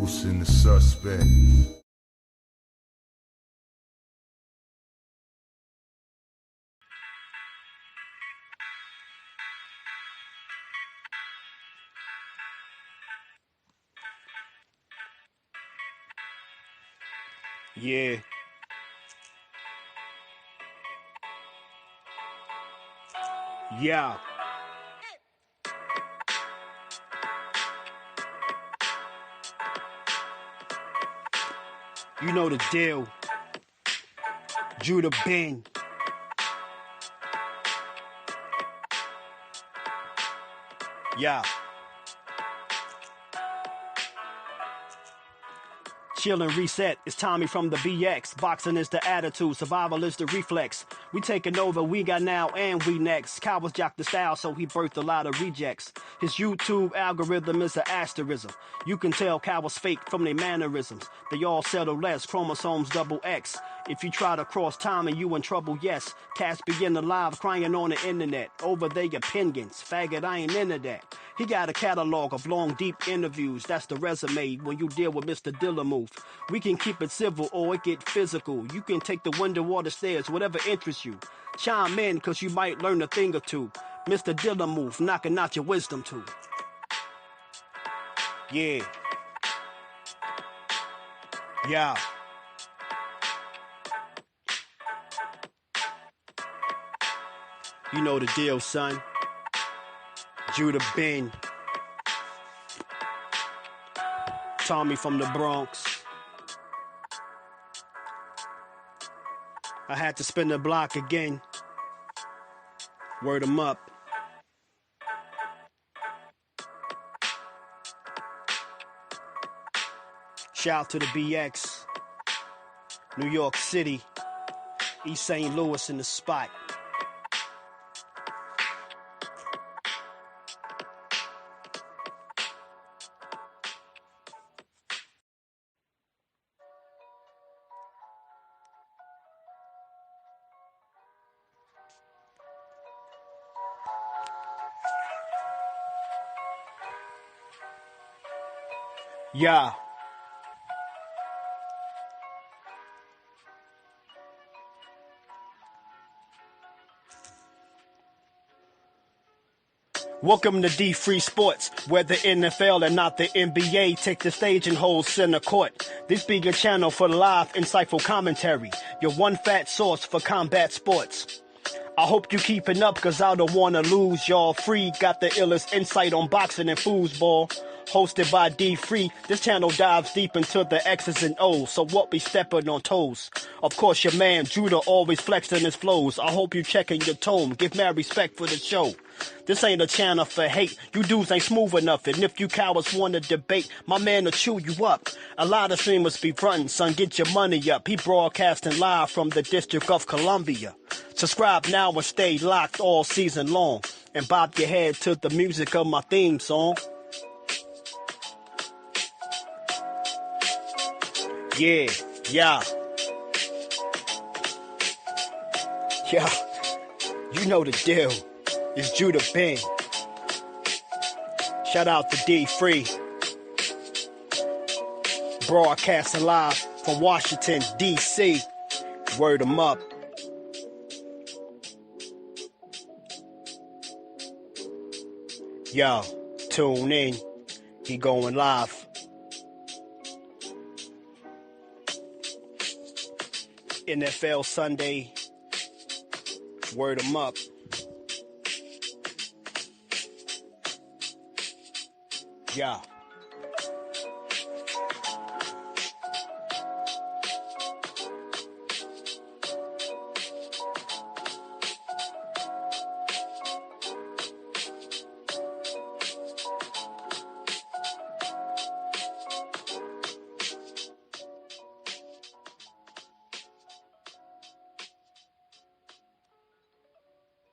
loosen the suspect. Yeah. Yeah. You know the deal. Judah Ben. Yeah. Chill and reset. It's Tommy from the BX. Boxing is the attitude. Survival is the reflex. We taking over. We got now and we next. Cowards jock the style, so he birthed a lot of rejects. His YouTube algorithm is an asterism. You can tell cowards fake from their mannerisms. They all settle less. Chromosomes double X. If you try to cross time and you in trouble, yes. Cats begin alive crying on the internet over their opinions. Faggot, I ain't into that. He got a catalog of long, deep interviews. That's the resume when you deal with Mr. Dillamouth. We can keep it civil or it get physical. You can take the window or the stairs, whatever interests you. Chime in, cause you might learn a thing or two. Mr. Dillamouth knocking out your wisdom too. Yeah. Yeah. You know the deal, son. Judah Ben. Tommy from the Bronx. I had to spin the block again. Word 'em up. Shout to the BX. New York City. East St. Louis in the spot. Yeah. Welcome to D-Free Sports, where the NFL and not the NBA take the stage and hold center court. This be your channel for live, insightful commentary, your one fat source for combat sports. I hope you keeping up, cause I don't wanna lose y'all. Free got the illest insight on boxing and foosball. Hosted by D-Free, this channel dives deep into the X's and O's, so what be stepping on toes? Of course your man Judah always flexing his flows. I hope you checking your tone, give mad respect for the show. This ain't a channel for hate, you dudes ain't smooth enough, and if you cowards wanna debate, my man will chew you up. A lot of streamers be frontin', son, get your money up. He broadcasting live from the District of Columbia. Subscribe now and stay locked all season long, and bob your head to the music of my theme song. Yeah, yeah. Yeah, you know the deal. It's Judah Ben. Shout out to D-Free. Broadcasting live from Washington, D.C. Word 'em up. Yo, tune in. He going live. NFL Sunday. Word 'em up. Yeah.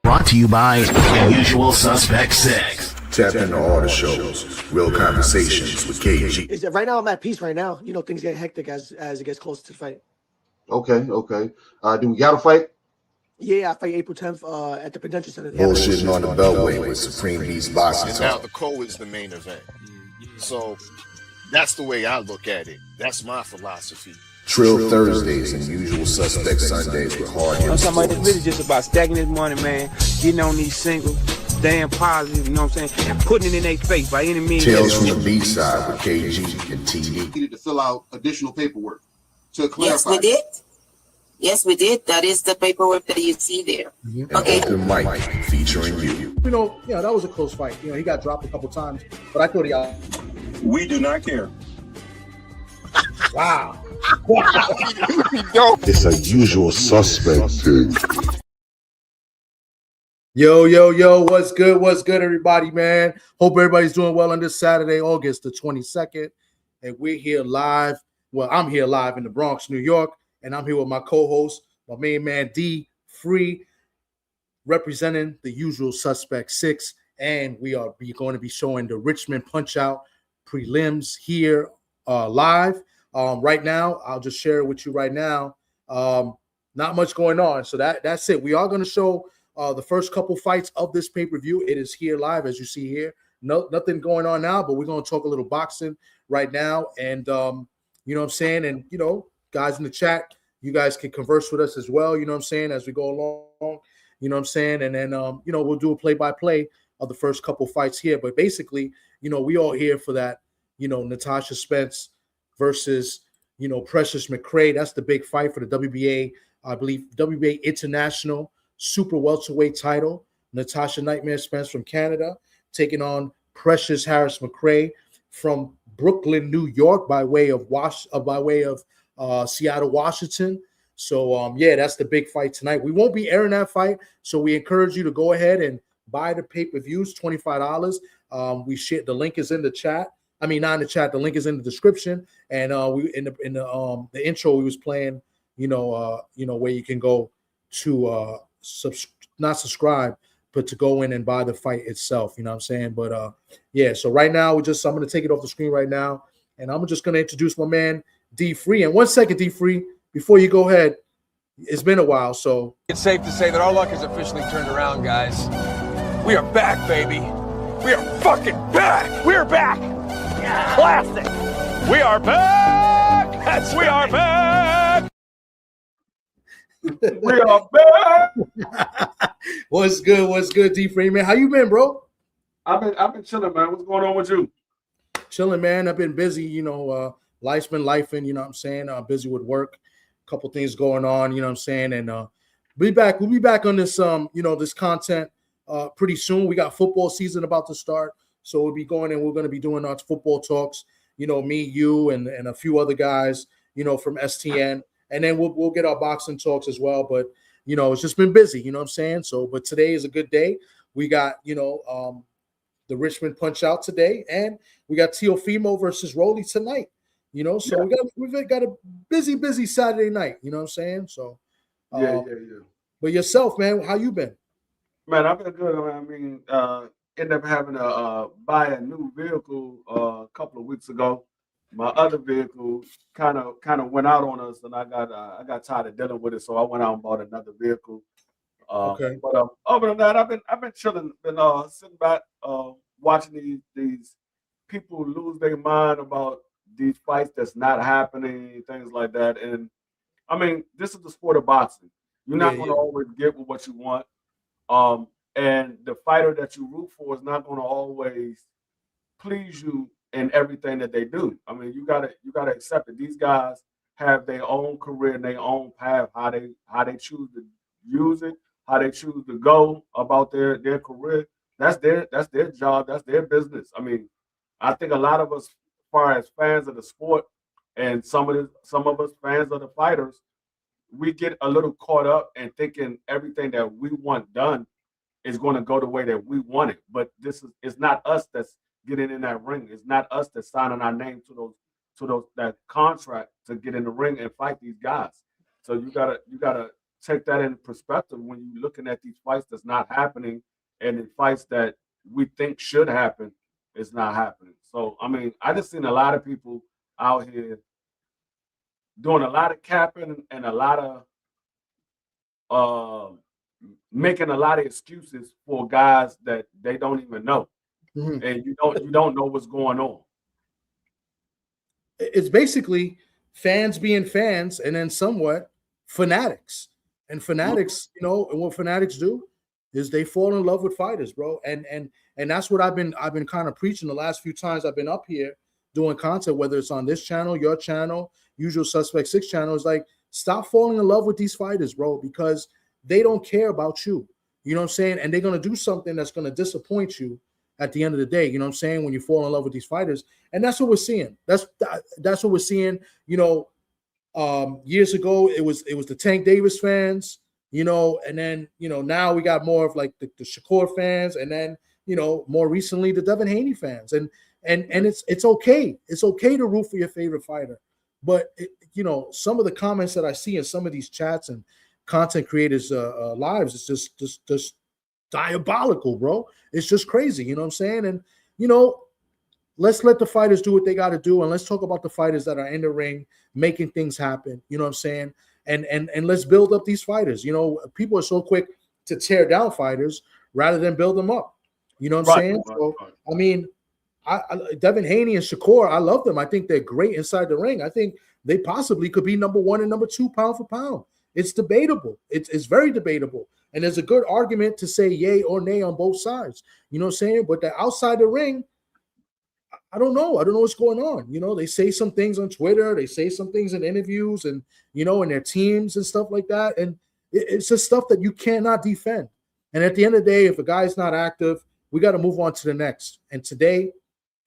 Brought to you by Unusual Suspect 6. Tap into all the shows. Real Conversations with KG. Is that right now? I'm at peace right now. You know, things get hectic as it gets closer to the fight. Okay. Do we got a fight? Yeah, I fight April 10th at the Prudential Center. Bullshitting on the Beltway with Supreme Beast Boxing And now Talk. the co is the main event. So That's the way I look at it. That's my philosophy. Trill Thursdays and Usual Suspect Sundays with hard I'm hit talking about it's sports. really just about stacking this money, man, getting on these singles, staying positive, you know what I'm saying, and putting it in their face by any means. Tales from the B-side with KG and TD. Needed to fill out additional paperwork to clarify. Yes, we did. Yes, we did. That is the paperwork that you see there. An Okay. open mic featuring you. That was a close fight. He got dropped a couple times, but I thought he out. We do not care. Wow. It's a Usual Suspect thing. Yo, what's good, everybody, man? Hope everybody's doing well on this Saturday, August the 22nd, and we're here live. Well, I'm here live in the Bronx, New York, and I'm here with my co-host, my main man, D Free, representing the Usual Suspect 6, and we are going to be showing the Richmond PunchOut prelims here live. Right now, I'll just share it with you right now. Not much going on, so that's it. We are going to show the first couple fights of this pay-per-view. It is here live, as you see here. Nothing going on now, but we're going to talk a little boxing right now, and you know what I'm saying? And, guys in the chat, you guys can converse with us as well, you know what I'm saying, as we go along, you know what I'm saying? And then, we'll do a play-by-play of the first couple fights here. But basically, we all here for that, Natasha Spence versus, Precious McCray. That's the big fight for the WBA, I believe, WBA International Super Welterweight title. Natasha Nightmare Spence from Canada taking on Precious Harris-McCray from Brooklyn, New York, by way of Seattle, Washington. So that's the big fight tonight. We won't be airing that fight, so we encourage you to go ahead and buy the pay-per-views, $25. We share, the link is in the chat. I mean, not in the chat. The link is in the description, and we in the intro we was playing. Where you can go to not subscribe, but to go in and buy the fight itself. You know what I'm saying? But so right now I'm going to take it off the screen right now, and I'm just going to introduce my man D Free. And 1 second, D Free, before you go ahead, it's been a while, so it's safe to say that our luck has officially turned around, guys. We are back, baby. We are fucking back. We're back. Yeah. Classic. We are back. We are back. We are back. What's good, D Free, man? How you been, bro? I've been chilling, man. What's going on with you? Chilling, man. I've been busy, life's been lifing, you know what I'm saying? Busy with work, a couple things going on, you know what I'm saying? And we'll be back on this this content pretty soon. We got football season about to start, so we'll be going and we're going to be doing our football talks, me, you, and a few other guys, from STN. And then we'll get our boxing talks as well. But, it's just been busy, you know what I'm saying? So, but today is a good day. We got, the Richmond PunchOut today, and we got Teofimo versus Rolly tonight, So we've got a busy Saturday night, you know what I'm saying? So, Yeah. But yourself, man, how you been? Man, I've been good. I mean, ended up having to buy a new vehicle a couple of weeks ago. My other vehicle kind of went out on us, and I got tired of dealing with it, so I went out and bought another vehicle. Okay. But other than that, I've been chilling, been sitting back, watching these people lose their mind about these fights that's not happening, things like that. And I mean, this is the sport of boxing. You're not going to always get what you want. And the fighter that you root for is not going to always please you in everything that they do. I mean, you gotta accept it. These guys have their own career and their own path, how they choose to use it, how they choose to go about their career. That's their job, that's their business. I mean, I think a lot of us, as far as fans of the sport, and some of us fans of the fighters, we get a little caught up in thinking everything that we want done is going to go the way that we want it. But it's not us that's getting in that ring. It's not us that's signing our name to that contract to get in the ring and fight these guys. So you gotta take that in perspective when you're looking at these fights that's not happening, and in fights that we think should happen, it's not happening. So I mean, I just seen a lot of people out here doing a lot of capping and a lot of making a lot of excuses for guys that they don't even know. Mm-hmm. And you don't know what's going on. it's basically fans being fans and then somewhat fanatics. And fanatics, you know, and what fanatics do is they fall in love with fighters, bro. And that's what I've been kind of preaching the last few times I've been up here doing content, whether it's on this channel, your channel, Usual Suspect 6 channel. Is like, stop falling in love with these fighters, bro, because they don't care about you. You know what I'm saying? And they're gonna do something that's gonna disappoint you at the end of the day. You know what I'm saying? When you fall in love with these fighters, and that's what we're seeing. That's what we're seeing. You know, years ago it was the Tank Davis fans. You know, and then now we got more of like the Shakur fans, and then more recently the Devin Haney fans, and it's okay. It's okay to root for your favorite fighter, but some of the comments that I see in some of these chats and content creators' lives, it's just diabolical, bro. It's just crazy. You know what I'm saying? And let's let the fighters do what they got to do, and let's talk about the fighters that are in the ring making things happen. You know what I'm saying? And let's build up these fighters. People are so quick to tear down fighters rather than build them up. You know what I'm saying? So, I mean, Devin Haney and Shakur, I love them. I think they're great inside the ring. I think they possibly could be number 1 and number 2 pound for pound. It's debatable. It's very debatable. And there's a good argument to say yay or nay on both sides. You know what I'm saying? But the outside the ring, I don't know. I don't know what's going on. They say some things on Twitter. They say some things in interviews and, in their teams and stuff like that. And it's just stuff that you cannot defend. And at the end of the day, if a guy's not active, we got to move on to the next. And today,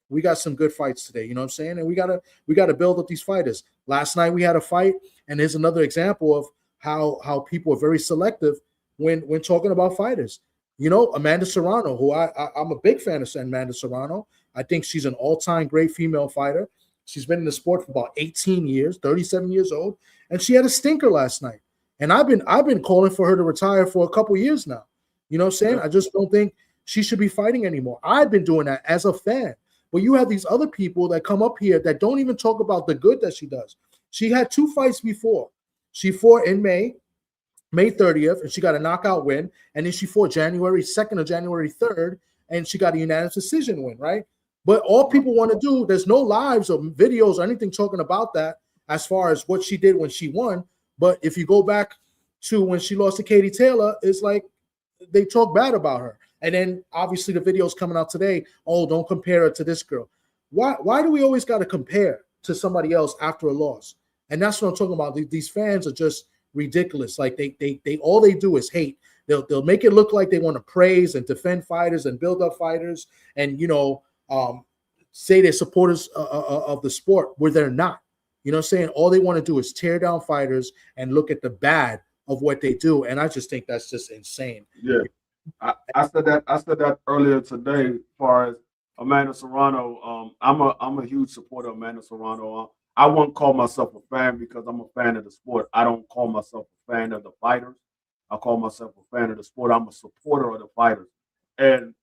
we got some good fights today. You know what I'm saying? And we gotta build up these fighters. Last night we had a fight, and there's another example of how people are very selective when talking about fighters. Amanda Serrano, who I'm a big fan of Amanda Serrano. I think she's an all-time great female fighter. She's been in the sport for about 18 years, 37 years old, and she had a stinker last night. And I've been calling for her to retire for a couple years now. You know what I'm saying? I just don't think she should be fighting anymore. I've been doing that as a fan. But you have these other people that come up here that don't even talk about the good that she does. She had 2 fights before. She fought in May 30th, and she got a knockout win. And then she fought January 2nd or January 3rd, and she got a unanimous decision win, right? But all people want to do, there's no lives or videos or anything talking about that as far as what she did when she won. But if you go back to when she lost to Katie Taylor, it's like they talk bad about her. And then obviously the video's coming out today. Oh, don't compare her to this girl. Why do we always got to compare to somebody else after a loss? And that's what I'm talking about. These fans are just ridiculous. Like they all they do is hate. They'll make it look like they want to praise and defend fighters and build up fighters and say they're supporters of the sport where they're not. You know what I'm saying? All they want to do is tear down fighters and look at the bad of what they do. And I just think that's just insane. Yeah. I said that earlier today. As far as Amanda Serrano, I'm a huge supporter of Amanda Serrano. I won't call myself a fan because I'm a fan of the sport. I don't call myself a fan of the fighters. I call myself a fan of the sport. I'm a supporter of the fighters. And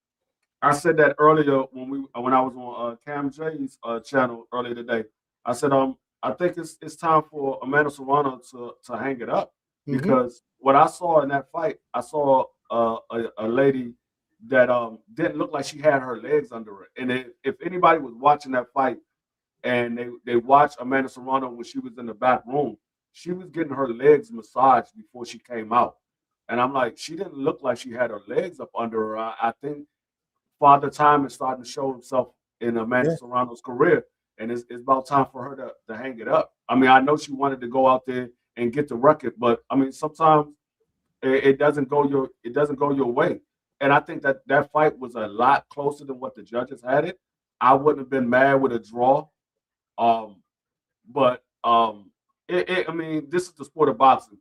I said that earlier when I was on Cam J's channel earlier today. I said I think it's time for Amanda Serrano to hang it up because what I saw in that fight, I saw a lady that didn't look like she had her legs under her. And if anybody was watching that fight and they watched Amanda Serrano when she was in the back room, she was getting her legs massaged before she came out. And I'm like, she didn't look like she had her legs up under her. I think Father Time is starting to show himself in Amanda Serrano's career. And it's about time for her to hang it up. I mean, I know she wanted to go out there and get the record, but I mean, sometimes it doesn't go your way. And I think that fight was a lot closer than what the judges had it. I wouldn't have been mad with a draw. But I mean, this is the sport of boxing.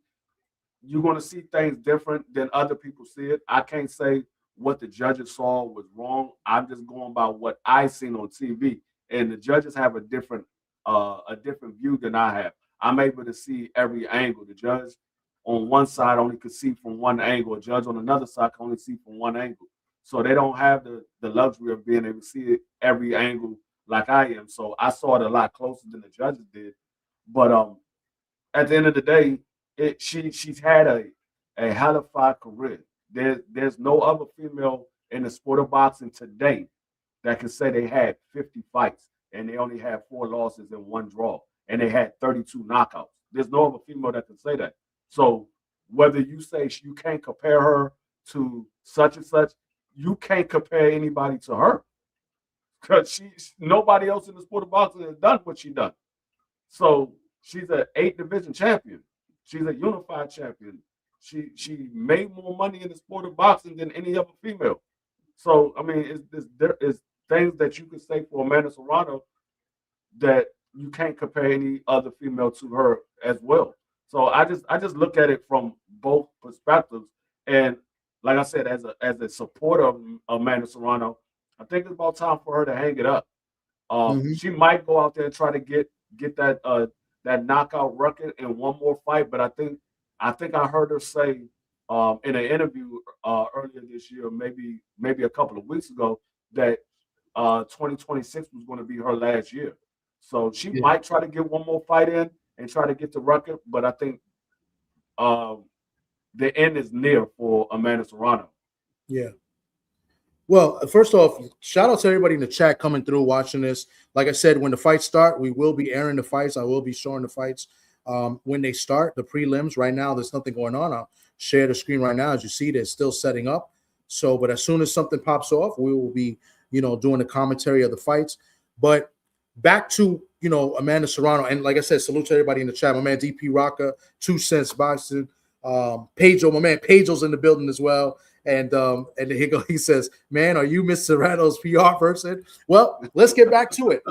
You're going to see things different than other people see it. I can't say what the judges saw was wrong. I'm just going by what I seen on TV. And the judges have a different view than I have. I'm able to see every angle. The judge on one side only could see from one angle. A judge on another side can only see from one angle. So they don't have the luxury of being able to see it every angle like I am. So I saw it a lot closer than the judges did. But at the end of the day, she's had a hellified career. There's no other female in the sport of boxing today that can say they had 50 fights. and they only had 4 losses and 1 draw, and they had 32 knockouts. There's no other female that can say that. So whether you say you can't compare her to such and such, you can't compare anybody to her, because nobody else in the sport of boxing has done what she done. So she's an 8-division champion. She's a unified champion. She made more money in the sport of boxing than any other female. So I mean, there is things that you could say for Amanda Serrano that you can't compare any other female to her as well. So I just look at it from both perspectives. And like I said, as a supporter of Amanda Serrano, I think it's about time for her to hang it up. She might go out there and try to get that knockout record in one more fight, but I think I heard her say in an interview earlier this year, maybe a couple of weeks ago, that 2026 was going to be her last year. So she might try to get one more fight in and try to get the record, but I think the end is near for Amanda Serrano. Yeah. Well, first off, shout out to everybody in the chat coming through, watching this. Like I said, when the fights start, we will be airing the fights. I will be showing the fights when they start, the prelims. Right now, there's nothing going on. I'll share the screen right now. As you see, they're still setting up. So, but as soon as something pops off, we will be, doing the commentary of the fights. But back to, Amanda Serrano. And like I said, salute to everybody in the chat. My man, DP Rocka, 2 Cents Boxing. Pedro, my man, Pedro's in the building as well. And he says, man, are you Miss Serrano's PR person? Well, let's get back to it.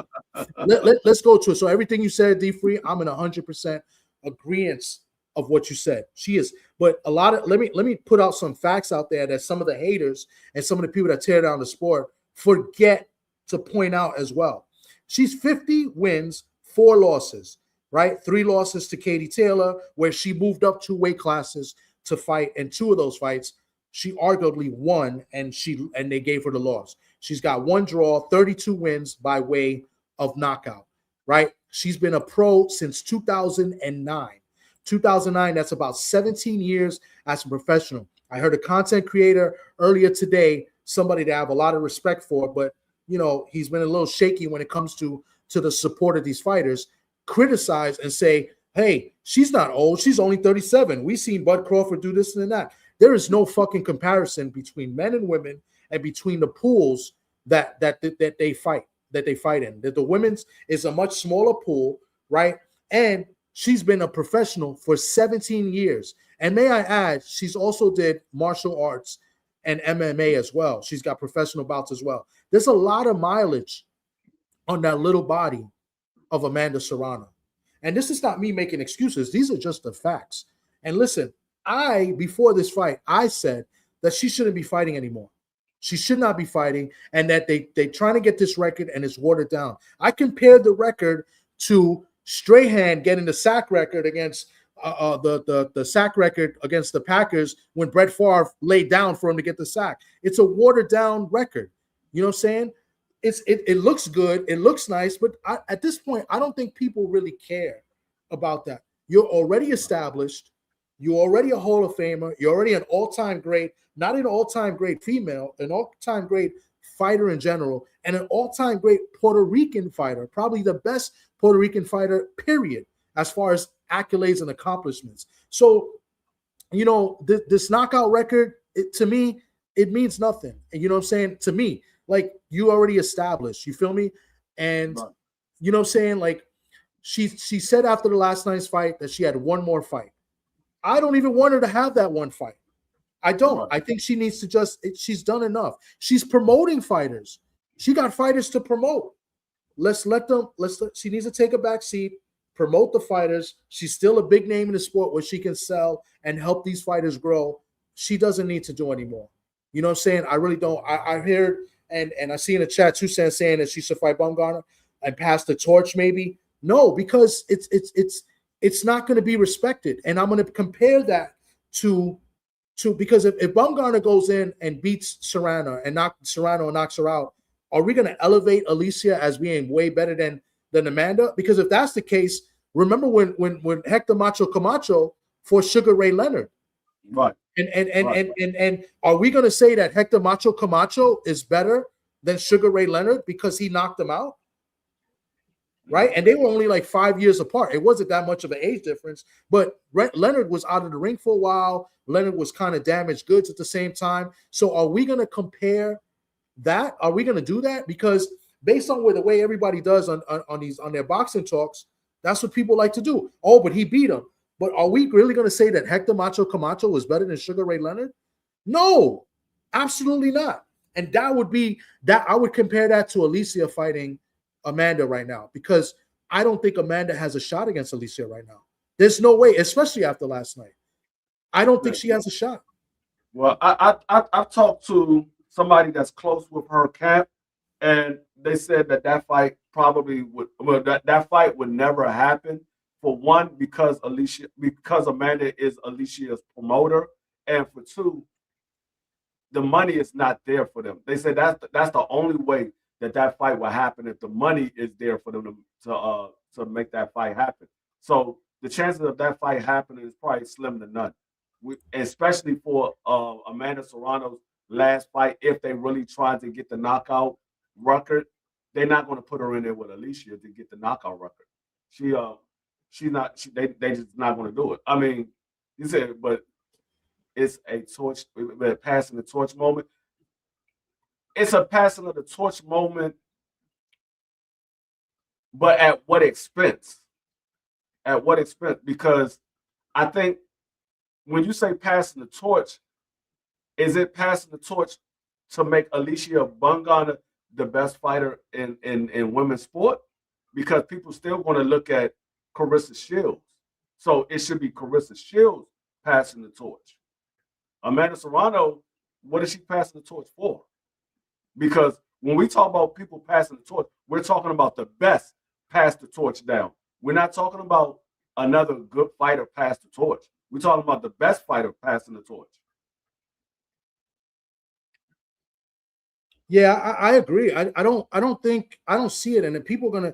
Let's go to it. So everything you said, D-Free, I'm in 100% agreement of what you said. She is. But let me put out some facts out there that some of the haters and some of the people that tear down the sport forget to point out as well. She's 50 wins, 4 losses, right? 3 losses to Katie Taylor, where she moved up 2 weight classes to fight. And 2 of those fights, she arguably won, and they gave her the loss. She's got 1 draw, 32 wins by way of knockout, right? She's been a pro since 2009. 2009, that's about 17 years as a professional. I heard a content creator earlier today, somebody that I have a lot of respect for, but, he's been a little shaky when it comes to the support of these fighters, criticize and say, hey, she's not old. She's only 37. We've seen Bud Crawford do this and that. There is no fucking comparison between men and women and between the pools that they fight in. That the women's is a much smaller pool, right? And she's been a professional for 17 years. And may I add, she's also did martial arts and MMA as well. She's got professional bouts as well. There's a lot of mileage on that little body of Amanda Serrano. And this is not me making excuses. These are just the facts. And listen, before this fight, I said that she shouldn't be fighting anymore. She should not be fighting, and that they trying to get this record and it's watered down. I compared the record to Strahan getting the sack record against the sack record against the Packers when Brett Favre laid down for him to get the sack. It's a watered down record. You know what I'm saying? It looks good. It looks nice, but at this point, I don't think people really care about that. You're already established. You're already a Hall of Famer. You're already an all-time great, not an all-time great female, an all-time great fighter in general, and an all-time great Puerto Rican fighter, probably the best Puerto Rican fighter, period, as far as accolades and accomplishments. So, this knockout record, to me, it means nothing. And you know what I'm saying? To me, like, you already established, you feel me? And you know what I'm saying? Like, she said after the last night's fight that she had 1 more fight. I don't even want her to have that 1 fight. I don't. I think she needs to she's done enough. She's promoting fighters. She got fighters to promote. She needs to take a back seat, promote the fighters. She's still a big name in the sport where she can sell and help these fighters grow. She doesn't need to do anymore. You know what I'm saying? I really don't. I heard and I see in the chat 2 Cents saying that she should fight Bumgarner and pass the torch maybe. No, because it's not going to be respected. And I'm going to compare that to because if Bumgarner goes in and beats Serrano and knocks her out, are we going to elevate Alicia as being way better than Amanda? Because if that's the case, remember when Hector Macho Camacho fought Sugar Ray Leonard, right? And are we going to say that Hector Macho Camacho is better than Sugar Ray Leonard because he knocked him out? right? And they were only like 5 years apart. It wasn't that much of an age difference, but Leonard was out of the ring for a while. Leonard was kind of damaged goods at the same time. So are we going to compare that? Are we going to do that? Because based on the way everybody does on their boxing talks, that's what people like to do. Oh, but he beat him. But are we really going to say that Hector Macho Camacho was better than Sugar Ray Leonard? No, absolutely not. And that would be that. I would compare that to Alicia fighting Amanda right now, because I don't think Amanda has a shot against Alicia right now. There's no way, especially after last night. I don't think she has a shot. Well, I've talked to somebody that's close with her camp, and they said that fight probably would, well, that fight would never happen. For one, because Amanda is Alicia's promoter, and for two, the money is not there for them. They said that's the only way that fight will happen, if the money is there for them to make that fight happen. So the chances of that fight happening is probably slim to none. Especially for Amanda Serrano's last fight, if they really try to get the knockout record, they're not going to put her in there with Alicia to get the knockout record. They just not going to do it. I mean, you said, but it's a torch, passing the torch moment. It's a passing of the torch moment, but at what expense? At what expense? Because I think when you say passing the torch, is it passing the torch to make Alicia Bungana the best fighter in women's sport? Because people still want to look at Carissa Shields. So it should be Carissa Shields passing the torch. Amanda Serrano, what is she passing the torch for? Because when we talk about people passing the torch, we're talking about the best pass the torch down. We're not talking about another good fighter pass the torch. We're talking about the best fighter passing the torch. Yeah, I agree. I don't see it. And then people are gonna,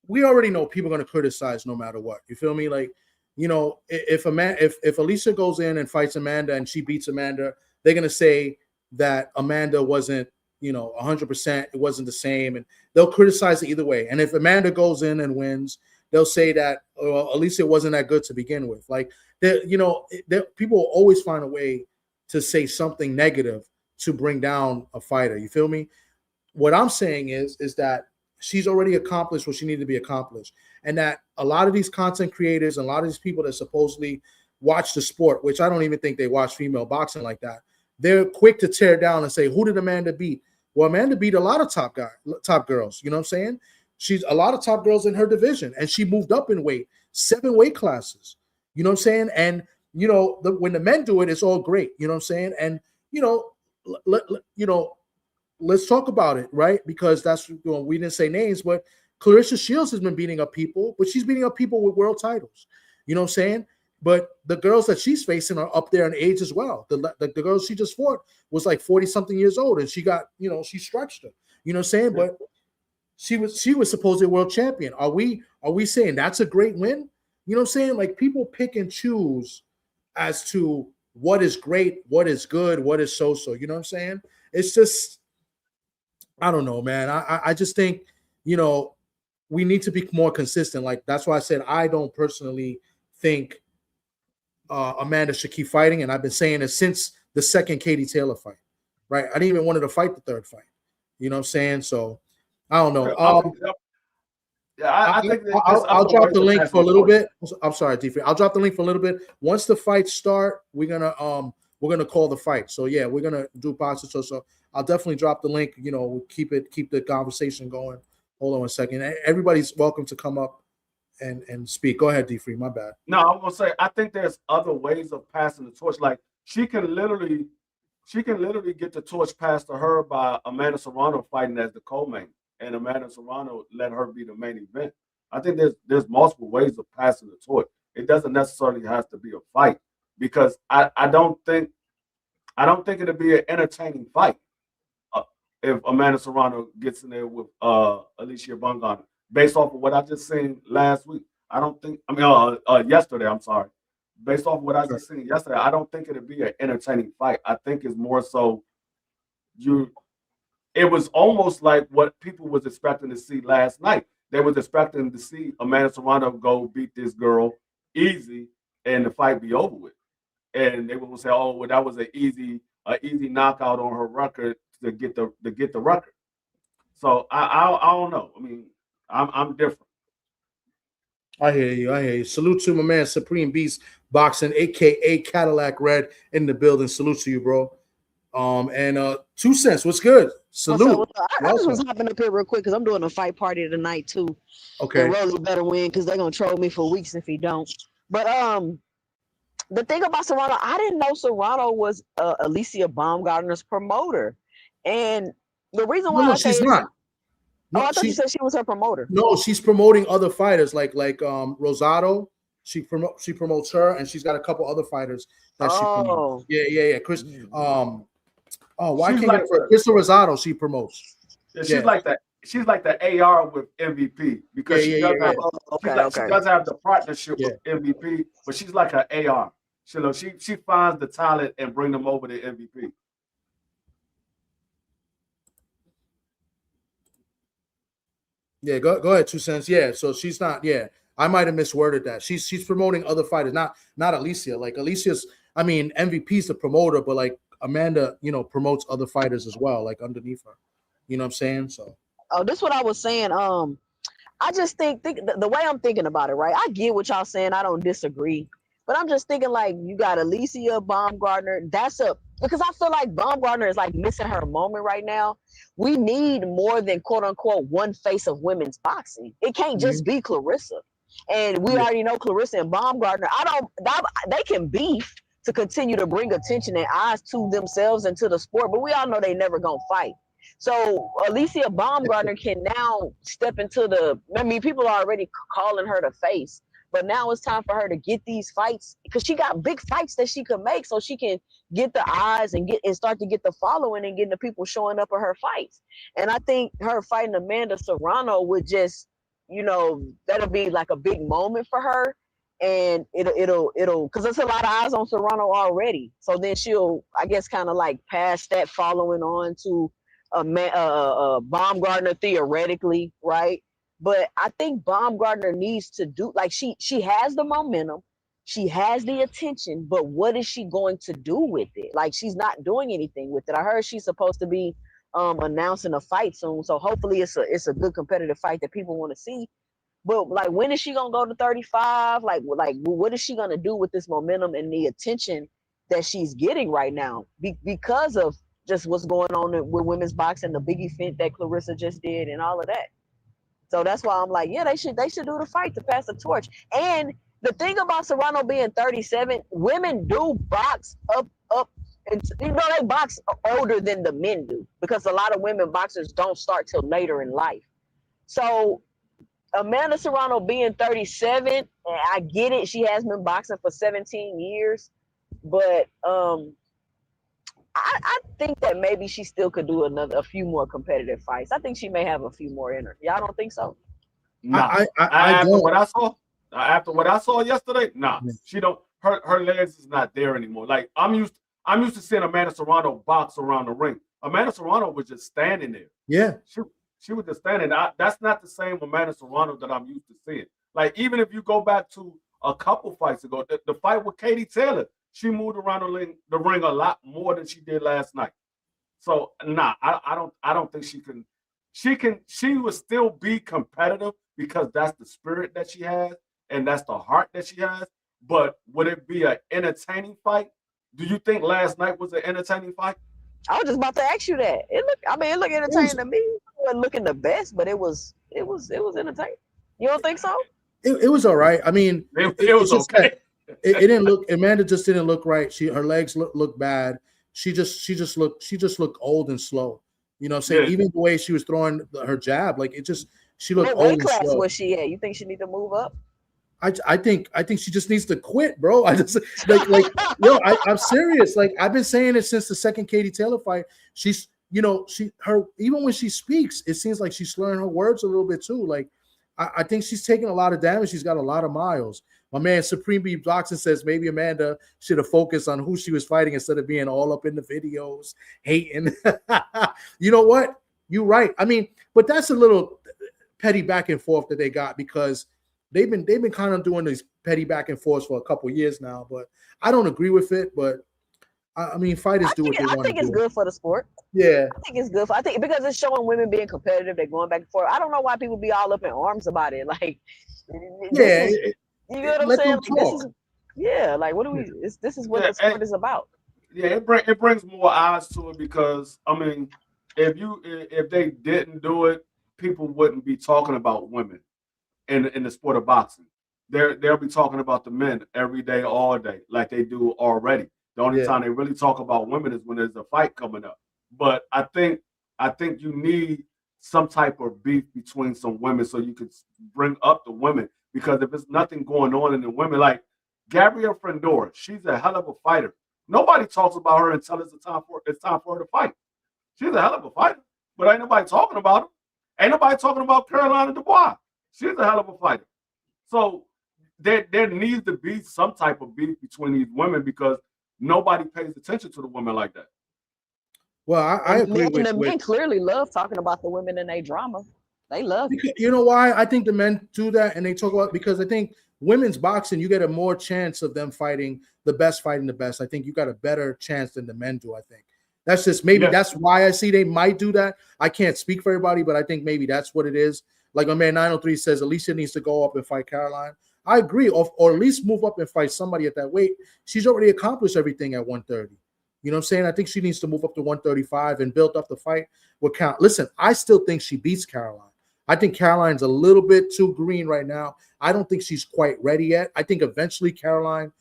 we already know people are gonna criticize no matter what. You feel me? Like, if Alicia goes in and fights Amanda and she beats Amanda, they're gonna say that Amanda wasn't, 100%. It wasn't the same, and they'll criticize it either way. And if Amanda goes in and wins, they'll say that Alicia wasn't that good to begin with. Like, people will always find a way to say something negative to bring down a fighter. You feel me? What I'm saying is that she's already accomplished what she needed to be accomplished, and that a lot of these content creators and a lot of these people that supposedly watch the sport, which I don't even think they watch female boxing like that, they're quick to tear down and say, who did Amanda beat? Well, Amanda beat a lot of top girls. You know what I'm saying? She's a lot of top girls in her division, and she moved up in weight, 7 weight classes. You know what I'm saying? And when the men do it, it's all great. You know what I'm saying? And let's talk about it, right? Because that's, we didn't say names, but Clarissa Shields has been beating up people, but she's beating up people with world titles. You know what I'm saying? But the girls that she's facing are up there in age as well. The girl she just fought was like 40-something years old, and she got, she stretched her. You know what I'm saying? But she was supposedly a world champion. Are we saying that's a great win? You know what I'm saying? Like, people pick and choose as to what is great, what is good, what is so-so. You know what I'm saying? It's just, I don't know, man. I just think, we need to be more consistent. Like, that's why I said I don't personally think Amanda should keep fighting, and I've been saying it since the second Katie Taylor fight, right? I didn't even want her to fight the third fight. You know what I'm saying? So I don't know. I think I'll drop the link for a little bit. I'm sorry, D3. I'll drop the link for a little bit. Once the fights start, we're gonna call the fight. So yeah, we're gonna do positive. So I'll definitely drop the link. We'll keep the conversation going. Hold on one second. Everybody's welcome to come up and speak. Go ahead, D3. My bad. No, I'm gonna say I think there's other ways of passing the torch. Like, she can literally get the torch passed to her by Amanda Serrano fighting as the co-main, and Amanda Serrano let her be the main event. I think there's multiple ways of passing the torch. It doesn't necessarily have to be a fight, because I don't think it'll be an entertaining fight if Amanda Serrano gets in there with Alicia Bungana. Based off of what I just seen last week, yesterday. I'm sorry. Based off of what I just seen yesterday, I don't think it'll be an entertaining fight. I think it's more so it was almost like what people was expecting to see last night. they was expecting to see Amanda Serrano go beat this girl easy and the fight be over with. And they would say, "Oh, well, that was an easy knockout on her record to get the record." So I don't know. I mean, I'm different. I hear you. Salute to my man Supreme Beast Boxing, aka Cadillac Red, in the building. Salute to you, bro. And 2 cents. What's good? Salute. What's up? I just was hopping up here real quick because I'm doing a fight party tonight too. Okay. And Rosie better win because they're gonna troll me for weeks if he don't. But the thing about Serrano, I didn't know Serrano was Alicia Baumgartner's promoter, and the reason why she's not. No, I thought you said she was her promoter. No, she's promoting other fighters like Rosado. She promotes her, and she's got a couple other fighters that she promotes. Yeah. Chris. Why can't I get her? Crystal Rosado? She promotes. Yeah, she's like that. She's like the AR with MVP because she does have the partnership with MVP, but she's like an AR. She finds the talent and bring them over to MVP. Yeah, go ahead, 2 cents. Yeah, so she's not. Yeah, I might have misworded that. She's promoting other fighters, not Alicia. Like Alicia's, I mean, MVP's the promoter, but like Amanda, promotes other fighters as well, like underneath her. You know what I'm saying? So. Oh, this is what I was saying. I just think the way I'm thinking about it, right? I get what y'all saying. I don't disagree, but I'm just thinking like you got Alicia Baumgartner. Because I feel like Baumgartner is like missing her moment right now. We need more than quote unquote one face of women's boxing. It can't just be Clarissa, and we already know Clarissa and Baumgartner. They can beef to continue to bring attention and eyes to themselves and to the sport, but we all know they never gonna fight. So Alicia Baumgartner can now step into people are already calling her the face, but now it's time for her to get these fights because she got big fights that she could make so she can get the eyes and start to get the following and getting the people showing up at her fights. And I think her fighting Amanda Serrano would just, that'll be like a big moment for her. And it'll because there's a lot of eyes on Serrano already. So then she'll, I guess, kind of like pass that following on to Baumgartner theoretically, right? But I think Baumgartner needs to do she has the momentum, she has the attention, but what is she going to do with it? Like she's not doing anything with it. I heard she's supposed to be announcing a fight soon, so hopefully it's a good competitive fight that people want to see. But like, when is she gonna go to 35? Like what is she gonna do with this momentum and the attention that she's getting right now because of just what's going on with women's boxing, the big event that Clarissa just did, and all of that. So that's why I'm like, yeah, they should do the fight to pass the torch. And the thing about Serrano being 37, women do box up, and they box older than the men do because a lot of women boxers don't start till later in life. So Amanda Serrano being 37, I get it. She has been boxing for 17 years, but I think that maybe she still could do a few more competitive fights. I think she may have a few more in her. Y'all don't think so? No. After what I saw yesterday, she don't. Her legs is not there anymore. Like I'm used to seeing Amanda Serrano box around the ring. Amanda Serrano was just standing there. Yeah, she was just standing. That's not the same Amanda Serrano that I'm used to seeing. Like even if you go back to a couple fights ago, the fight with Katie Taylor. She moved around the ring a lot more than she did last night. So I don't think she can. She will still be competitive because that's the spirit that she has and that's the heart that she has. But would it be an entertaining fight? Do you think last night was an entertaining fight? I was just about to ask you that. It looked entertaining to me. It wasn't looking the best, but it was entertaining. You don't think so? It was all right. I mean, it was okay. It didn't look. Amanda just didn't look right. Her legs look bad. She just looked old and slow. You know what I'm saying? Yeah. Even the way she was throwing her jab, she looked old and slow. What class was she at? You think she need to move up? I think she just needs to quit, bro. I just I'm serious. Like I've been saying it since the second Katie Taylor fight. She's even when she speaks, it seems like she's slurring her words a little bit too. Like I think she's taking a lot of damage. She's got a lot of miles. My man Supreme Beef Boxing says maybe Amanda should have focused on who she was fighting instead of being all up in the videos, hating. You know what? You're right. I mean, but that's a little petty back and forth that they got, because they've been kind of doing these petty back and forths for a couple years now. But I don't agree with it. But I mean, fighters do what they want to do. I think it's good for the sport. Yeah, I think it's good. I think because it's showing women being competitive. They're going back and forth. I don't know why people be all up in arms about it. Like, yeah, you know what I'm saying? Like, what do we? This is what the sport is about. Yeah, it brings more eyes to it, because I mean, if they didn't do it, people wouldn't be talking about women in the sport of boxing. They'll be talking about the men every day, all day, like they do already. The only time they really talk about women is when there's a fight coming up. But I think you need some type of beef between some women so you could bring up the women, because if there's nothing going on in the women, like Gabrielle Frendora, she's a hell of a fighter. Nobody talks about her until it's time for her to fight. She's a hell of a fighter, but ain't nobody talking about her. Ain't nobody talking about Carolina Dubois. She's a hell of a fighter. So there needs to be some type of beef between these women, because nobody pays attention to the women like that. Well, I agree with the men clearly love talking about the women in their drama. They love it. You know why I think the men do that, and they talk about, because I think women's boxing, you get a more chance of them fighting the best. I think you got a better chance than the men do. I think that's just that's why I see they might do that. I can't speak for everybody, but I think maybe that's what it is. Like my man 903 says, Alicia needs to go up and fight Caroline. I agree, or at least move up and fight somebody at that weight. She's already accomplished everything at 130. You know what I'm saying? I think she needs to move up to 135 and build up the fight with Caroline. Listen, I still think she beats Caroline. I think Caroline's a little bit too green right now. I don't think she's quite ready yet. I think eventually Caroline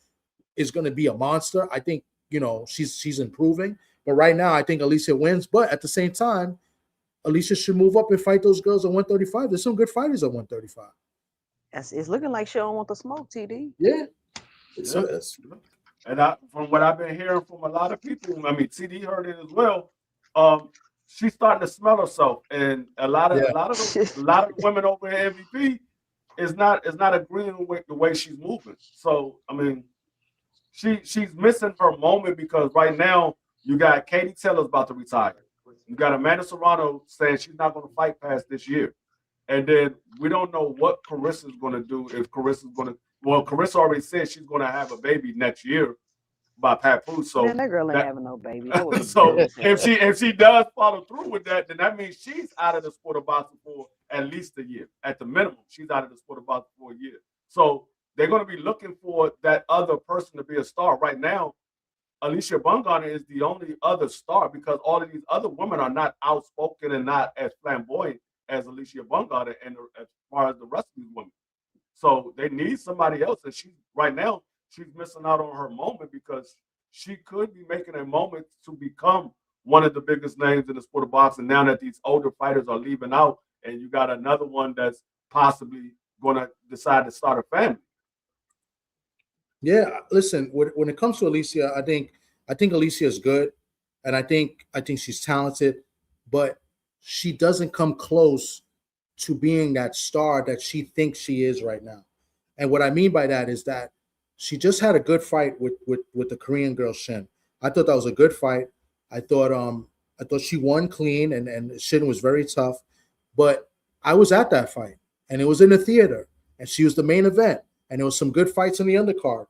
is going to be a monster. I think, she's improving. But right now, I think Alicia wins. But at the same time, Alicia should move up and fight those girls at 135. There's some good fighters at 135. It's looking like she don't want the smoke, TD. Yeah. And from what I've been hearing from a lot of people, I mean, TD heard it as well. She's starting to smell herself, and a lot of the women over at MVP is not agreeing with the way she's moving. So I mean, she's missing her moment, because right now you got Katie Taylor's about to retire. You got Amanda Serrano saying she's not going to fight past this year, and then we don't know what Carissa's going to do. If Carissa's going to, Carissa already said she's going to have a baby next year by Papoose. So that girl ain't having no baby. So if she does follow through with that, then that means she's out of the sport of boxing for at least a year. At the minimum, she's out of the sport of boxing for a year. So they're going to be looking for that other person to be a star. Right now, Alicia Bumgarner is the only other star, because all of these other women are not outspoken and not as flamboyant as Alicia Bumgarner and as far as the rest of these women. So they need somebody else, and she's missing out on her moment, because she could be making a moment to become one of the biggest names in the sport of boxing now that these older fighters are leaving out, and you got another one that's possibly going to decide to start a family. Yeah, listen, when it comes to Alicia, I think Alicia is good, and I think she's talented, but she doesn't come close to being that star that she thinks she is right now. And what I mean by that is that she just had a good fight with the Korean girl Shin. I thought that was a good fight. I thought she won clean, and Shin was very tough. But I was at that fight, and it was in the theater, and she was the main event, and there was some good fights in the undercard,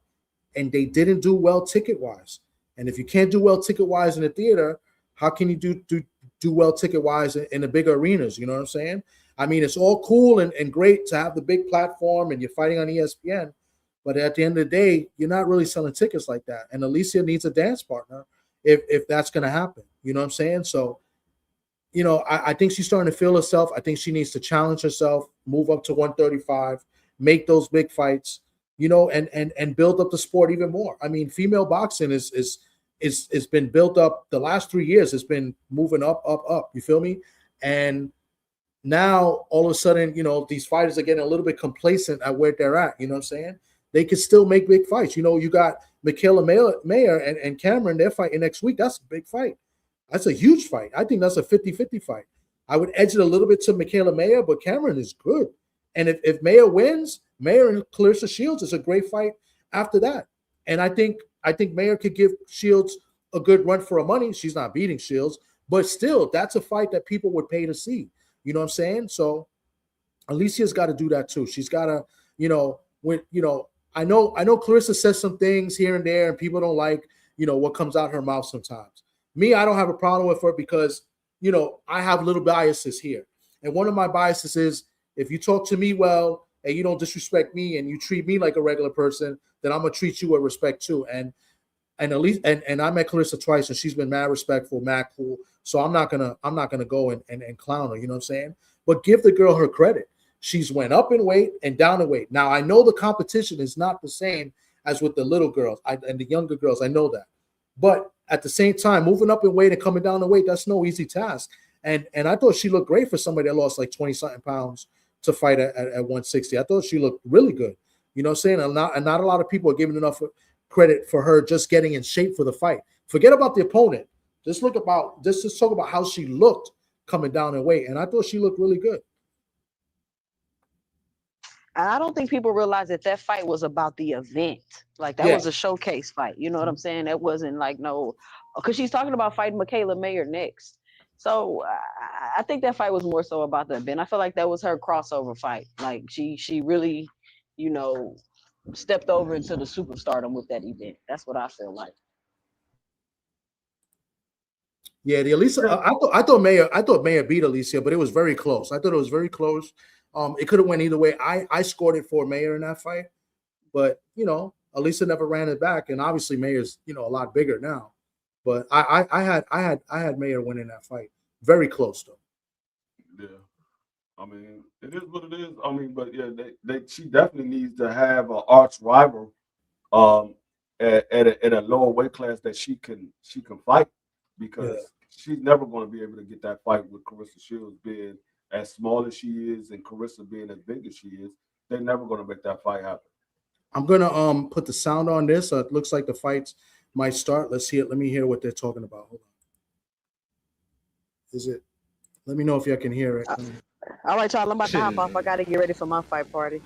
and they didn't do well ticket-wise. And if you can't do well ticket-wise in the theater, how can you do well ticket-wise in the bigger arenas? You know what I'm saying? I mean, it's all cool and great to have the big platform and you're fighting on ESPN, but at the end of the day, you're not really selling tickets like that. And Alicia needs a dance partner if that's going to happen. You know what I'm saying? So, I think she's starting to feel herself. I think she needs to challenge herself, move up to 135, make those big fights, and build up the sport even more. I mean, female boxing is been built up the last 3 years. It's been moving up. You feel me? And now all of a sudden, these fighters are getting a little bit complacent at where they're at. You know what I'm saying? They can still make big fights. You got Michaela Mayer and Cameron, they're fighting next week. That's a big fight. That's a huge fight. I think that's a 50-50 fight. I would edge it a little bit to Michaela Mayer, but Cameron is good. And if Mayer wins, Mayer and Clarissa Shields is a great fight after that. And I think Mayer could give Shields a good run for her money. She's not beating Shields, but still, that's a fight that people would pay to see. You know what I'm saying? So Alicia's got to do that too. She's got to, I know Clarissa says some things here and there, and people don't like, what comes out her mouth sometimes. Me, I don't have a problem with her because, I have little biases here. And one of my biases is if you talk to me well and you don't disrespect me and you treat me like a regular person, then I'm gonna treat you with respect too. And at least and I met Clarissa twice and she's been mad respectful, mad cool. So I'm not gonna go and clown her, you know what I'm saying? But give the girl her credit. She's went up in weight and down in weight. Now I know the competition is not the same as with the little girls and the younger girls. I know that. But at the same time, moving up in weight and coming down in weight, that's no easy task. And I thought she looked great for somebody that lost like 20-something pounds to fight at 160. I thought she looked really good. You know what I'm saying? And not a lot of people are giving enough credit for her just getting in shape for the fight. Forget about the opponent. Just talk about how she looked coming down in weight. And I thought she looked really good. And I don't think people realize that fight was about the event. Like that was a showcase fight. You know what I'm saying? That wasn't like because she's talking about fighting Michaela Mayer next. So I think that fight was more so about the event. I feel like that was her crossover fight. Like she really, stepped over into the superstardom with that event. That's what I feel like. Yeah, the Alicia. I thought Mayer beat Alicia, but it was very close. I thought it was very close. It could have went either way. I scored it for Mayer in that fight, but Alicia never ran it back, and obviously Mayer's a lot bigger now. But I had Mayer winning that fight. Very close though. Yeah, I mean it is what it is. I mean, but yeah, she definitely needs to have an arch rival, at a lower weight class that she can fight, because she's never going to be able to get that fight with Clarissa Shields being as small as she is and Clarissa being as big as she is. They're never going to make that fight happen. I'm gonna put the sound on this. So it looks like the fights might start. Let's hear it. Let me hear what they're talking about. Hold on. Is it? Let me know if y'all can hear it. All right, y'all. I'm about to hop off. I got to get ready for my fight party.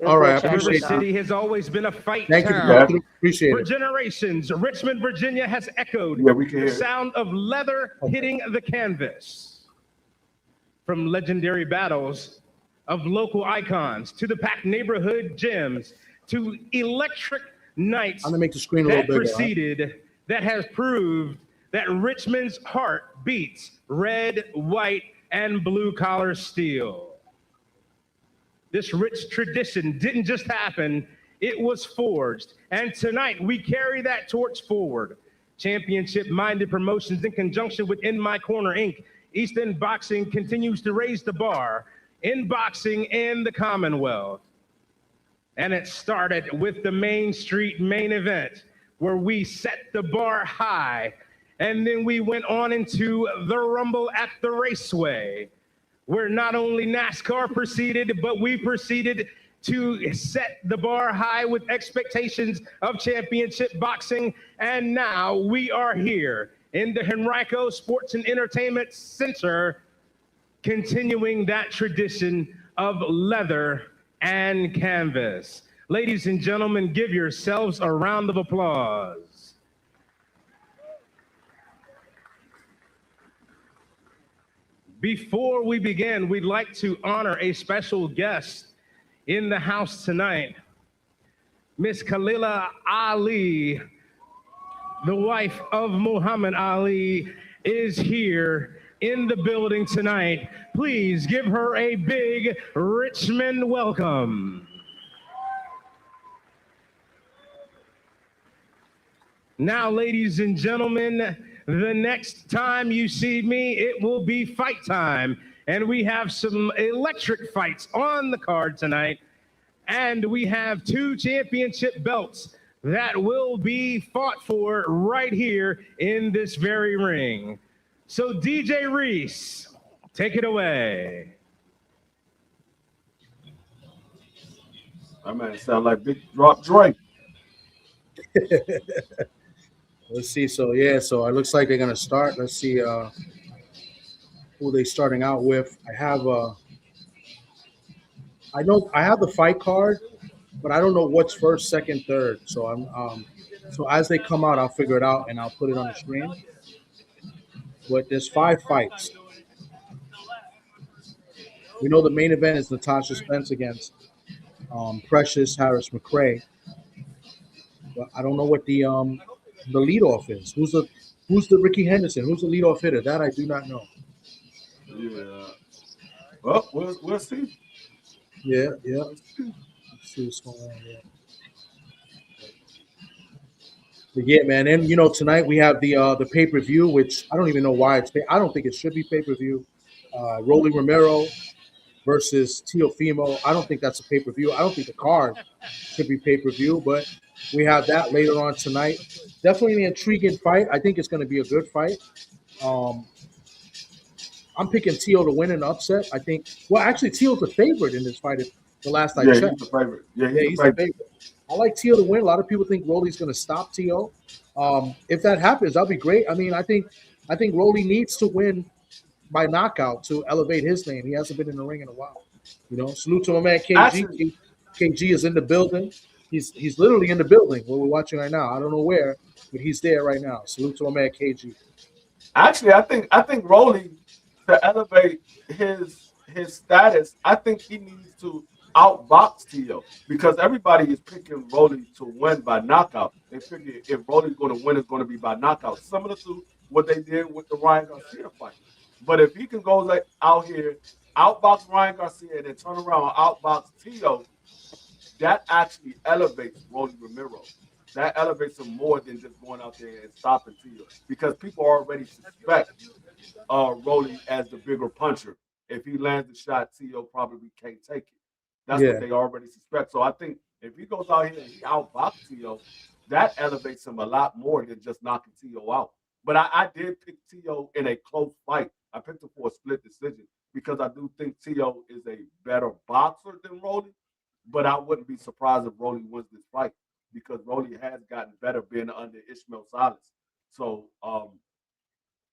All right. River City has always been a fight Thank town. you. Appreciate it. For generations, Richmond, Virginia has echoed the sound of leather hitting the canvas. From legendary battles of local icons to the packed neighborhood gyms to electric nights I'm gonna make the screen a little bigger. Preceded, that has proved that Richmond's heart beats red, white, and blue-collar steel. This rich tradition didn't just happen, it was forged. And tonight, we carry that torch forward. Championship-minded promotions in conjunction with In My Corner, Inc., East End Boxing continues to raise the bar in boxing and the Commonwealth. And it started with the Main Street main event, where we set the bar high. And then we went on into the Rumble at the Raceway, where not only NASCAR proceeded, but we proceeded to set the bar high with expectations of championship boxing. And now we are here in the Henrico Sports and Entertainment Center, continuing that tradition of leather and canvas. Ladies and gentlemen, give yourselves a round of applause. Before we begin, we'd like to honor a special guest in the house tonight. Miss Khalila Ali, the wife of Muhammad Ali, is here in the building tonight. Please give her a big Richmond welcome. Now, ladies and gentlemen, the next time you see me, it will be fight time. And we have some electric fights on the card tonight. And we have 2 championship belts that will be fought for right here in this very ring. So DJ Reese, take it away. That man sound like Big Drop Drake. Let's see. So it looks like they're gonna start. Let's see who they starting out with. I have the fight card, but I don't know what's first, second, third. So so as they come out, I'll figure it out and I'll put it on the screen. But there's 5 fights. We know the main event is Natasha Spence against Precious Harris-McCray. But I don't know what the leadoff is. Who's the Ricky Henderson? Who's the leadoff hitter? That I do not know. Yeah. Well, we'll see. Yeah. Let's see what's going on here. But yeah, man. And tonight we have the pay-per-view, which I don't even know why I don't think it should be pay-per-view. Rolly Romero versus Teofimo. I don't think that's a pay-per-view. I don't think the card should be pay-per-view, but we have that later on tonight. Definitely an intriguing fight. I think it's going to be a good fight. I'm picking Teo to win an upset. I think. Well, actually, Teo's the favorite in this fight. The last I checked. He's the favorite. Yeah, he's the favorite. I like Teo to win. A lot of people think Rolly's going to stop Teo. If that happens, that'll be great. I mean, I think Rolly needs to win by knockout to elevate his name. He hasn't been in the ring in a while. Salute to my man KG. Actually, KG is in the building. He's literally in the building where we're watching right now. I don't know where, but he's there right now. Salute to my man KG. Actually, I think Rolly, to elevate his status, I think he needs to outbox Teo, because everybody is picking Rolly to win by knockout. They figure if Rolly's going to win, it's going to be by knockout, similar to what they did with the Ryan Garcia fight. But if he can go out here, outbox Ryan Garcia, and then turn around and outbox Teo, that actually elevates Rolly Romero. That elevates him more than just going out there and stopping Teo, because people already suspect Rolly as the bigger puncher. If he lands the shot, Teo probably can't take it. That's what they already suspect. So I think if he goes out here and he outboxes Teo, that elevates him a lot more than just knocking Teo out. But I did pick Teo in a close fight. I picked him for a split decision because I do think Teo is a better boxer than Rolly. But I wouldn't be surprised if Rolly wins this fight, because Rolly has gotten better being under Ishmael Salas. So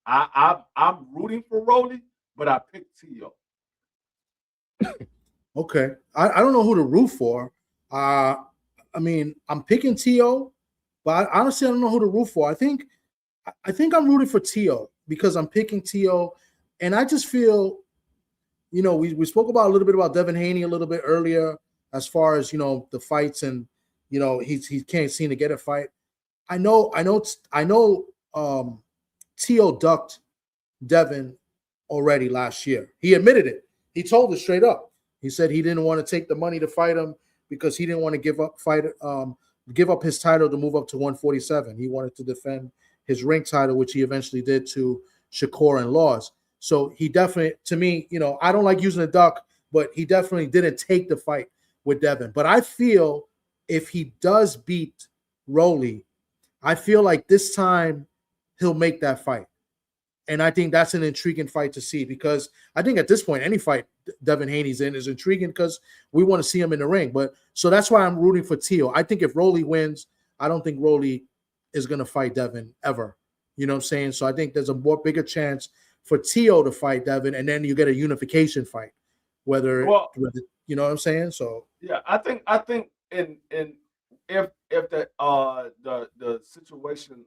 I'm rooting for Rolly, but I picked Teo. Okay. I don't know who to root for. I mean, I'm picking Teo, but honestly, I don't know who to root for. I think I'm rooting for Teo because I'm picking Teo, and I just feel, we spoke about a little bit about Devin Haney a little bit earlier as far as, the fights, and, he can't seem to get a fight. I know Teo ducked Devin already last year. He admitted it. He told us straight up. He said he didn't want to take the money to fight him because he didn't want to give up his title to move up to 147. He wanted to defend his ring title, which he eventually did to Shakur and Laws. So he definitely, to me, I don't like using a duck, but he definitely didn't take the fight with Devin. But I feel if he does beat Rolly, I feel like this time he'll make that fight. And I think that's an intriguing fight to see, because I think at this point, any fight Devin Haney's in is intriguing because we want to see him in the ring. But so that's why I'm rooting for Teo. I think if Rolly wins, I don't think Rolly is going to fight Devin ever. You know what I'm saying? So I think there's a bigger chance for Teo to fight Devin, and then you get a unification fight. Whether you know what I'm saying? So yeah, I think if the situation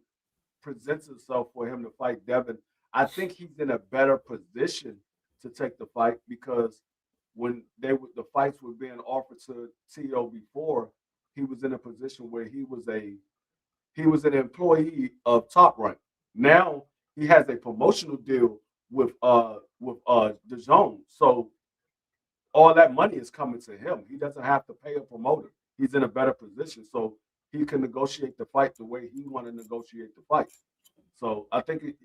presents itself for him to fight Devin, I think he's in a better position to take the fight, because when the fights were being offered to Teo before, he was in a position where he was an employee of Top Rank. Now he has a promotional deal with DAZN, so all that money is coming to him. He doesn't have to pay a promoter. He's in a better position, so he can negotiate the fight the way he want to negotiate the fight. So I think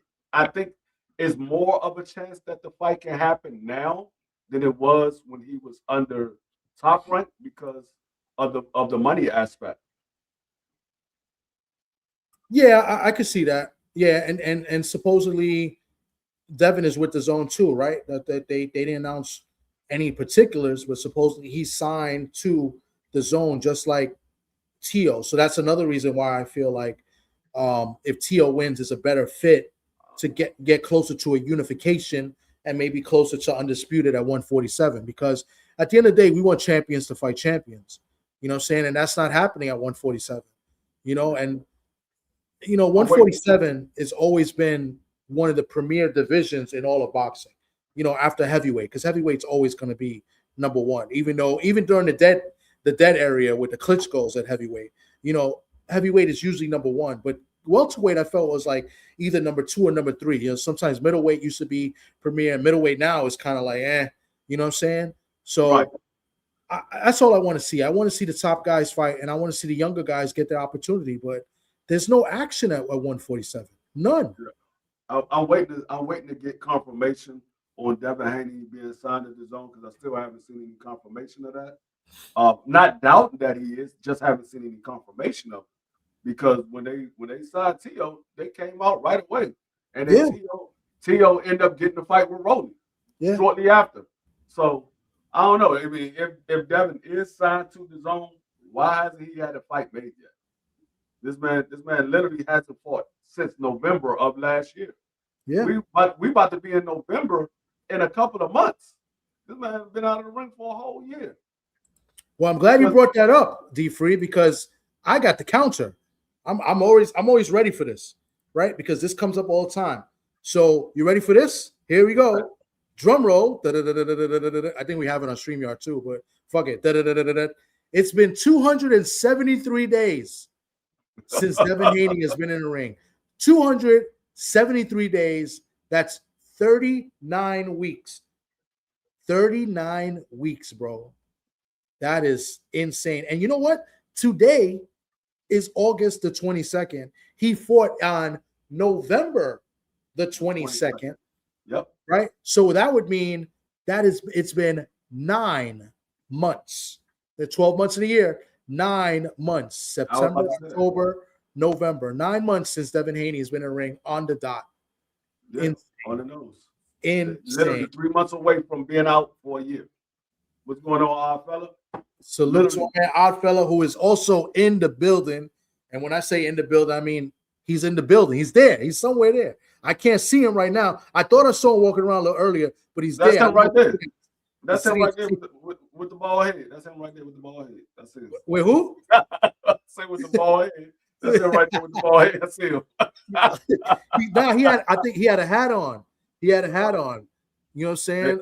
it's more of a chance that the fight can happen now than it was when he was under Top Rank, because of the money aspect. Yeah, I could see that. Yeah, and supposedly Devin is with DAZN too, right? That they didn't announce any particulars, but supposedly he signed to DAZN just like Teo. So that's another reason why I feel like if Teo wins, is a better fit to get closer to a unification and maybe closer to undisputed at 147. Because at the end of the day, we want champions to fight champions. You know what I'm saying? And that's not happening at 147. And 147 has always been one of the premier divisions in all of boxing. after heavyweight, because heavyweight's always going to be number one. Even during the dead area with the Klitschko's at heavyweight, heavyweight is usually number one. But welterweight, I felt was like either number 2 or number 3. Sometimes middleweight used to be premier, and middleweight now is kind of like, you know what I'm saying? So Right. that's all I want to see. I want to see the top guys fight, and I want to see the younger guys get their opportunity. But there's no action at 147. None. I'm waiting to get confirmation on Devin Haney being signed to the zone, because I still haven't seen any confirmation of that. Not doubting that he is, just haven't seen any confirmation of it. Because when they signed T.O., they came out right away, and then T.O. ended up getting the fight with Rolly shortly after. So I don't know. I mean, if Devin is signed to the zone, why hasn't he had a fight made yet? This man literally hasn't fought since November of last year. Yeah, we about to be in November in a couple of months. This man has been out of the ring for a whole year. Well, I'm glad you brought that up, D-Free, because I got the counter. I'm always ready for this, right? Because this comes up all the time. So you ready for this? Here we go. Drum roll. I think we have it on StreamYard too, but fuck it. It's been 273 days since Devin Haney has been in the ring. 273 days. That's 39 weeks. 39 weeks, bro. That is insane. And you know what? Today is August the 22nd. He fought on November the 22nd. Yep. Right? So that would mean it's been 9 months. The 12 months in a year, 9 months. September, October, November. 9 months since Devin Haney has been in the ring on the dot. Yeah, on the nose. Insane. Literally 3 months away from being out for a year. What's going on, odd fella? Salute to my odd fella who is also in the building. And when I say in the building, I mean he's in the building. He's there. He's somewhere there. I can't see him right now. I thought I saw him walking around a little earlier, but he's there. That's him right there. That's him right there with the ball head. That's him right there with the ball head. That's it. Wait, who? Say with the ball head. That's him right there with the ball head. That's him. I think he had a hat on. He had a hat on. You know what I'm saying?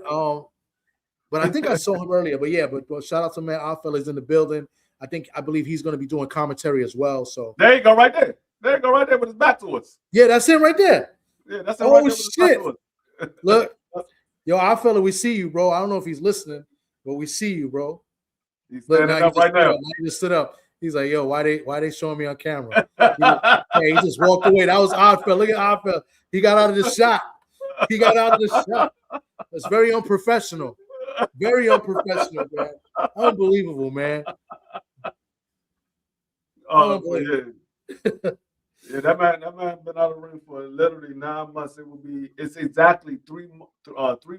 But I think I saw him earlier. But yeah, but shout out to man, our fella's in the building. I believe he's going to be doing commentary as well. So there you go, right there. There you go, right there with his back to us. Yeah, that's him right there. Yeah, that's him right there with his back to us. Look, yo, our fella, we see you, bro. I don't know if he's listening, but we see you, bro. He's standing up right now. He just stood up. He's like, yo, why they showing me on camera? He just walked away. That was odd fella. Look at odd fella. He got out of the shot. He got out of the shot. That's very unprofessional. Very unprofessional, man. Unbelievable, man. Yeah, that man been out of the ring for literally 9 months. It's exactly 3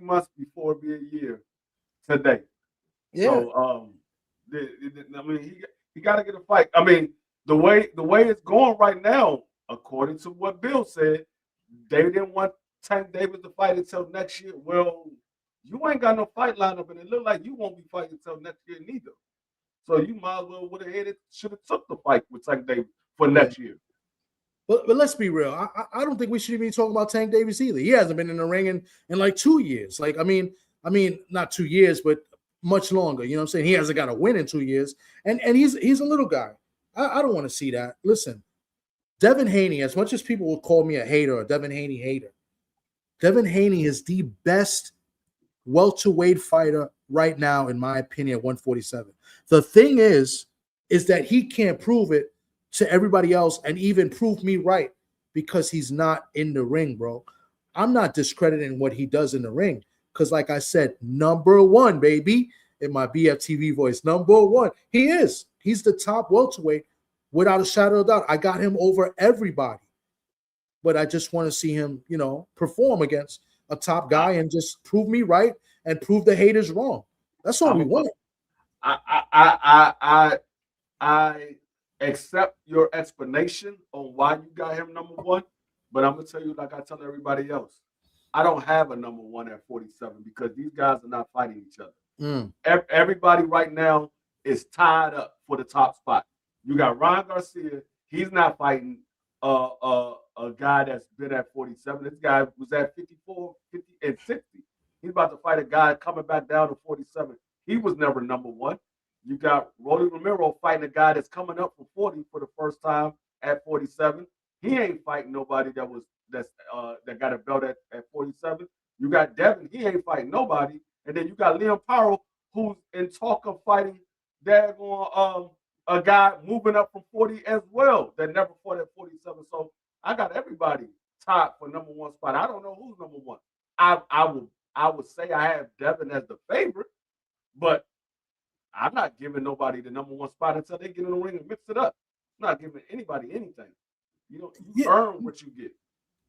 months before it be a year today. Yeah. So I mean he got to get a fight. I mean the way it's going right now, according to what Bill said, they didn't want Tank Davis to fight until next year. Well, you ain't got no fight lineup, and it look like you won't be fighting until next year neither. So you might as well should have took the fight with Tank Davis for next year. But let's be real. I don't think we should even be talking about Tank Davis either. He hasn't been in the ring in like 2 years. Like I mean, not 2 years, but much longer. You know what I'm saying? He hasn't got a win in 2 years, and he's a little guy. I don't want to see that. Listen, Devin Haney, as much as people will call me a hater or Devin Haney hater, Devin Haney is the best welterweight fighter right now, in my opinion, at 147. The thing is that he can't prove it to everybody else and even prove me right because he's not in the ring, bro. I'm not discrediting what he does in the ring because, like I said, number one, baby, in my BFTV voice, number one, he is. He's the top welterweight without a shadow of doubt. I got him over everybody. But I just want to see him, perform against a top guy and just prove me right and prove the haters wrong. That's all we want. I accept your explanation on why you got him number one, but I'm gonna tell you, like I tell everybody else, I don't have a number one at 47 because these guys are not fighting each other. Everybody right now is tied up for the top spot. You got Ryan Garcia, he's not fighting a guy that's been at 47. This guy was at 54, 50, and 60. He's about to fight a guy coming back down to 47. He was never number one. You got Rolly Romero fighting a guy that's coming up from 40 for the first time at 47. He ain't fighting nobody that got a belt at 47. You got Devin, he ain't fighting nobody. And then you got Liam Powell, who's in talk of fighting a guy moving up from 40 as well that never fought at 47. So I got everybody tied for number one spot. I don't know who's number one. I would say I have Devin as the favorite, but I'm not giving nobody the number one spot until they get in the ring and mix it up. I'm not giving anybody anything. You earn what you get.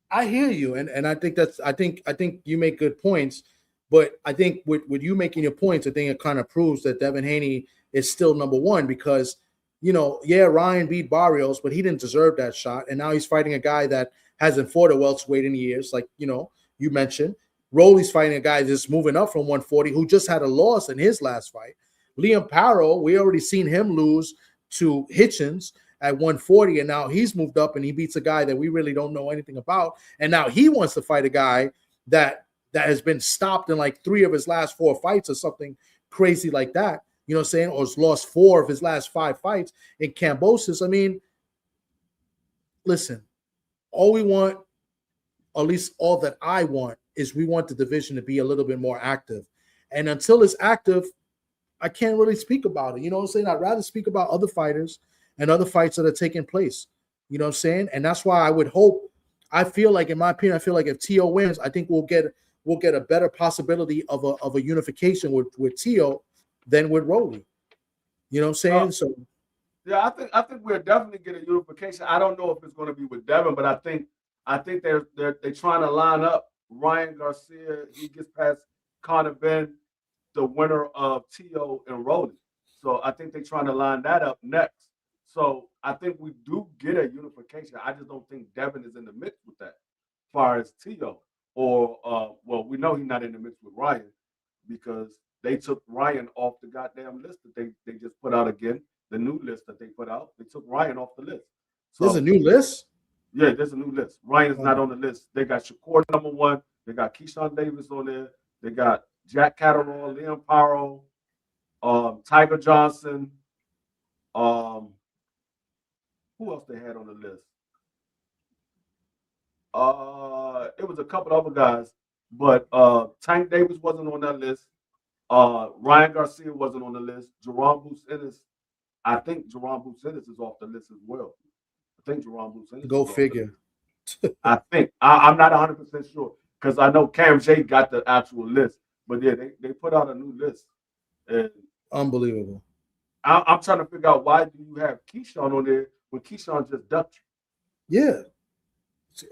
I hear you, and I think I think you make good points, but I think with you making your points, I think it kind of proves that Devin Haney is still number one because Ryan beat Barrios, but he didn't deserve that shot, and now he's fighting a guy that hasn't fought a welterweight in years, like you mentioned. Rolly's fighting a guy that's moving up from 140 who just had a loss in his last fight. Liam Powell, we already seen him lose to Hitchens at 140, and now he's moved up and he beats a guy that we really don't know anything about, and now he wants to fight a guy that has been stopped in like 3 of his last 4 fights or something crazy like that, you know what I'm saying, or has lost 4 of his last 5 fights in Cambosis. I mean, listen, all we want, or at least all that I want, is we want the division to be a little bit more active, and until it's active, I can't really speak about it. You know what I'm saying? I'd rather speak about other fighters and other fights that are taking place. You know what I'm saying? And that's why I would hope, I feel like, in my opinion, I feel like if Tio wins, I think we'll get a better possibility of a unification with Tio than with Rolly. You know what I'm saying? I think we'll definitely get a unification. I don't know if it's going to be with Devin, but I think they're trying to line up Ryan Garcia. He gets past Conor Ben, the winner of Tio and Rolly. So I think they're trying to line that up next. So I think we do get a unification. I just don't think Devin is in the mix with that, as far as Tio. Or, we know he's not in the mix with Ryan because they took Ryan off the goddamn list that they just put out again, the new list that they put out. They took Ryan off the list. So, there's a new list? Yeah, there's a new list. Ryan is not on the list. They got Shakur number 1. They got Keyshawn Davis on there. They got Jack Catterall, Liam Powell, Tiger Johnson. Who else they had on the list? It was a couple of other guys, but Tank Davis wasn't on that list. Ryan Garcia wasn't on the list. Jerome Bucenis, I think Jerome Bucenis is off the list as well. I think Jerome Bucenis. Go figure. I think. I'm not 100% sure because I know Cam J got the actual list, but yeah, they put out a new list. And unbelievable. I'm trying to figure out why do you have Keyshawn on there when Keyshawn just ducked you? Yeah.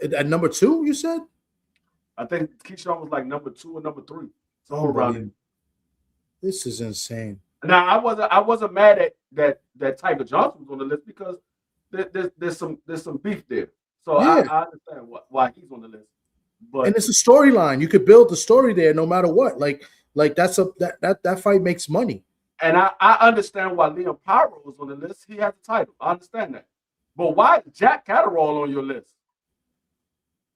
At number 2, you said? I think Keyshawn was like number 2 or number 3. Somewhere around there. This is insane. Now I wasn't mad at that Tiger Johnson was on the list because there's some beef there. So yeah. I understand why he's on the list. But and it's a storyline. You could build the story there no matter what. Like that fight makes money. And I understand why Liam Powell was on the list. He has the title. I understand that. But why is Jack Catterall on your list?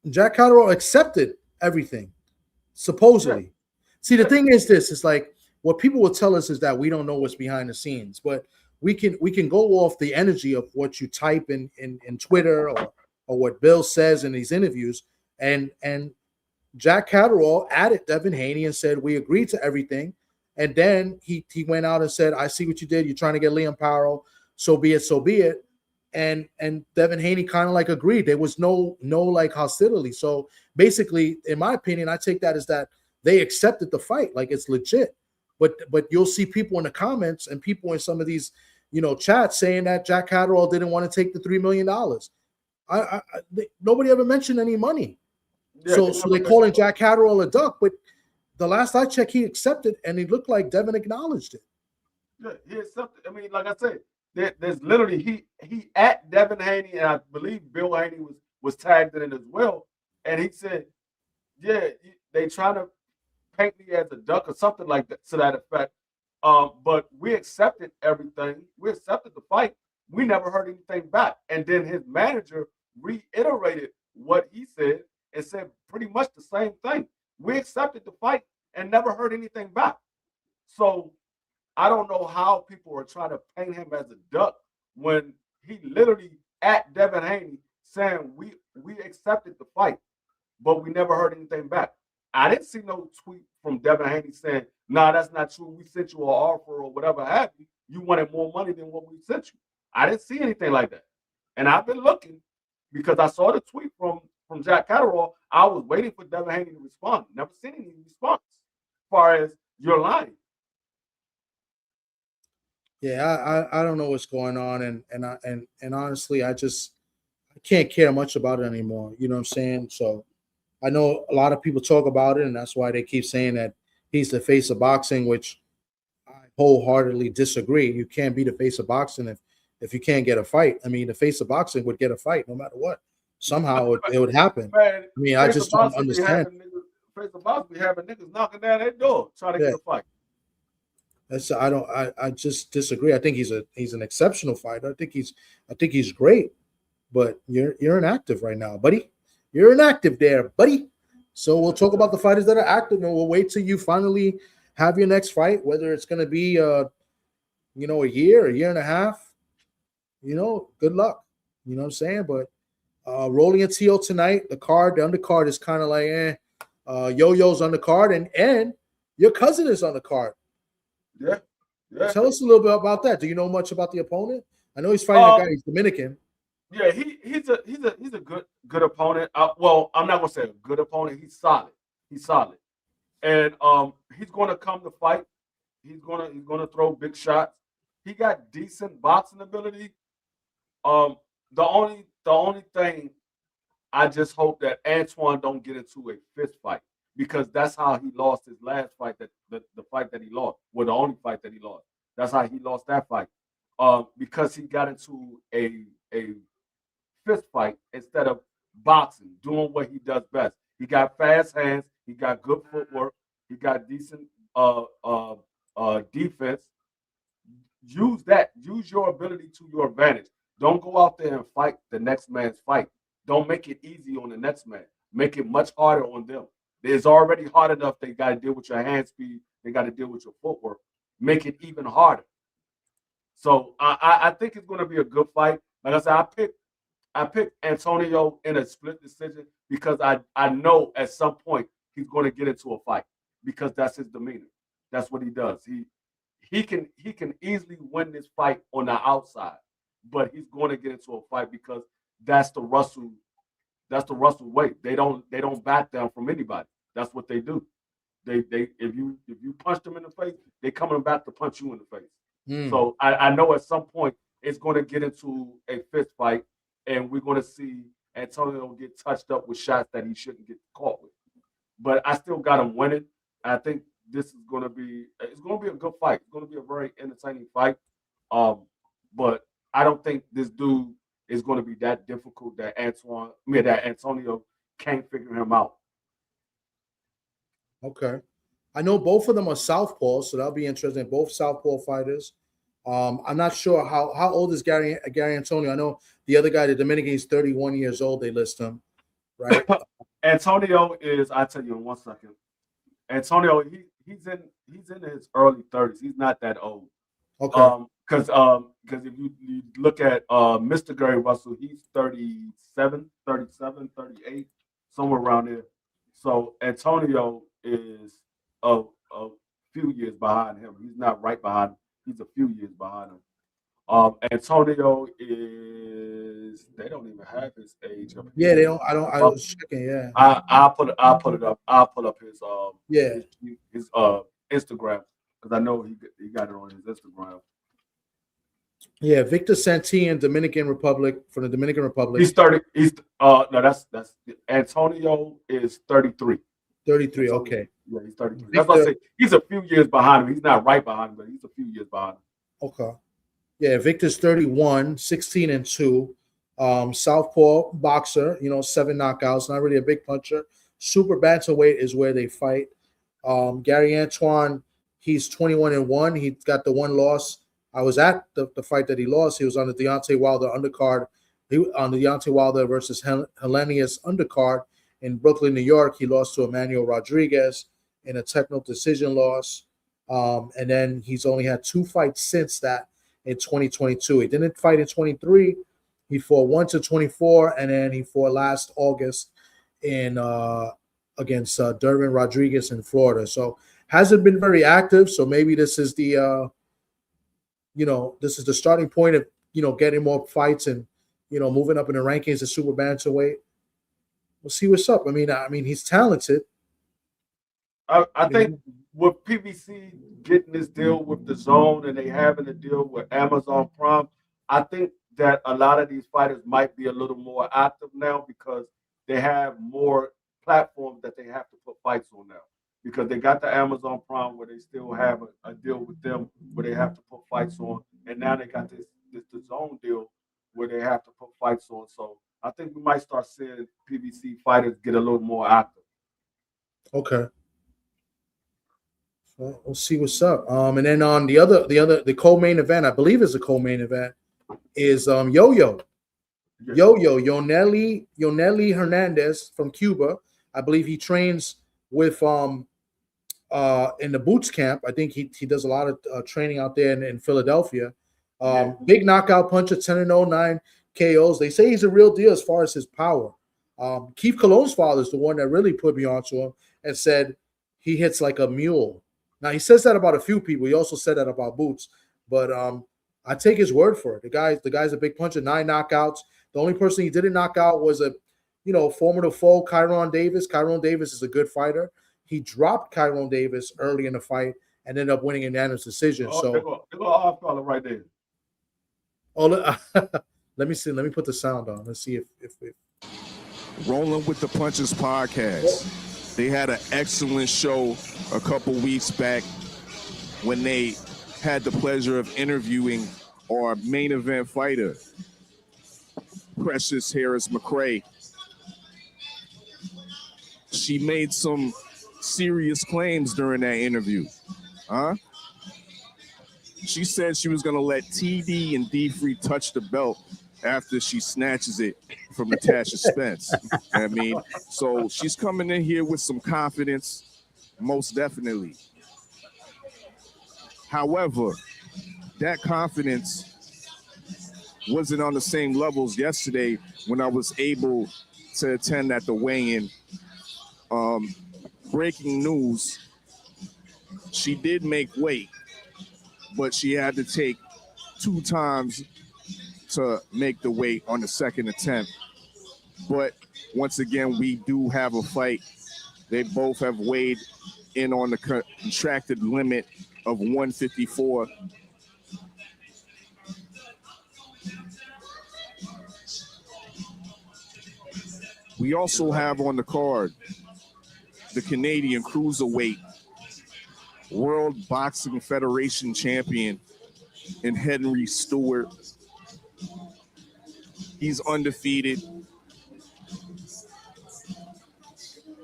Jack Catterall accepted everything, supposedly. Yeah. See, the thing is this, it's like what people will tell us is that we don't know what's behind the scenes, but we can go off the energy of what you type in Twitter or what Bill says in these interviews. And Jack Catterall added Devin Haney and said, we agreed to everything. And then he went out and said, I see what you did. You're trying to get Liam Powell. So be it, so be it. And Devin Haney kind of like agreed. There was no like hostility. So basically, in my opinion, I take that as that they accepted the fight. Like it's legit. But you'll see people in the comments and people in some of these, chats saying that Jack Catterall didn't want to take the $3 million. Nobody ever mentioned any money. Yeah, so they're calling Jack Catterall a duck, but the last I checked, he accepted, and it looked like Devin acknowledged it. Yeah, he accepted. I mean, like I said, there's literally he at Devin Haney, and I believe Bill Haney was tagged in it as well, and he said, "Yeah, they trying to paint me as a duck or something like that to that effect." But we accepted everything. We accepted the fight. We never heard anything back, and then his manager reiterated what he said and said pretty much the same thing. We accepted the fight, and never heard anything back. So I don't know how people are trying to paint him as a duck when he literally at Devin Haney saying we accepted the fight, but we never heard anything back. I didn't see no tweet from Devin Haney saying, "Nah, that's not true. We sent you an offer or whatever have you. You wanted more money than what we sent you." I didn't see anything like that, and I've been looking because I saw the tweet from Jack Catterall. I was waiting for Devin Haney to respond. Never seen any response as far as you're lying. Yeah, I don't know what's going on, and honestly, I can't care much about it anymore. You know what I'm saying? So I know a lot of people talk about it, and that's why they keep saying that he's the face of boxing, which I wholeheartedly disagree. You can't be the face of boxing if you can't get a fight. I mean, the face of boxing would get a fight no matter what. Somehow it would happen. Man, I mean, I just don't understand. Face of boxing be having niggas knocking down their door trying to get a fight. I just disagree. I think he's an exceptional fighter. I think he's great, but you're inactive right now, buddy. You're inactive there, buddy. So we'll talk about the fighters that are active, and we'll wait till you finally have your next fight, whether it's going to be a year and a half. Good luck. You know what I'm saying? But rolling a TO tonight, the undercard is kind of like Yo-Yo's on the card, and your cousin is on the card. Yeah. Tell us a little bit about that. Do you know much about the opponent? I know he's fighting a guy. He's Dominican. Yeah, he's a good opponent. Well, I'm not gonna say a good opponent. He's solid. And he's gonna come to fight. He's gonna throw big shots. He got decent boxing ability. The only thing I just hope that Antoine don't get into a fist fight, because that's how he lost his last fight, the fight that he lost, well, the only fight that he lost. That's how he lost that fight. Because he got into a fist fight instead of boxing, doing what he does best. He got fast hands, he got good footwork, he got decent defense. Use that. Use your ability to your advantage. Don't go out there and fight the next man's fight. Don't make it easy on the next man. Make it much harder on them. It's already hard enough. They got to deal with your hand speed. They got to deal with your footwork. Make it even harder. So I think it's going to be a good fight. Like I said, I picked Antonio in a split decision because I know at some point he's going to get into a fight because that's his demeanor. That's what he does. He can easily win this fight on the outside, but he's going to get into a fight because that's the Russell way. They don't back down from anybody. That's what they do. They if you punch them in the face, they coming back to punch you in the face. So I know at some point it's going to get into a fist fight, and we're going to see Antonio get touched up with shots that he shouldn't get caught with. But I still got him winning. I think this is going to be a good fight. It's going to be a very entertaining fight. But I don't think this dude is going to be that difficult that Antonio can't figure him out. Okay. I know both of them are southpaw, so that'll be interesting. Both southpaw fighters. I'm not sure how old is Gary Antonio. I know the other guy, the Dominican, is 31 years old. They list him, right? Antonio is. I tell you in 1 second. Antonio, he's in his early 30s. He's not that old. Okay. Because if you look at Mr. Gary Russell, he's 37, 38, somewhere around there. So Antonio is a few years behind him. He's not right behind him. He's a few years behind him. Antonio is. They don't even have his age up here. Yeah, they don't. I was checking. Yeah. I'll put it up. I'll pull up his his Instagram, because I know he got it on his Instagram. Yeah, Victor Santillan, Dominican Republic, from the Dominican Republic. He's 30. No, that's Antonio is 33. 33. Antonio, okay. Yeah, he's 33. That's what I say. He's a few years behind him. He's not right behind him, but he's a few years behind him. Okay. Yeah, Victor's 31, 16-2. Southpaw boxer, 7 knockouts, not really a big puncher. Super bantamweight is where they fight. Gary Antoine, he's 21-1. He's got the one loss. I was at the fight that he lost. He was on the Deontay Wilder undercard. On the Deontay Wilder versus Hellenius undercard in Brooklyn, New York. He lost to Emmanuel Rodriguez. in a technical decision loss. And then he's only had 2 fights since that in 2022. He didn't fight in 23. He fought once in 24, and then he fought last August in against Derwin Rodriguez in Florida. So hasn't been very active. So maybe this is the this is the starting point of getting more fights and moving up in the rankings of super bantamweight. We'll see what's up. I mean, he's talented. I think with PBC getting this deal with the Zone and they having a deal with Amazon Prime, I think that a lot of these fighters might be a little more active now because they have more platforms that they have to put fights on now. Because they got the Amazon Prime where they still have a deal with them where they have to put fights on, and now they got this the Zone deal where they have to put fights on. So I think we might start seeing PBC fighters get a little more active. Okay. So we'll see what's up. And then on the co-main event, I believe is the co-main event, is Yo-Yo Yoneli Hernandez from Cuba. I believe he trains with in the Boots camp. I think he does a lot of training out there in Philadelphia. Big knockout puncher, 10-0, 9 KOs. They say he's a real deal as far as his power. Keith Cologne's father is the one that really put me onto him and said he hits like a mule. Now, he says that about a few people. He also said that about Boots. But I take his word for it. The guy's a big puncher, 9 knockouts. The only person he didn't knock out was a formidable foe, Kyron Davis. Kyron Davis is a good fighter. He dropped Kyron Davis early in the fight and ended up winning a unanimous decision. They go off color right there. Oh, let me see. Let me put the sound on. Let's see if Rolling with the Punches podcast. They had an excellent show a couple weeks back when they had the pleasure of interviewing our main event fighter, Precious Harris-McCray. She made some serious claims during that interview. She said she was going to let TD and D-Free touch the belt after she snatches it from Natasha Spence. I mean, so she's coming in here with some confidence, most definitely. However, that confidence wasn't on the same levels yesterday when I was able to attend at the weigh-in. Breaking news, she did make weight, but she had to take 2 times to make the weight on the second attempt. But once again, we do have a fight. They both have weighed in on the contracted limit of 154. We also have on the card the Canadian Cruiserweight World Boxing Federation champion in Henry Stewart. He's undefeated,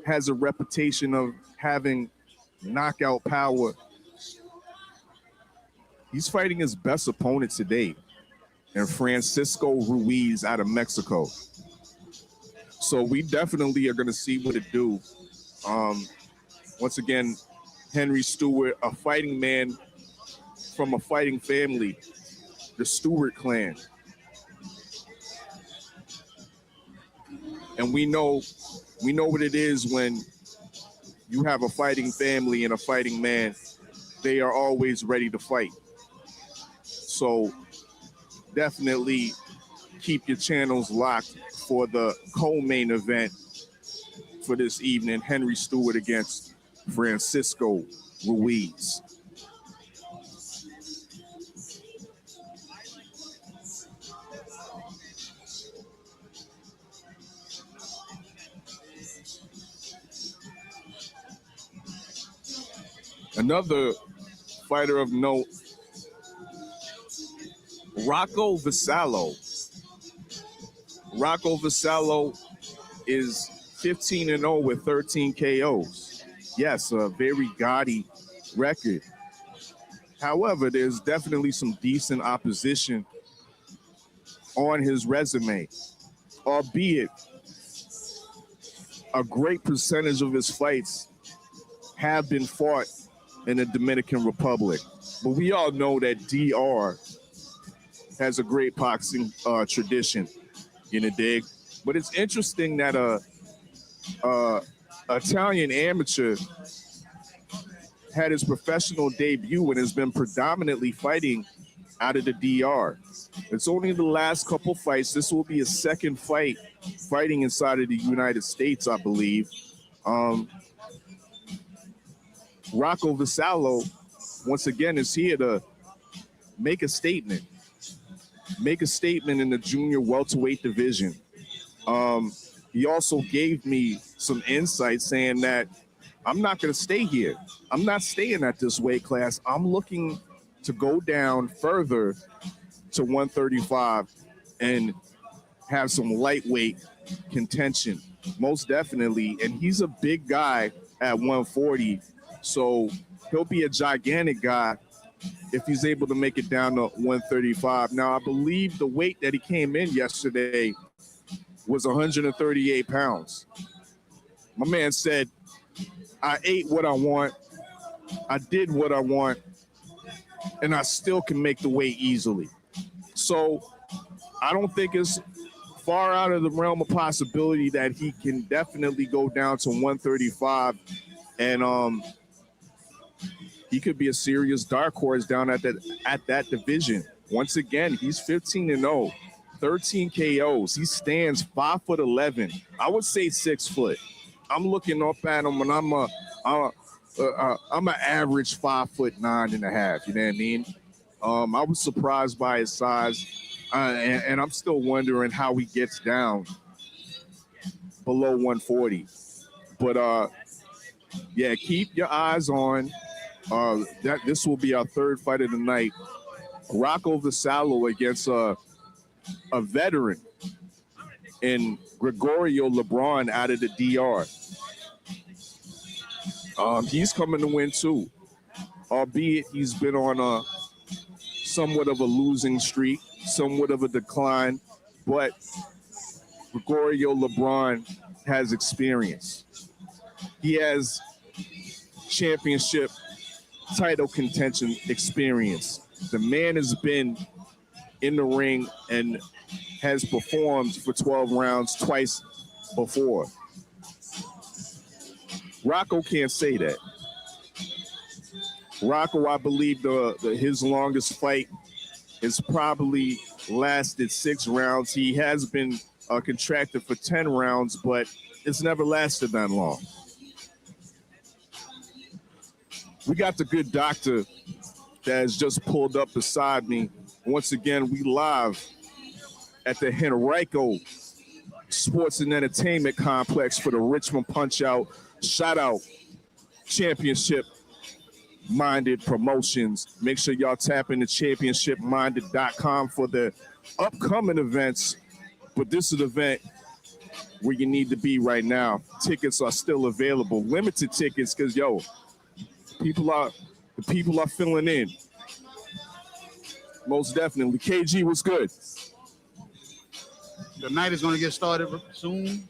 has a reputation of having knockout power. He's fighting his best opponent to date, and Francisco Ruiz out of Mexico. So we definitely are going to see what it do. Once again, Henry Stewart, a fighting man from a fighting family, the Stewart clan. And we know what it is when you have a fighting family and a fighting man. They are always ready to fight. So definitely keep your channels locked for the co-main event for this evening, Henry Stewart against Francisco Ruiz. Another fighter of note, Rocco Vassallo. Rocco Vassallo is 15-0 with 13 KOs. Yes, a very gaudy record. However, there's definitely some decent opposition on his resume, albeit a great percentage of his fights have been fought in the Dominican Republic. But we all know that DR has a great boxing tradition, you know, dig? But it's interesting that Italian amateur had his professional debut and has been predominantly fighting out of the DR. It's only the last couple fights. This will be his second fight fighting inside of the United States, I believe. Rocco Vasallo, once again, is here to make a statement. Make a statement in the junior welterweight division. He also gave me some insight saying that I'm not going to stay here. I'm not staying at this weight class. I'm looking to go down further to 135 and have some lightweight contention, most definitely. And he's a big guy at 140, so he'll be a gigantic guy if he's able to make it down to 135. Now, I believe the weight that he came in yesterday was 138 pounds. My man said, I ate what I want, I did what I want, and I still can make the weight easily. So I don't think it's far out of the realm of possibility that he can definitely go down to 135, and he could be a serious dark horse down at that division. Once again, he's 15-0, 13 KOs. He stands 5'11". I would say 6 foot. I'm looking up at him, and I'm an average 5'9.5". You know what I mean? I was surprised by his size, and I'm still wondering how he gets down below 140. But yeah, keep your eyes on that. This will be our third fight of the night. Rocco Vasallo against a veteran in Gregorio LeBron out of the DR. He's coming to win too, albeit he's been on a somewhat of a losing streak, somewhat of a decline, but Gregorio LeBron has experience. He has championship title contention experience. The man has been in the ring and has performed for 12 rounds twice before. Rocco can't say that. Rocco, I believe his longest fight has probably lasted 6 rounds. He has been contracted for 10 rounds, but it's never lasted that long. We got the good doctor that has just pulled up beside me. Once again, we live at the Henrico Sports and Entertainment Complex for the Richmond PunchOut. Shout out Championship Minded Promotions. Make sure y'all tap into championshipminded.com for the upcoming events. But this is an event where you need to be right now. Tickets are still available. Limited tickets, because the people are filling in. Most definitely. KG, what's good? The night is going to get started soon,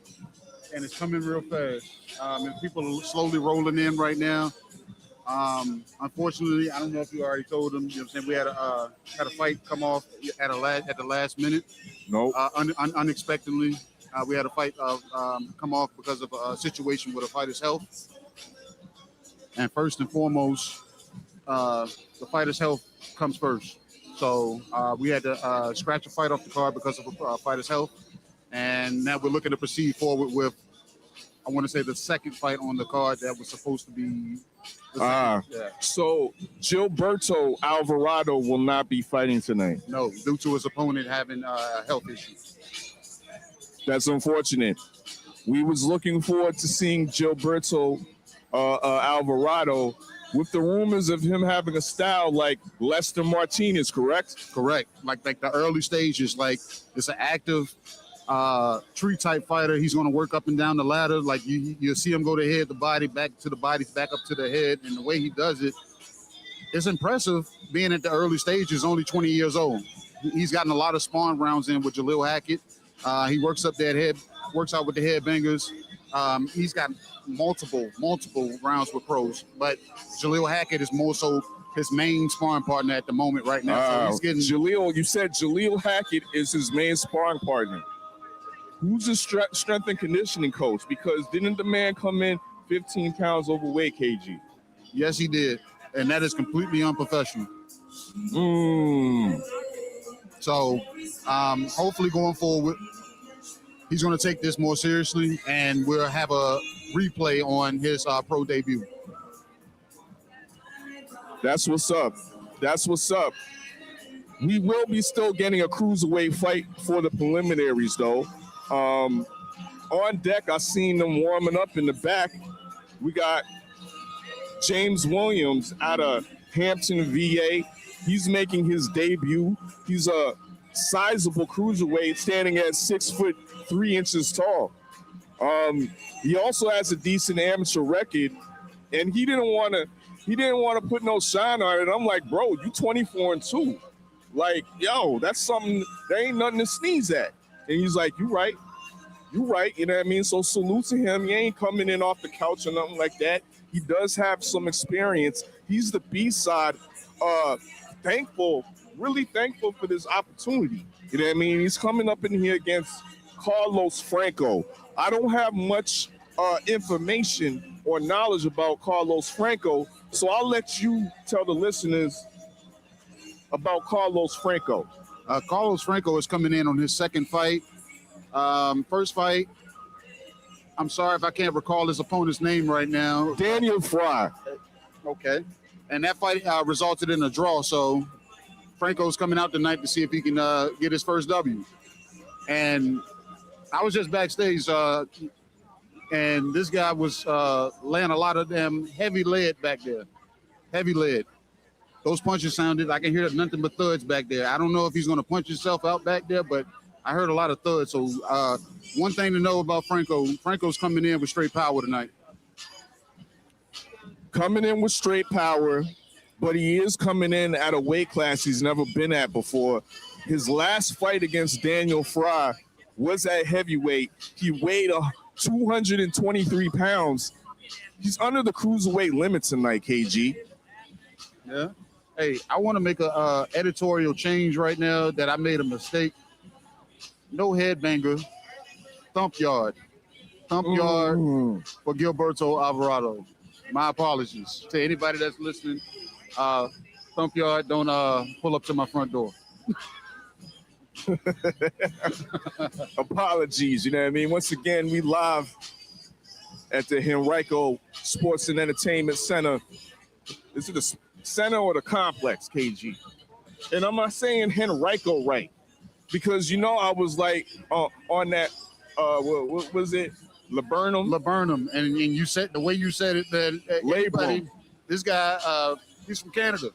and it's coming real fast. And people are slowly rolling in right now. Unfortunately, I don't know if you already told them. You know what I'm saying? We had a fight come off at the last minute. No. Unexpectedly, we had a fight come off because of a situation with a fighter's health. And first and foremost, the fighter's health comes first. So we had to scratch a fight off the card because of a fighter's health. And now we're looking to proceed forward with, I want to say, the second fight on the card that was supposed to be. So Gilberto Alvarado will not be fighting tonight. No, due to his opponent having health issues. That's unfortunate. We was looking forward to seeing Gilberto Alvarado with the rumors of him having a style like Lester Martinez, correct? Correct. Like the early stages, like it's an active tree type fighter. He's going to work up and down the ladder. Like you'll see him go to head, the body, back to the body, back up to the head. And the way he does it, it's impressive being at the early stages, only 20 years old. He's gotten a lot of spawn rounds in with Jalil Hackett. He works out with the headbangers. He's got multiple rounds with pros, but Jaleel Hackett is more so his main sparring partner at the moment right now. So he's getting Jaleel. You said Jaleel Hackett is his main sparring partner. Who's his strength and conditioning coach? Because didn't the man come in 15 pounds overweight, KG? Yes, he did, and that is completely unprofessional. So hopefully going forward, he's going to take this more seriously, and we'll have a replay on his pro debut. That's what's up. That's what's up. We will be still getting a cruiserweight fight for the preliminaries, though. On deck, I seen them warming up in the back. We got James Williams out of Hampton, VA. He's making his debut. He's a sizable cruiserweight, standing at 6'3" tall. He also has a decent amateur record, and he didn't want to put no shine on it. I'm like, bro, you 24-2. Like, yo, that's something. There ain't nothing to sneeze at. And he's like, you right. You right. You know what I mean? So salute to him. He ain't coming in off the couch or nothing like that. He does have some experience. He's the B-side. Really thankful for this opportunity. You know what I mean? He's coming up in here against Carlos Franco. I don't have much information or knowledge about Carlos Franco, so I'll let you tell the listeners about Carlos Franco. Carlos Franco is coming in on his second fight. First fight, I'm sorry if I can't recall his opponent's name right now. Daniel Fry. Okay. And that fight resulted in a draw, so Franco's coming out tonight to see if he can get his first W. And I was just backstage, and this guy was laying a lot of damn heavy lead back there. Heavy lead. Those punches sounded, I can hear nothing but thuds back there. I don't know if he's going to punch himself out back there, but I heard a lot of thuds. So one thing to know about Franco's coming in with straight power tonight. Coming in with straight power, but he is coming in at a weight class he's never been at before. His last fight against Daniel Fry was at heavyweight. He weighed 223 pounds. He's under the cruiserweight limit tonight, KG. Yeah. Hey, I want to make a editorial change right now that I made a mistake. No headbanger, thump yard. Thump yard for Gilberto Alvarado. My apologies to anybody that's listening. Thump yard, don't pull up to my front door. Apologies, you know what I mean? Once again, we live at the Henrico Sports and Entertainment Center. Is it the center or the complex, KG? And I'm not saying Henrico right, because you know I was like on that what was it, Laburnum, and you said the way you said it that anybody, this guy he's from Canada,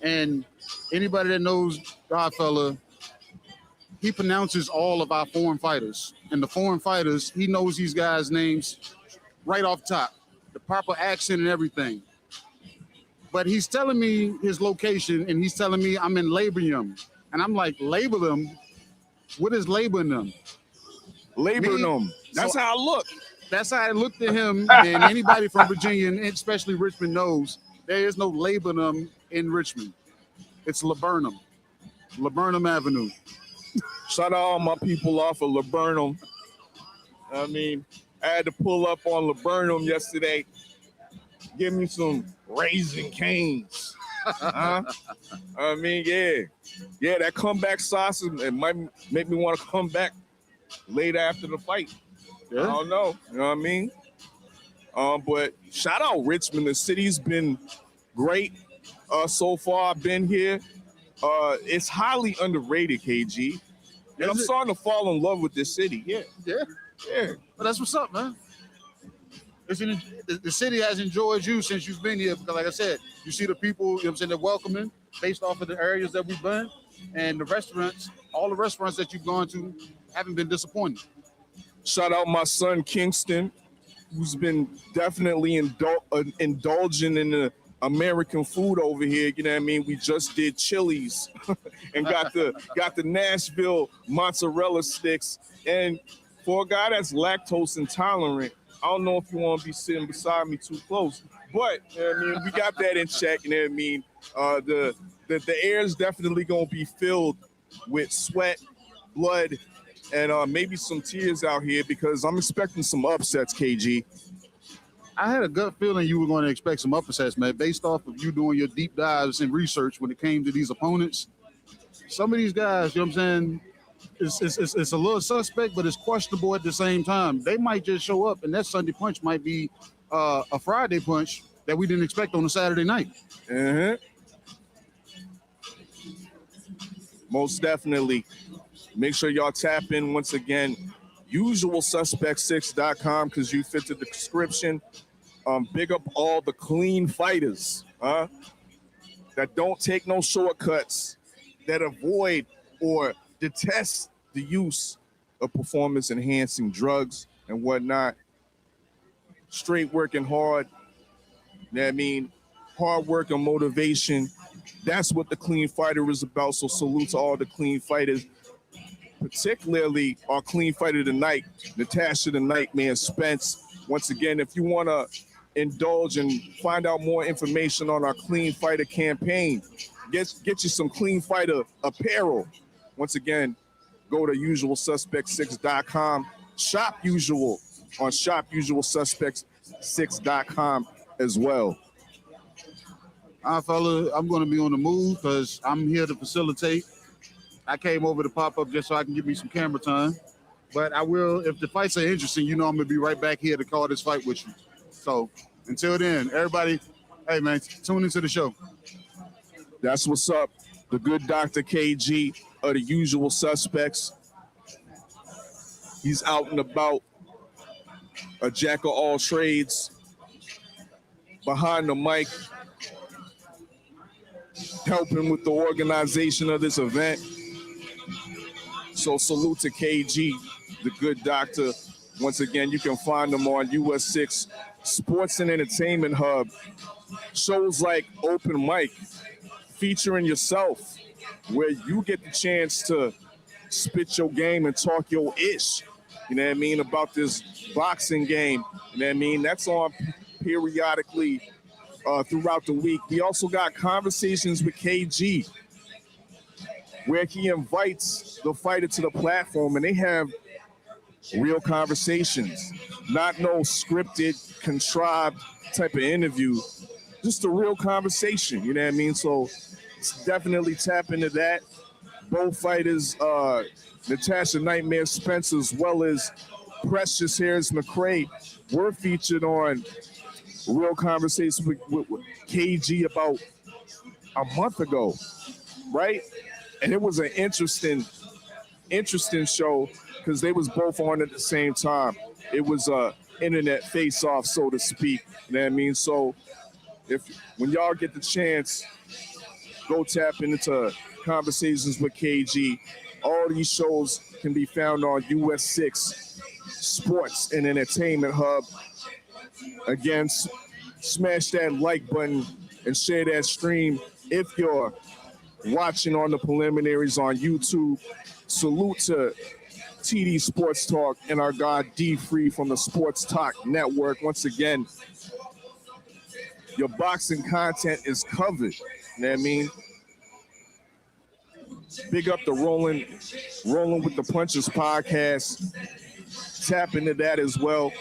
and anybody that knows Godfella, he pronounces all of our foreign fighters, and the foreign fighters, he knows these guys' names right off top, the proper accent and everything. But he's telling me his location, and he's telling me I'm in Laburnum. And I'm like, Laburnum? What is Laburnum? Laburnum. That's So how I look. That's how I looked at him. And anybody from Virginia, and especially Richmond, knows there is no Laburnum in Richmond. It's Laburnum. Laburnum Avenue. Shout out all my people off of Laburnum. I mean, I had to pull up on Laburnum yesterday. Give me some Raisin Canes. I mean, yeah, that comeback sauce, it might make me want to come back later after the fight. Yeah. I don't know. You know what I mean? But shout out Richmond. The city's been great so far. I've been here. It's highly underrated, KG. And I'm starting to fall in love with this city. Yeah. Well, that's what's up, man. The city has enjoyed you since you've been here, because like I said, you see the people, you know what I'm saying, they're welcoming based off of the areas that we've been, and the restaurants, all the restaurants that you've gone to haven't been disappointing. Shout out my son Kingston, who's been definitely indulging in the American food over here. You know what I mean? We just did Chili's and got the Nashville mozzarella sticks. And for a guy that's lactose intolerant, I don't know if you want to be sitting beside me too close, but you know what I mean, we got that in check. You know what I mean? The air is definitely gonna be filled with sweat, blood, and maybe some tears out here because I'm expecting some upsets, KG. I had a gut feeling you were going to expect some upsets, man, based off of you doing your deep dives and research when it came to these opponents. Some of these guys, you know what I'm saying, it's a little suspect, but it's questionable at the same time. They might just show up, and that Sunday punch might be a Friday punch that we didn't expect on a Saturday night. Uh-huh. Most definitely. Make sure y'all tap in once again. UsualSuspect6.com because you fit the description. Big up all the clean fighters that don't take no shortcuts, that avoid or detest the use of performance-enhancing drugs and whatnot. Straight working hard. You know what I mean? Hard work and motivation. That's what the clean fighter is about. So salute to all the clean fighters, particularly our clean fighter tonight, Natasha the Nightmare Spence. Once again, if you want to indulge and find out more information on our clean fighter campaign, get you some clean fighter apparel. Once again, go to usualsuspect6.com. Shop Usual on shopusualsuspect6.com as well. All right, fella, I'm going to be on the move because I'm here to facilitate. I came over to pop up just so I can give me some camera time. But I will, if the fights are interesting, you know I'm going to be right back here to call this fight with you. So until then, everybody, hey, man, tune into the show. That's what's up. The good Dr. KG of the Usual Suspects. He's out and about, a jack of all trades, behind the mic, helping with the organization of this event. So salute to KG, the good doctor. Once again, you can find them on US 6 Sports and Entertainment Hub. Shows like Open Mic, featuring yourself, where you get the chance to spit your game and talk your ish, you know what I mean, about this boxing game. You know what I mean? That's on periodically throughout the week. We also got Conversations with KG, where he invites the fighter to the platform and they have real conversations, not no scripted, contrived type of interview, just a real conversation, you know what I mean? So definitely tap into that. Both fighters, Natasha Nightmare Spence as well as Precious Harris-McCray, were featured on Real Conversations with KG about a month ago, right? And it was an interesting show because they was both on at the same time. It was a internet face-off, so to speak. You know what I mean? So when y'all get the chance, go tap into Conversations with KG. All these shows can be found on US 6 Sports and Entertainment Hub. Again, smash that like button and share that stream if you're watching on the Preliminaries on YouTube. Salute to TD Sports Talk and our guy D Free from the Sports Talk Network. Once again, your boxing content is covered. You know what I mean? Big up the Rolling with the Punches podcast. Tap into that as well.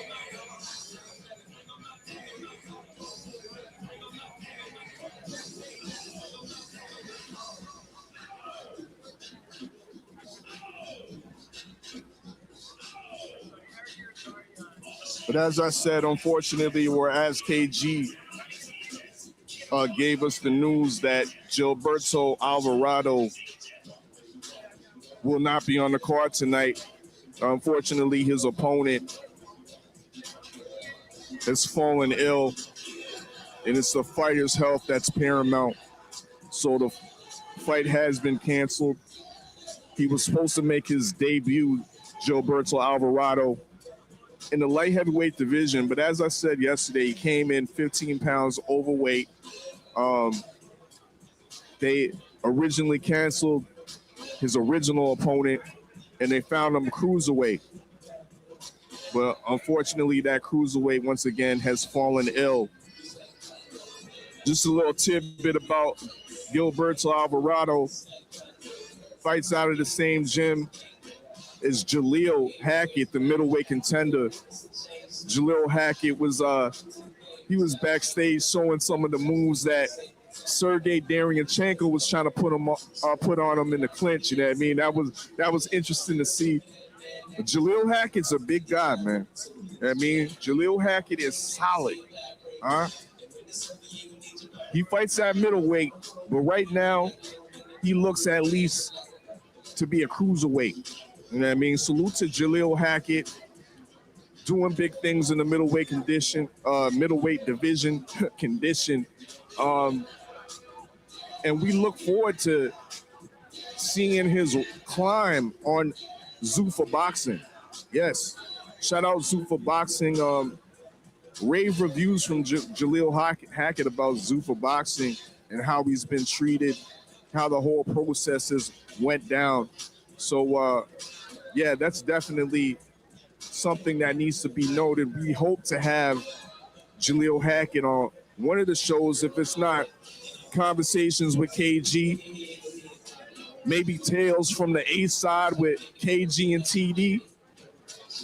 But as I said, unfortunately, or as KG gave us the news that Gilberto Alvarado will not be on the card tonight. Unfortunately, his opponent has fallen ill, and it's the fighter's health that's paramount. So the fight has been canceled. He was supposed to make his debut, Gilberto Alvarado, in the light heavyweight division, but as I said yesterday, he came in 15 pounds overweight. They originally canceled his original opponent, and they found him cruiserweight. But unfortunately, that cruiserweight once again has fallen ill. Just a little tidbit about Gilberto Alvarado. Fights out of the same gym as Jaleel Hackett, the middleweight contender. Jaleel Hackett was he was backstage showing some of the moves that Sergey Daryanchenko was trying to put on him in the clinch. You know what I mean? That was interesting to see. But Jaleel Hackett's a big guy, man. You know what I mean, Jaleel Hackett is solid. He fights at middleweight, but right now he looks at least to be a cruiserweight. You know what I mean? Salute to Jaleel Hackett, doing big things in the middleweight division condition. And we look forward to seeing his climb on Zuffa Boxing. Yes, shout out Zuffa Boxing. Rave reviews from Jaleel Hackett about Zuffa Boxing and how he's been treated, how the whole processes went down. So, yeah, that's definitely something that needs to be noted. We hope to have Jaleel Hackett on one of the shows, if it's not Conversations with KG, maybe Tales from the A side with KG and TD.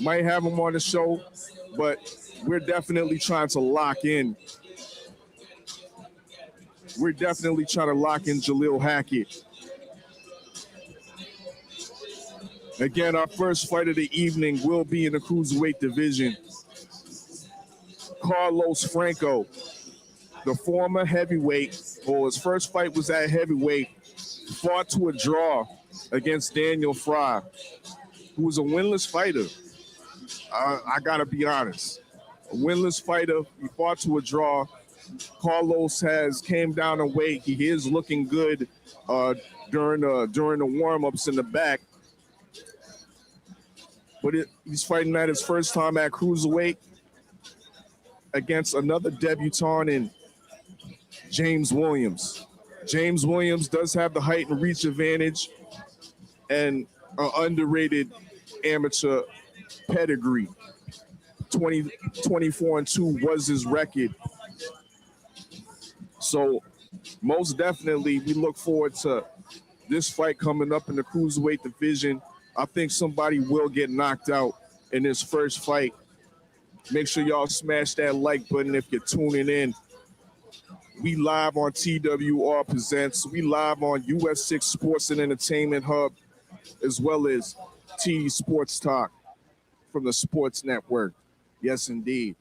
Might have him on the show, but we're definitely trying to lock in. We're definitely trying to lock in Jaleel Hackett. Again, our first fight of the evening will be in the cruiserweight division. Carlos Franco, the former heavyweight, or his first fight was at heavyweight, fought to a draw against Daniel Fry, who was a winless fighter. I gotta be honest. A winless fighter, he fought to a draw. Carlos has came down a weight. He is looking good during the warm-ups in the back. But he's fighting at his first time at cruiserweight against another debutant in James Williams. James Williams does have the height and reach advantage and an underrated amateur pedigree. 24-2 was his record. So most definitely we look forward to this fight coming up in the cruiserweight division. I think somebody will get knocked out in this first fight. Make sure y'all smash that like button if you're tuning in. We live on TWR Presents. We live on US 6 Sports and Entertainment Hub, as well as TD Sports Talk from the Sports Network. Yes, indeed.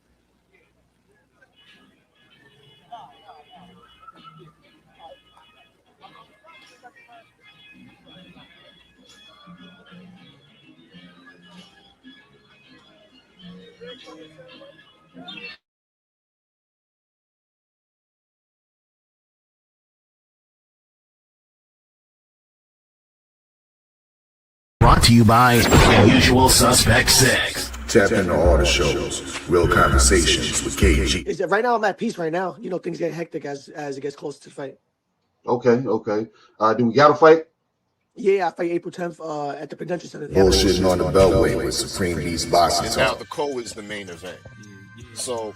Brought to you by Unusual Suspect 6. Tap into all the shows. Real Conversations with KG. Right now I'm at peace right now. You know, things get hectic as it gets closer to the fight. Okay. Do we got a fight? Yeah, I fight April 10th at the Prudential Center. Bullshitting on the Beltway with Supreme Beast Boxing And now Talk. the co is the main event. So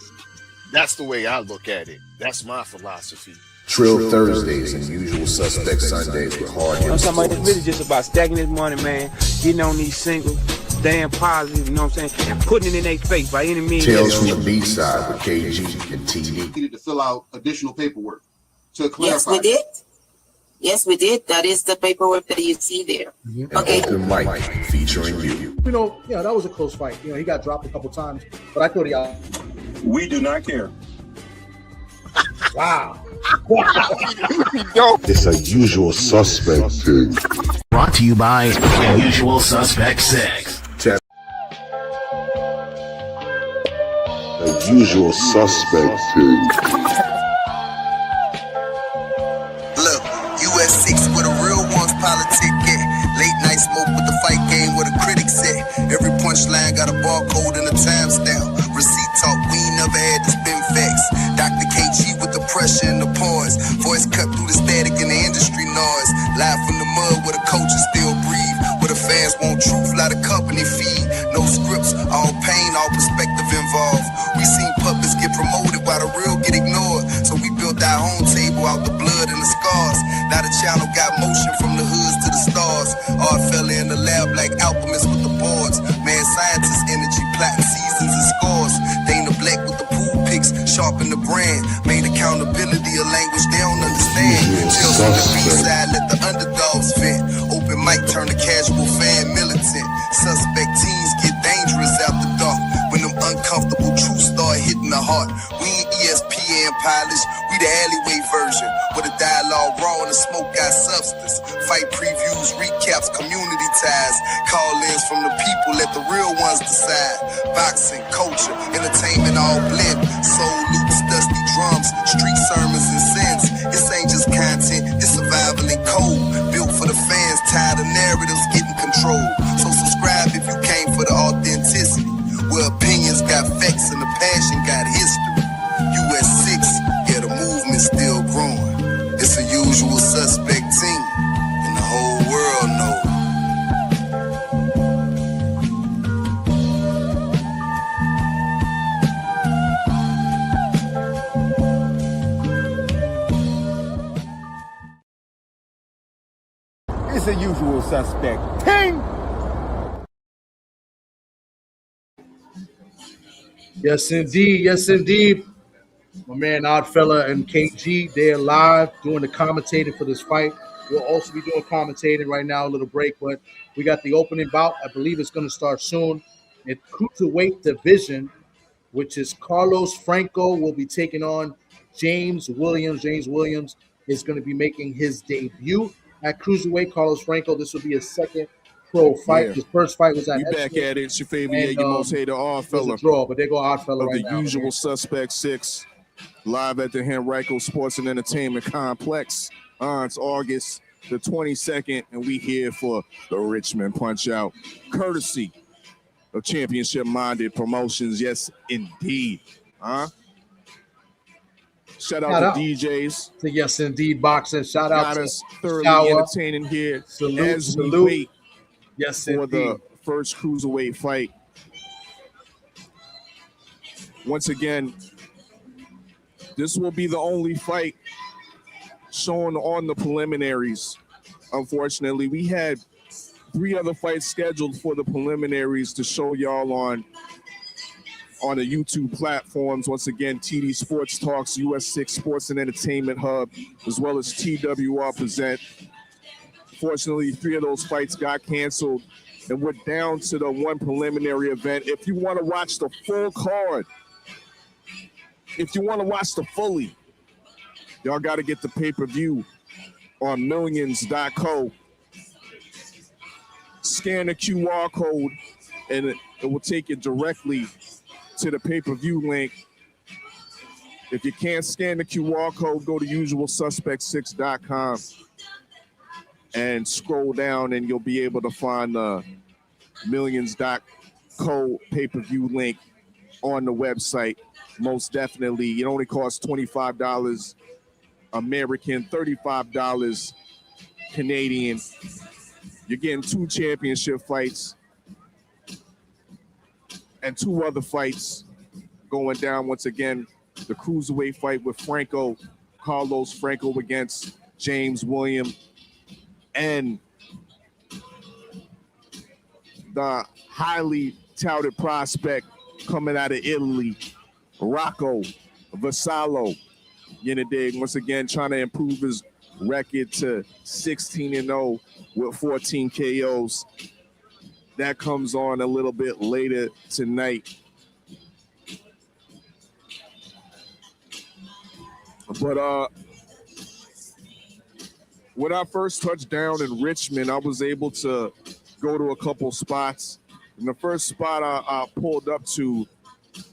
that's the way I look at it. That's my philosophy. Trill Thursdays and Usual Suspect Sundays with hard I'm hits. talking about it's really just about stacking this money, man, getting on these singles, staying positive, you know what I'm saying, and putting it in their face by any means. Tales from the B side with KG and TD. Needed to fill out additional paperwork to clarify. Yes, we did. Yes, we did. That is the paperwork that you see there. An Okay. open mic featuring you. You know, yeah, that was a close fight. You know, he got dropped a couple times, but I thought he out. We do not care. Wow. It's a Usual Suspect thing. Brought to you by Unusual Suspect 6. A Usual Suspect thing. Look, US 6 where the real ones politic at. Late night smoke with the fight game where the critics at. Every punchline got a barcode and a timestamp. Receipt talk, we ain't never had to spin facts. Dr. KG with the pressure and the pause. Voice cut through the static and the industry noise. Live from the mud where the coaches still breathe. Where the fans want truth, lot of company feed. No scripts, all pain, all our home table out the blood and the scars. Now the channel got motion from the hoods to the stars. Art fella in the lab like alchemists with the boards. Man, scientists, energy, plotting seasons and scores. Dana Black with the pool picks, sharpen the brand. Made accountability a language they don't understand. Tales from the B-side, let the underdogs vent. Open mic, turn the casual fan militant. Suspect teens get dangerous after dark. When them uncomfortable truths start hitting the heart. We ain't ESPN pilots, we the alleyway version. With a dialogue raw and the smoke got substance. Fight previews, recaps, community ties. Call-ins from the people, let the real ones decide. Boxing, culture, entertainment all blend. Soul loops, dusty drums, street sermons and sins. This ain't just content, it's survival and code. Built for the fans, tired of narratives getting controlled. So subscribe if you came for the authenticity. Where opinions got facts and the passion got history. US 6, yeah, the movement's still growing. It's a usual suspect team, and the whole world knows. It's a usual suspect team. Yes, indeed. Yes, indeed. My man Oddfella and KG, they're live doing the commentating for this fight. We'll also be doing commentating right now, a little break, but we got the opening bout. I believe it's going to start soon. In cruiserweight division, which is Carlos Franco will be taking on James Williams. James Williams is going to be making his debut at cruiserweight. Carlos Franco, this will be his second pro fight. Yeah. His first fight was at We back at it. It's your favorite, your most hated Oddfella. Draw, but they go Oddfella right the now. Usual Suspect 6, live at the Henrico Sports and Entertainment Complex on August the 22nd, and we here for the Richmond Punch-Out, courtesy of championship-minded promotions. Yes, indeed. Shout out to DJs. To Yes, Indeed Boxing. Shout out Got to us thoroughly Shower. entertaining here as we Salute. wait Yes, for indeed. the first cruiserweight fight. Once again, this will be the only fight shown on the preliminaries. Unfortunately, we had 3 other fights scheduled for the preliminaries to show y'all on the YouTube platforms. Once again, TD Sports Talks, US 6 Sports and Entertainment Hub, as well as TWR Present. Fortunately, 3 of those fights got canceled, and we're down to the one preliminary event. If you want to watch the full card, if you want to watch the fully, y'all got to get the pay-per-view on millions.co. Scan the QR code, and it will take you directly to the pay-per-view link. If you can't scan the QR code, go to usualsuspect6.com and scroll down, and you'll be able to find the millions.co pay-per-view link on the website. Most definitely. It only costs $25 American, $35 Canadian. You're getting 2 championship fights and 2 other fights going down. Once again, the cruiserweight fight with Franco, Carlos Franco against James Williams, and the highly touted prospect coming out of Italy, Rocco Vassallo. You know, dig, once again, trying to improve his record to 16-0 with 14 KOs. That comes on a little bit later tonight. But when I first touched down in Richmond, I was able to go to a couple spots. And the first spot I pulled up to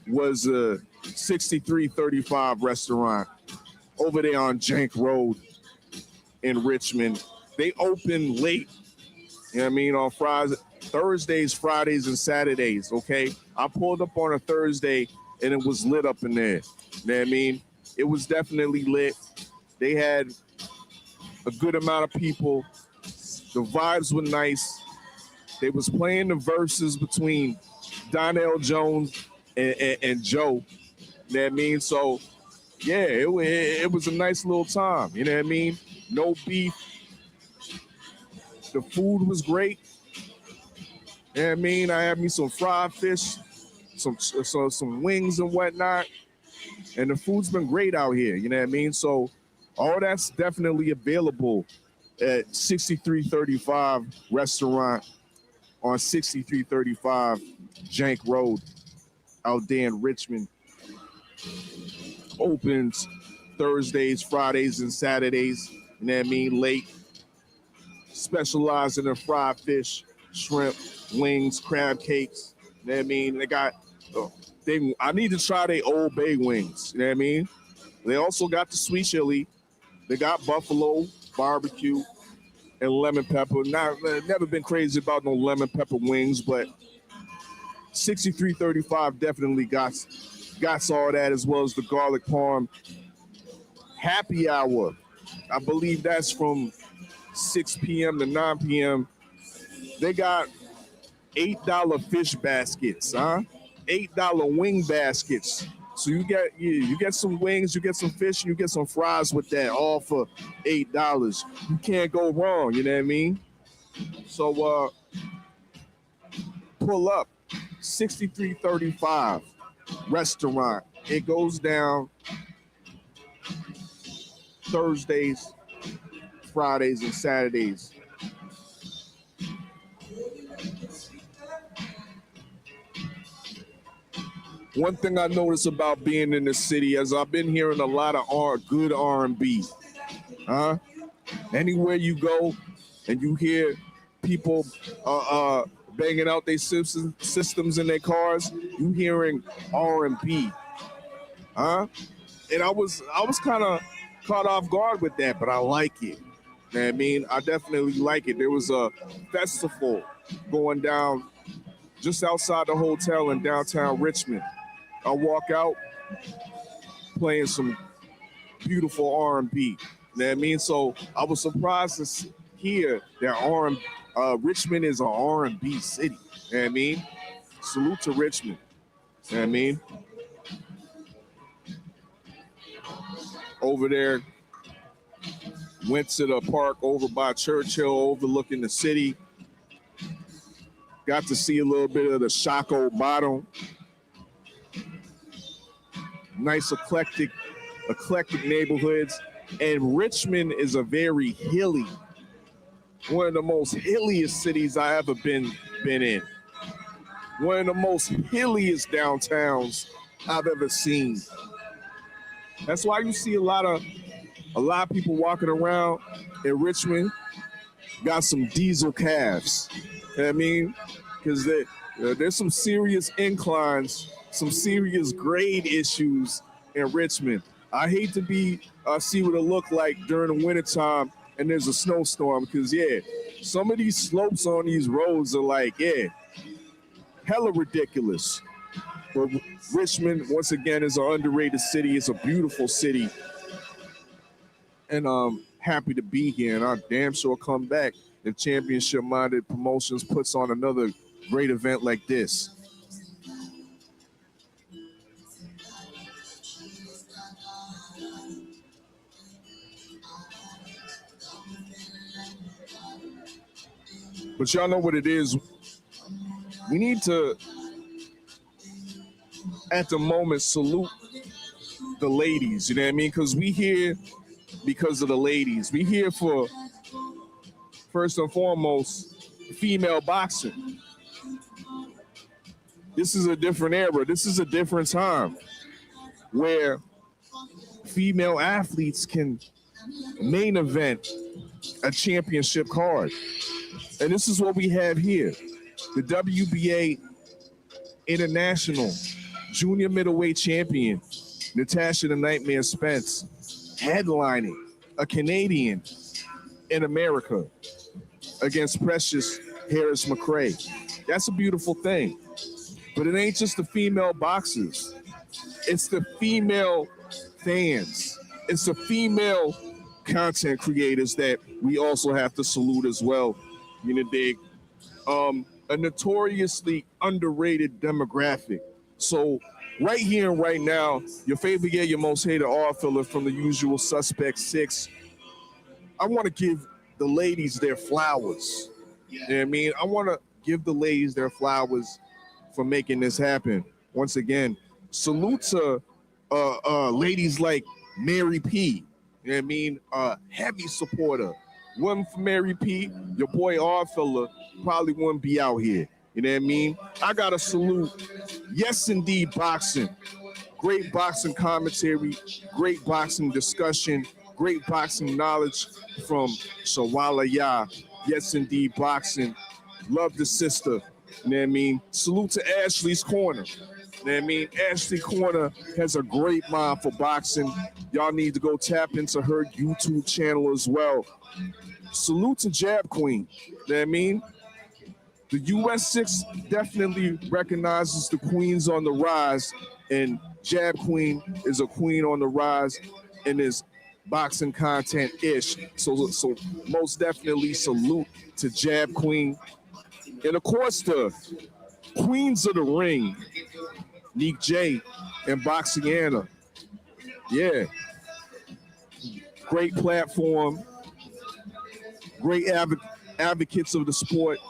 was a 6335 restaurant over there on Jank Road in Richmond. They open late, you know what I mean, on Thursdays, Fridays, and Saturdays, okay? I pulled up on a Thursday, and it was lit up in there. You know what I mean? It was definitely lit. They had a good amount of people. The vibes were nice. They was playing the verses between Donnell Jones and Joe. You know what I mean? So yeah, it was a nice little time. You know what I mean? No beef. The food was great. You know what I mean? I had me some fried fish, some wings and whatnot. And the food's been great out here. You know what I mean? So all that's definitely available at 6335 Restaurant on 6335 Jank Road out there in Richmond. Opens Thursdays, Fridays, and Saturdays. You know what I mean? Late. Specializing in fried fish, shrimp, wings, crab cakes. You know what I mean? They got, I need to try their Old Bay wings. You know what I mean? They also got the sweet chili. They got buffalo, barbecue, and lemon pepper. Never been crazy about no lemon pepper wings, but 6335 definitely got all that, as well as the garlic parm happy hour. I believe that's from 6 p.m. to 9 p.m. They got $8 fish baskets, huh? $8 wing baskets. So you get some wings, you get some fish, and you get some fries with that, all for $8. You can't go wrong, you know what I mean? So pull up 6335 Restaurant. It goes down Thursdays, Fridays, and Saturdays. One thing I notice about being in the city is I've been hearing a lot of good R&B. Huh? Anywhere you go and you hear people banging out their systems in their cars, you hearing R&B. Huh? And I was kind of caught off guard with that, but I like it. You know what I mean? I definitely like it. There was a festival going down just outside the hotel in downtown Richmond. I walk out playing some beautiful R&B. You know what I mean? So I was surprised to hear that Richmond is an R&B city. You know what I mean? Salute to Richmond. You know what I mean? Over there, went to the park over by Churchill, overlooking the city. Got to see a little bit of the Shako Bottom. Nice eclectic neighborhoods. And Richmond is a very hilly, one of the most hilliest cities I ever been in. One of the most hilliest downtowns I've ever seen. That's why you see a lot of people walking around in Richmond got some diesel calves. You know what I mean? Because there's some serious inclines, some serious grade issues in Richmond. I hate to see what it look like during the wintertime and there's a snowstorm, because some of these slopes on these roads are hella ridiculous. But Richmond, once again, is an underrated city. It's a beautiful city. And I'm happy to be here. And I'll damn sure come back if Championship Minded Promotions puts on another great event like this. But y'all know what it is. We need to, at the moment, salute the ladies, you know what I mean? Because we here because of the ladies. We here for, first and foremost, female boxing. This is a different era. This is a different time where female athletes can main event a championship card. And this is what we have here. The WBA International Junior Middleweight Champion, Natasha the Nightmare Spence, headlining a Canadian in America against Precious Harris-McCray. That's a beautiful thing. But it ain't just the female boxers. It's the female fans. It's the female content creators that we also have to salute as well. You know, dig? A notoriously underrated demographic. So right here and right now, your favorite yet your most hated R-filler from the Usual Suspects 6. I want to give the ladies their flowers. You know what I mean? I want to give the ladies their flowers for making this happen. Once again, salute to ladies like Mary P. You know what I mean? Heavy supporter. Wasn't for Mary P, your boy R-filler probably wouldn't be out here. You know what I mean? I got to salute Yes Indeed Boxing. Great boxing commentary, great boxing discussion, great boxing knowledge from Shawala Ya. Yes Indeed Boxing. Love the sister. You know what I mean? Salute to Ashley's Corner. You know what I mean? Ashley Corner has a great mind for boxing. Y'all need to go tap into her YouTube channel as well. Salute to Jab Queen. You know what I mean? The US 6 definitely recognizes the queens on the rise, and Jab Queen is a queen on the rise in this boxing content-ish. So most definitely salute to Jab Queen. And of course, the queens of the ring, Neek J and Boxing Anna. Yeah. Great platform. Great advocates of the sport.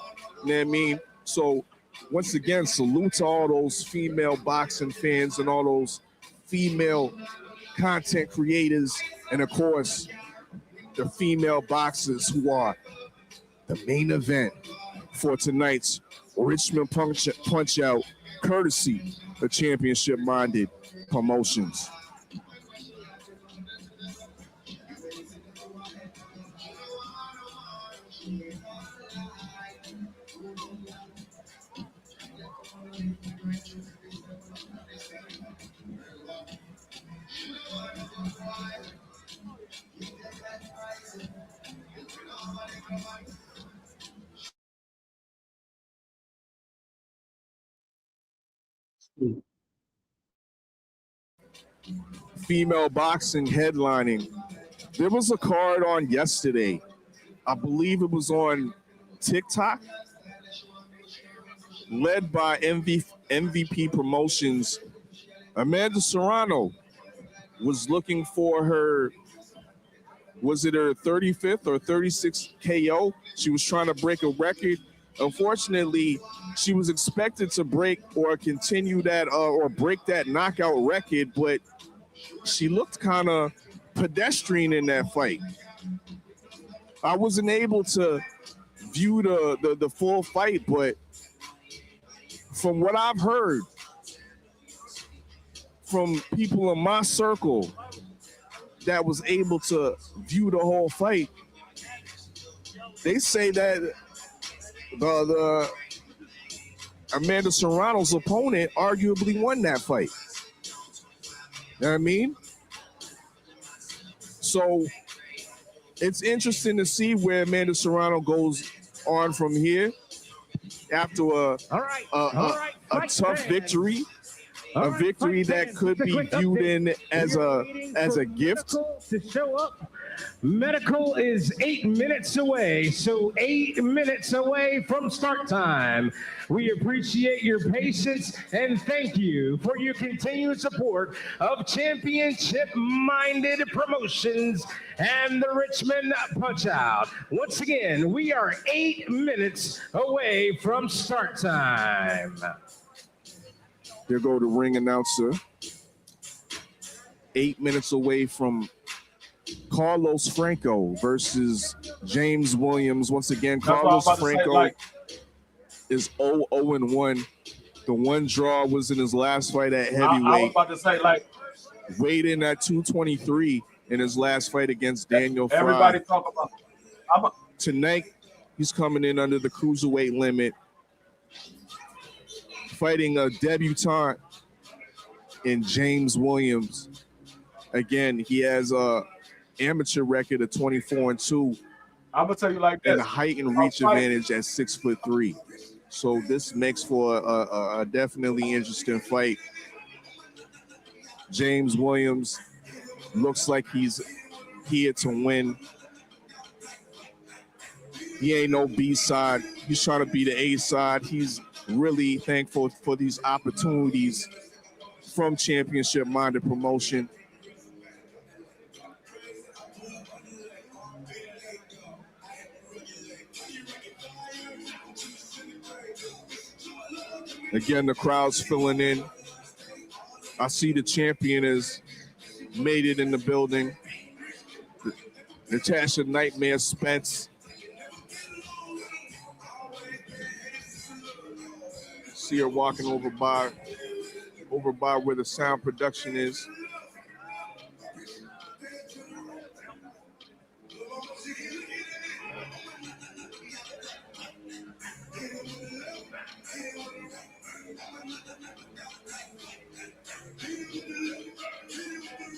You know what I mean? So once again, salute to all those female boxing fans and all those female content creators, and of course, the female boxers who are the main event for tonight's Richmond Punch-Out, courtesy of Championship-Minded Promotions. Female boxing headlining. There was a card on yesterday. I believe it was on TikTok, led by MVP Promotions. Amanda Serrano was looking for her, was it her 35th or 36th KO? She was trying to break a record. Unfortunately, she was expected to break or continue that or break that knockout record, but she looked kind of pedestrian in that fight. I wasn't able to view the full fight, but from what I've heard from people in my circle that was able to view the whole fight, they say that the Amanda Serrano's opponent arguably won that fight. You know what I mean? So it's interesting to see where Amanda Serrano goes on from here after a tough victory. A victory that could be viewed in as a gift. To show up. Medical is 8 minutes away, so 8 minutes away from start time. We appreciate your patience and thank you for your continued support of Championship-Minded Promotions and the Richmond Punch-Out. Once again, we are 8 minutes away from start time. There go the ring announcer. 8 minutes away from Carlos Franco versus James Williams. Once again, Carlos Franco is 0-1. The one draw was in his last fight at heavyweight. I was about to say, weighed in at 223 in his last fight against Daniel Fry. Everybody talk about tonight. He's coming in under the cruiserweight limit, fighting a debutant in James Williams. Again, he has a amateur record of 24-2. I'm gonna tell you like this, and a height and reach advantage at 6'3". So this makes for a definitely interesting fight. James Williams looks like he's here to win. He ain't no B side. He's trying to be the A side. He's really thankful for these opportunities from Championship Minded Promotion. Again, the crowd's filling in. I see the champion has made it in the building. Natasha Nightmare Spence. See her walking over by where the sound production is.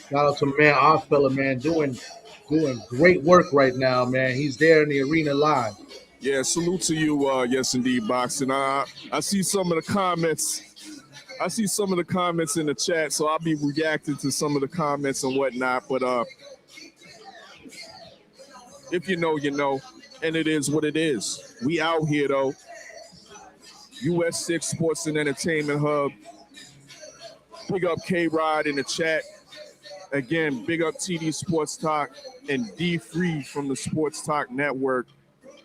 Shout out to man, our fella, man, doing great work right now, man. He's there in the arena live. Yeah, salute to you, yes indeed, Boxing. I see some of the comments. I see some of the comments in the chat, so I'll be reacting to some of the comments and whatnot. But if you know, you know, and it is what it is. We out here though. US 6 Sports and Entertainment Hub. Big up K-Rod in the chat. Again, big up TD Sports Talk and D Free from the Sports Talk Network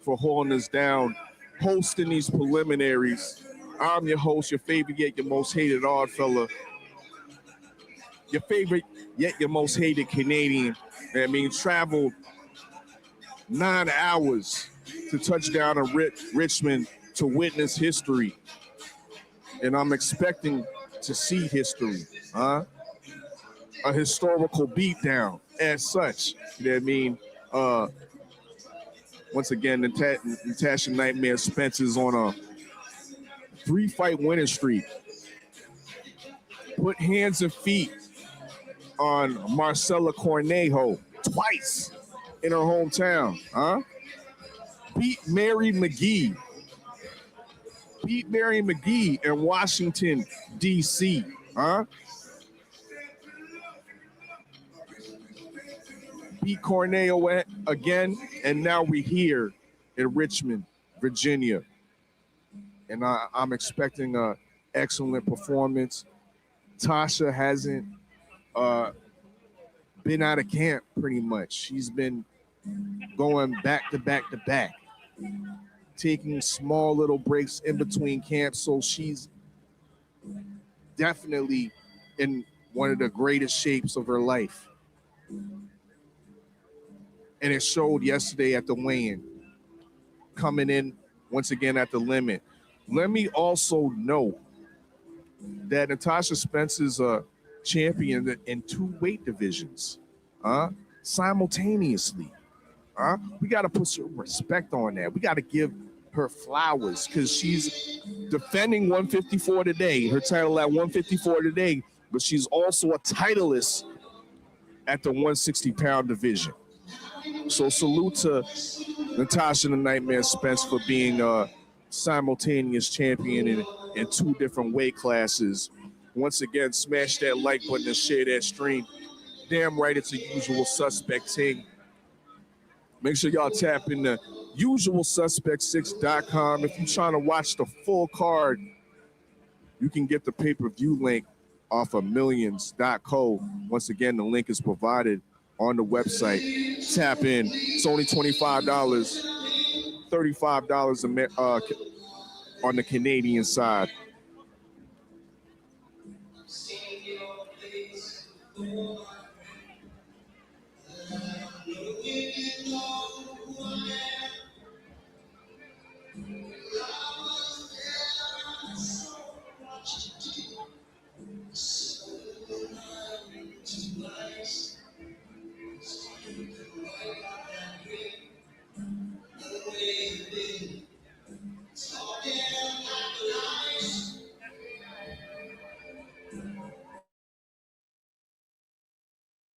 for holding us down, hosting these preliminaries. I'm your host, your favorite yet your most hated odd fella. Your favorite yet your most hated Canadian. I mean, traveled 9 hours to touch down in Richmond to witness history. And I'm expecting to see history, a historical beatdown as such. You know what I mean? Once again, Natasha Nightmare Spence is on a 3-fight winning streak. Put hands and feet on Marcella Cornejo twice in her hometown, Beat Mary McGee. Beat Mary McGee in Washington, D.C., Beat Corneo again, and now we're here in Richmond, Virginia. And I'm expecting an excellent performance. Tasha hasn't been out of camp pretty much. She's been going back to back to back, taking small little breaks in between camps. So she's definitely in one of the greatest shapes of her life. And it showed yesterday at the weigh-in, coming in once again at the limit. Let me also note that Natasha Spence is a champion in 2 weight divisions, simultaneously. We got to put some respect on that. We got to give her flowers because she's defending 154 today, her title at 154 today, but she's also a titleist at the 160-pound division. So salute to Natasha the Nightmare Spence for being a simultaneous champion in 2 different weight classes. Once again, smash that like button and share that stream. Damn right, it's a usual suspect thing. Make sure y'all tap in the usualsuspect6.com. If you're trying to watch the full card, you can get the pay-per-view link off of millions.co. Once again, the link is provided on the website. Tap in. It's only $25, $35 on the Canadian side.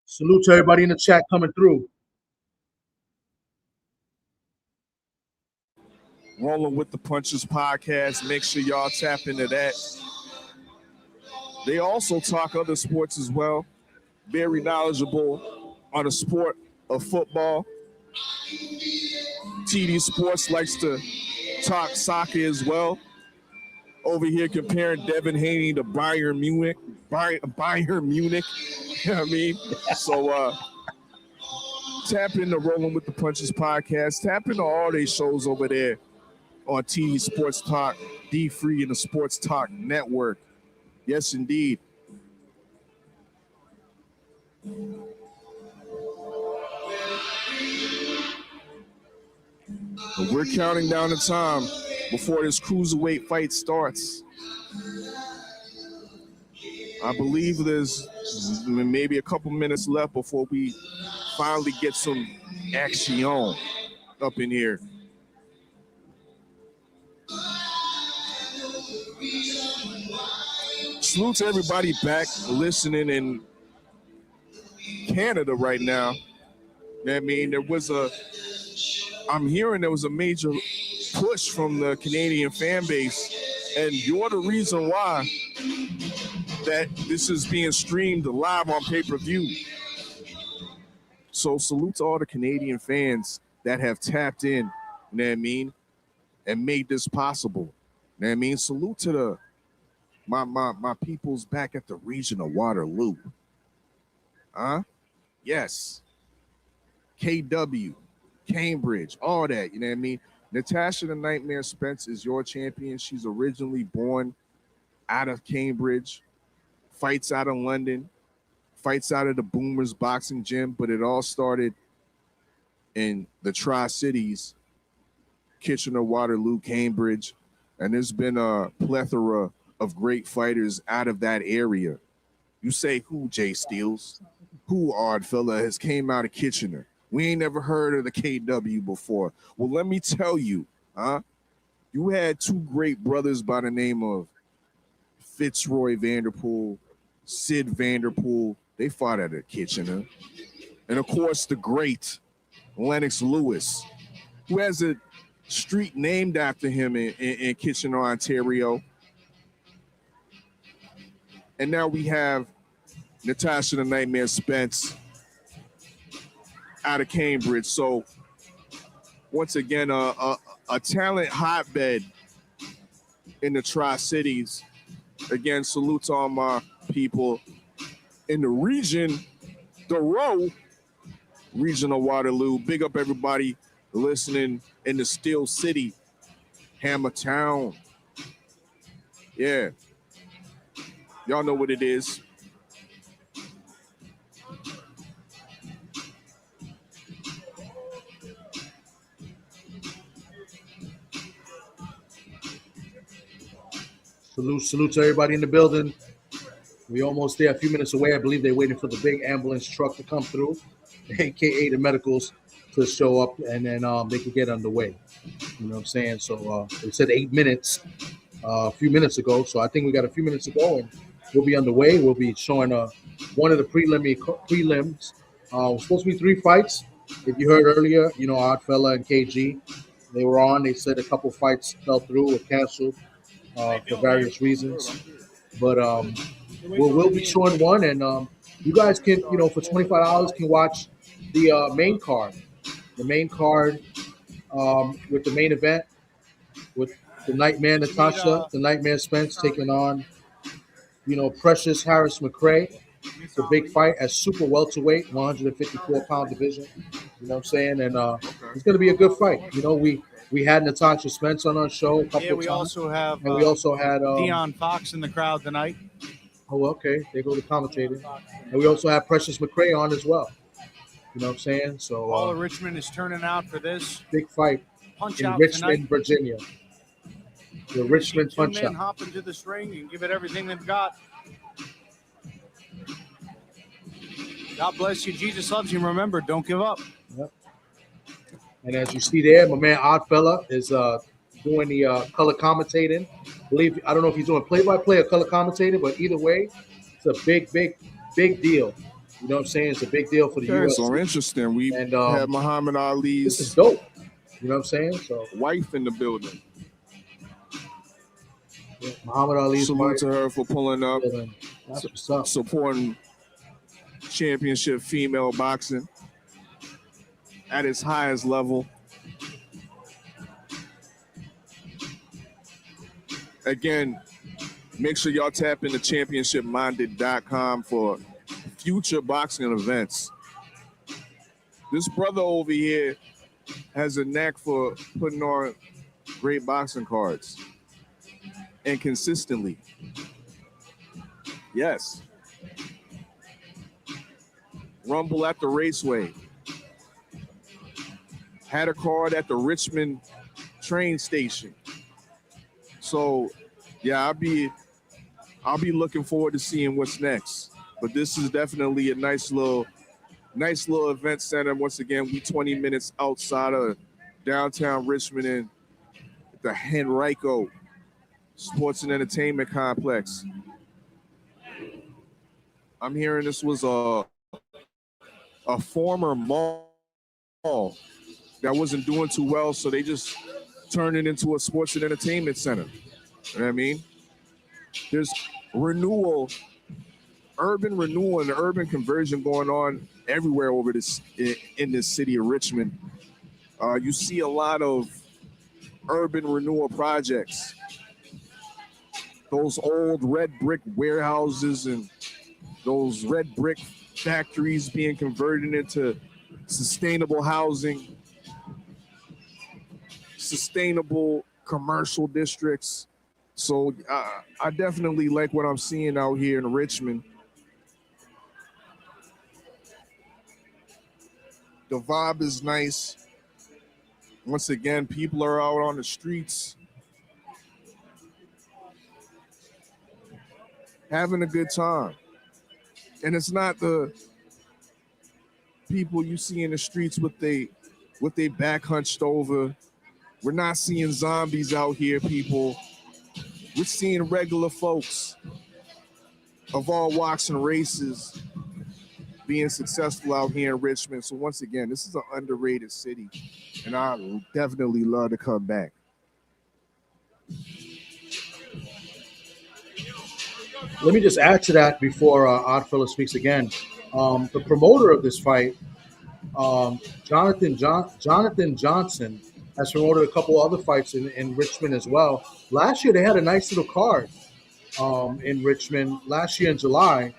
Salute to everybody in the chat coming through. Rolling with the Punches podcast. Make sure y'all tap into that. They also talk other sports as well. Very knowledgeable on the sport of football. TD Sports likes to talk soccer as well. Over here comparing Devin Haney to Bayern Munich. Bayern Munich. You know what I mean? So tap into Rolling with the Punches podcast. Tap into all these shows over there on TV Sports Talk, D3 and the Sports Talk Network. Yes, indeed. But we're counting down the time before this cruiserweight fight starts. I believe there's maybe a couple minutes left before we finally get some action up in here. Salute to everybody back listening in Canada right now. I mean, I'm hearing there was a major push from the Canadian fan base, and you're the reason why that this is being streamed live on pay-per-view. So salute to all the Canadian fans that have tapped in, you know what I mean, and made this possible. You know what I mean? Salute to my peoples back at the region of Waterloo. Yes. KW, Cambridge, all that, you know what I mean? Natasha the Nightmare Spence is your champion. She's originally born out of Cambridge, fights out of London, fights out of the Boomers boxing gym, but it all started in the Tri-Cities, Kitchener, Waterloo, Cambridge, and there's been a plethora of great fighters out of that area. You say who, Jay Steels? Who, odd fella, has came out of Kitchener? We ain't never heard of the KW before. Well, let me tell you, you had two great brothers by the name of Fitzroy Vanderpool, Sid Vanderpool. They fought out of Kitchener. And, of course, the great Lennox Lewis, who has a street named after him in Kitchener, Ontario. And now we have Natasha the Nightmare Spence out of Cambridge. So once again, a talent hotbed in the Tri-Cities. Again, salute to all my people in the region, the region of Waterloo. Big up everybody listening in the Steel City, Hammertown. Yeah. Y'all know what it is. Salute to everybody in the building. We almost there, a few minutes away. I believe they're waiting for the big ambulance truck to come through, aka the medicals to show up, and then they can get underway. You know what I'm saying? So they said 8 minutes a few minutes ago. So I think we got a few minutes to go, and we'll be underway. We'll be showing one of the prelims. Supposed to be 3 fights. If you heard earlier, you know, Oddfella and KG, they were on. They said a couple fights fell through or canceled for various reasons. But we'll be showing one, and you guys can, you know, for $25 can watch the main card. The main card with the main event with the Nightmare Natasha, the Nightmare Spence taking on, you know, Precious Harris-McCray. It's a big fight at super welterweight, 154-pound division. You know what I'm saying? And it's going to be a good fight. You know, we had Natasha Spence on our show a couple of times. Yeah, we also have Deon Fox in the crowd tonight. Oh, okay. They go to commentating. And we also have Precious McCray on as well. You know what I'm saying? So all of Richmond is turning out for this big fight punch in out Richmond, tonight. Virginia. The Richmond Two punch men out. hop into this ring and give it everything they've got. God bless you. Jesus loves you. Remember, don't give up. Yep. And as you see there, my man Oddfella is doing the color commentating. I don't know if he's doing play-by-play or color commentating, but either way, it's a big deal. You know what I'm saying? It's a big deal for the Okay, UFC. so interesting. We have Muhammad Ali's. This is dope. You know what I'm saying? So wife in the building. Yeah, Muhammad Ali's salute wife. to her for pulling up, That's what's up. supporting championship female boxing at its highest level. Again, Make sure y'all tap into championshipminded.com for future boxing events. This brother over here has a knack for putting on great boxing cards and consistently. Yes. Rumble at the Raceway. Had a card at the Richmond train station. So, yeah, I'll be looking forward to seeing what's next. But this is definitely a nice little event center. Once again, we 20 minutes outside of downtown Richmond in the Henrico Sports and Entertainment Complex. I'm hearing this was a former mall that wasn't doing too well, so they just turned it into a sports and entertainment center. You know what I mean? There's renewal, urban renewal and urban conversion going on everywhere over this in this city of Richmond. You see a lot of urban renewal projects. Those old red brick warehouses and those red brick factories being converted into sustainable housing, sustainable commercial districts. So I definitely like what I'm seeing out here in Richmond. The vibe is nice. Once again, people are out on the streets having a good time. And it's not the people you see in the streets with they back hunched over. We're not seeing zombies out here, people. We're seeing regular folks of all walks and races being successful out here in Richmond. So once again, this is an underrated city, and I definitely love to come back. Let me just add to that before Oddfellow speaks again. The promoter of this fight, Jonathan Johnson, has promoted a couple other fights in Richmond as well. Last year, they had a nice little card in Richmond last year in July,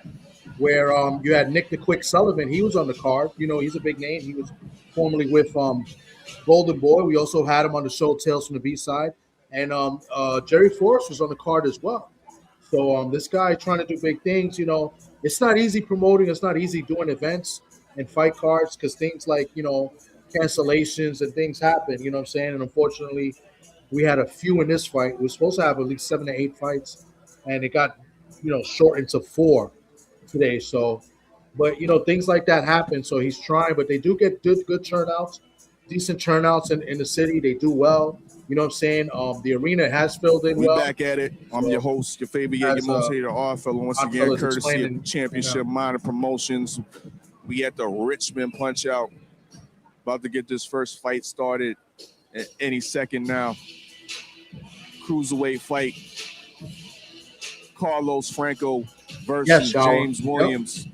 where you had Nick the Quick Sullivan. He was on the card. You know, he's a big name. He was formerly with Golden Boy. We also had him on the show Tales from the B-Side. And Jerry Forrest was on the card as well. So this guy trying to do big things. You know, it's not easy promoting. It's not easy doing events and fight cards because things like, you know, cancellations and things happen. You know what I'm saying? And unfortunately, we had a few in this fight. We were supposed to have at least 7 to 8 fights, and it got, you know, shortened to 4 today. So, but, you know, things like that happen. So he's trying, but they do get good turnouts, decent turnouts in the city. They do well. You know what I'm saying? The arena has filled in well. We're back at it. I'm your host, your favorite, your most hated Oddfellow. Once again, courtesy of Championship Minded Promotions. We at the Richmond PunchOut. About to get this first fight started any second now. Cruiserweight fight. Carlos Franco versus James Williams.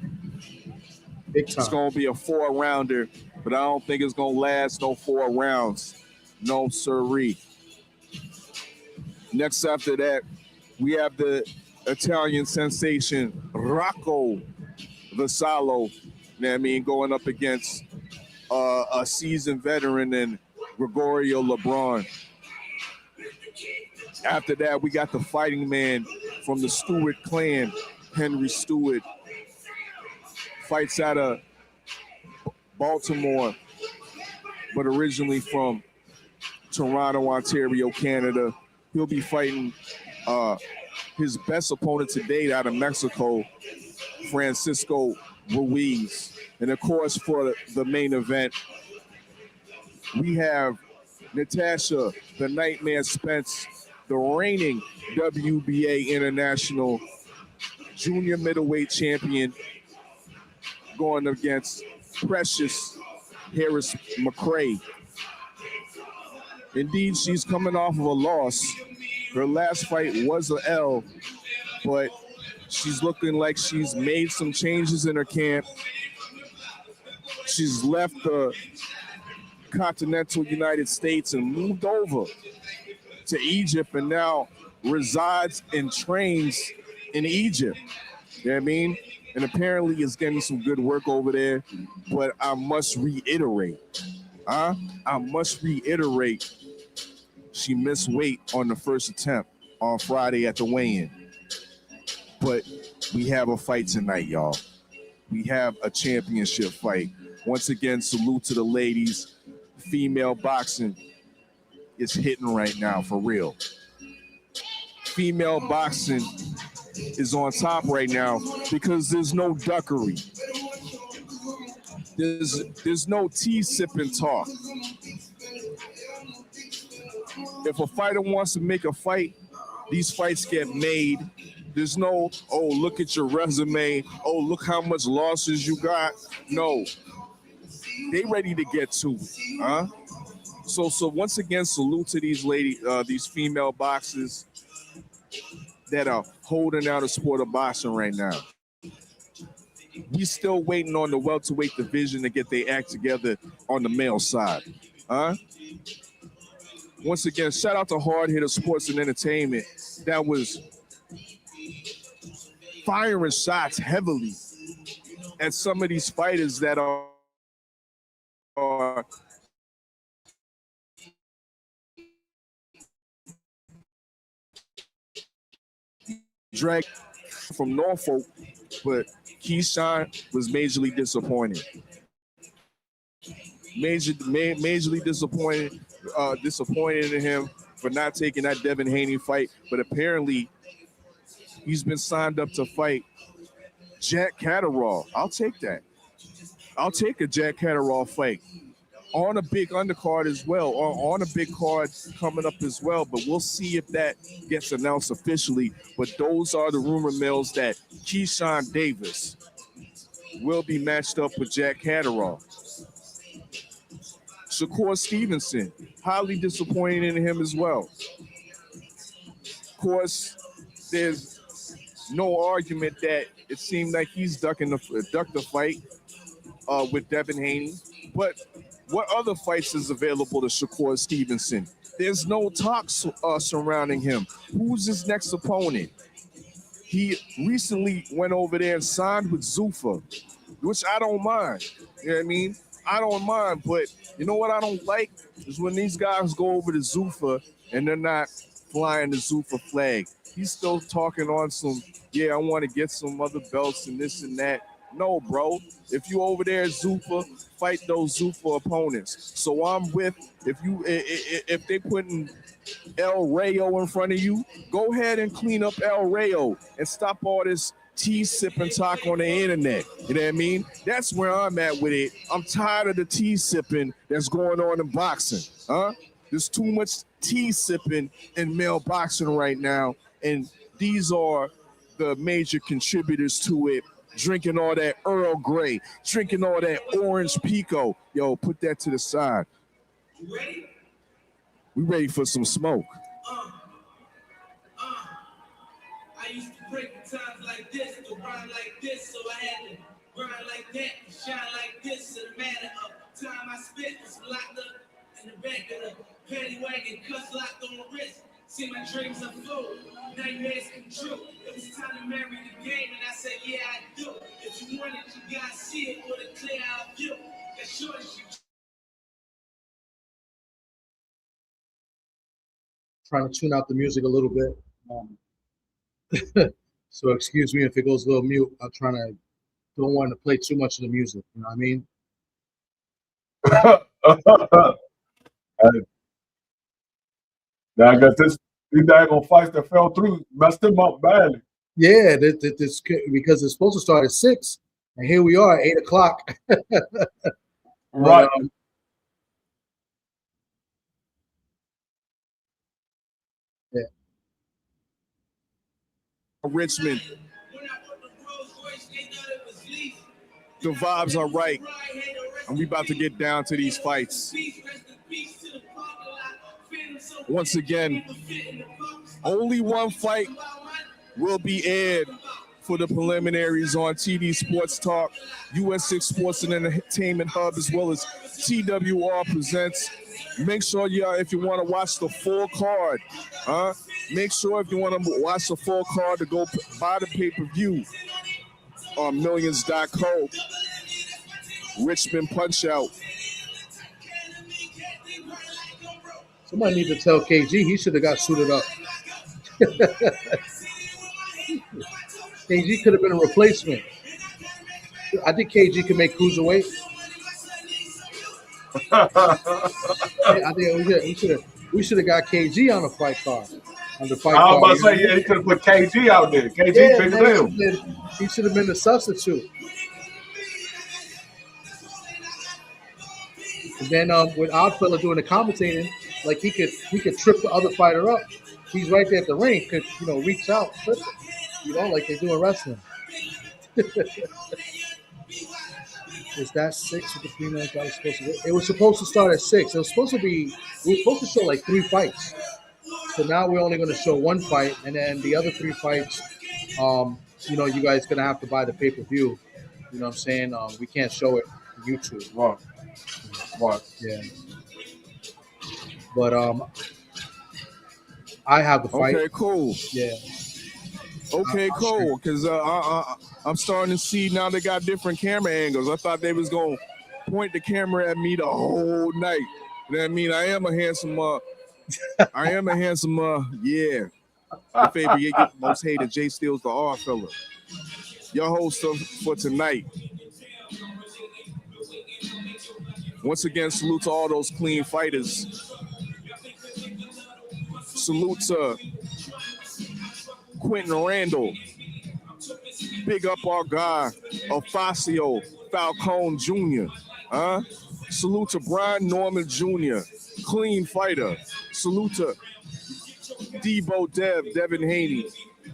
Big time. It's going to be a 4-rounder, but I don't think it's going to last no 4 rounds. No siree. Next after that, we have the Italian sensation Rocco Vassallo. You know what I mean? Going up against a seasoned veteran in Gregorio LeBron. After that, we got the fighting man from the Stewart clan, Henry Stewart. Fights out of Baltimore, but originally from Toronto, Ontario, Canada. He'll be fighting his best opponent to date out of Mexico, Francisco Ruiz. And of course, for the main event, we have Natasha, the Nightmare Spence, the reigning WBA International Junior Middleweight Champion, going against Precious Harris-McCray. Indeed, she's coming off of a loss. Her last fight was an L, but she's looking like she's made some changes in her camp. She's left the continental United States and moved over to Egypt, and now resides and trains in Egypt. You know what I mean? And apparently is getting some good work over there. But I must reiterate, she missed weight on the first attempt on Friday at the weigh-in. But we have a fight tonight, y'all. We have a championship fight. Once again, salute to the ladies. Female boxing is hitting right now, for real. Female boxing is on top right now because there's no duckery. There's no tea sipping talk. If a fighter wants to make a fight, these fights get made. There's no, oh, look at your resume. Oh, look how much losses you got. No, they ready to get to it, So once again, salute to these these female boxers that are holding out a sport of boxing right now. We still waiting on the welterweight division to get their act together on the male side, Once again, shout out to Hard Hitter Sports and Entertainment that was firing shots heavily at some of these fighters that are dragged from Norfolk, but Keyshawn was majorly disappointed. Majorly disappointed in him for not taking that Devin Haney fight, but apparently he's been signed up to fight Jack Catterall. I'll take that. I'll take a Jack Catterall fight on a big undercard as well, or on a big card coming up as well. But we'll see if that gets announced officially. But those are the rumor mills that Keyshawn Davis will be matched up with Jack Catterall. Shakur Stevenson, highly disappointed in him as well. Of course, there's no argument that it seemed like he's ducked the fight with Devin Haney. But what other fights is available to Shakur Stevenson? There's no talks surrounding him. Who's his next opponent? He recently went over there and signed with Zuffa, which I don't mind. You know what I mean? I don't mind, but you know what I don't like is when these guys go over to Zuffa and they're not flying the Zuffa flag. He's still talking on some, yeah, I want to get some other belts and this and that. No, bro. If you over there at Zuffa, fight those Zuffa opponents. So I'm with, if they putting El Rayo in front of you, go ahead and clean up El Rayo and stop all this tea sipping talk on the internet. You know what I mean? That's where I'm at with it. I'm tired of the tea sipping that's going on in boxing. There's too much tea sipping in male boxing right now, and these are the major contributors to it. Drinking all that Earl Grey, drinking all that orange Pico. Yo, put that to the side. We ready for some smoke. I used to break the times like this, to rhyme like this, so I had to grind like that, shine like this. In a matter of time I spent was locked up in the back of the paddy wagon, cuffs locked on the wrist. See my dreams unfold, nightmares come true. It was time to marry the game, and I said, yeah, I do. If you want it, you gotta see it with a clear eye view. As sure as you Trying to tune out the music a little bit. So excuse me if it goes a little mute. I'm don't want to play too much of the music. You know what I mean? Now I got these daggone fights that fell through, messed him up badly. Yeah, this because it's supposed to start at 6, and here we are at 8 o'clock. Right. Yeah. Richmond. The vibes are right, and we about to get down to these fights. Once again, only one fight will be aired for the preliminaries on TD Sports Talk, US6 Sports and Entertainment Hub, as well as TWR Presents. Make sure if you want to watch the full card, make sure if you want to watch the full card to go buy the pay-per-view on millions.co. Richmond PunchOut. Somebody need to tell KG he should have got suited up. KG could have been a replacement. I think KG could make cruiserweight. I think we should have got KG on the fight card. On the fight I was about to card. say, yeah, he could have put KG out there. KG bigger than him. He should have been the substitute. And then with Oddfella doing the commentating, like he could trip the other fighter up. He's right there at the ring, could reach out, trip it, like they do in wrestling. Is that 6 with the 3 minutes? It was supposed to start at 6. We were supposed to show like 3 fights. So now we're only going to show 1 fight, and then the other 3 fights, you guys gonna have to buy the pay-per-view. You know what I'm saying? We can't show it on YouTube. Right. Yeah. But I have the fight. Okay, cool. Yeah. Okay, cool. Because I'm starting to see now they got different camera angles. I thought they was gonna point the camera at me the whole night. You know what I mean? I am a handsome. Yeah. My favorite, your most hated. Jay Steele's the R fella. Your host for tonight. Once again, salute to all those clean fighters. Salute to Quentin Randall. Big up our guy, Ofacio Falcone Jr. Salute to Brian Norman Jr., clean fighter. Salute to Debo Devin Haney,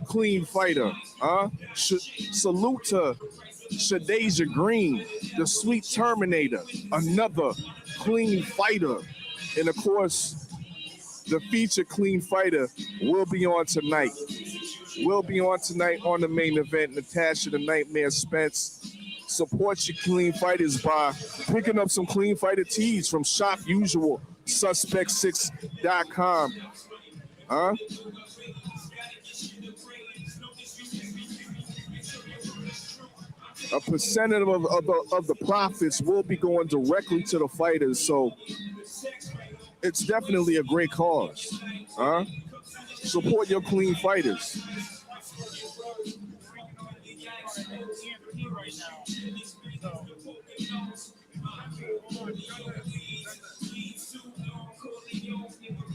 clean fighter. Salute to Shadeja Green, the sweet Terminator, another clean fighter. And of course, the featured clean fighter will be on tonight. Will be on tonight on the main event. Natasha the Nightmare Spence. Support your clean fighters by picking up some clean fighter tees from ShopUsualSuspect6.com. A percentage of the profits will be going directly to the fighters, so it's definitely a great cause. Support your clean fighters.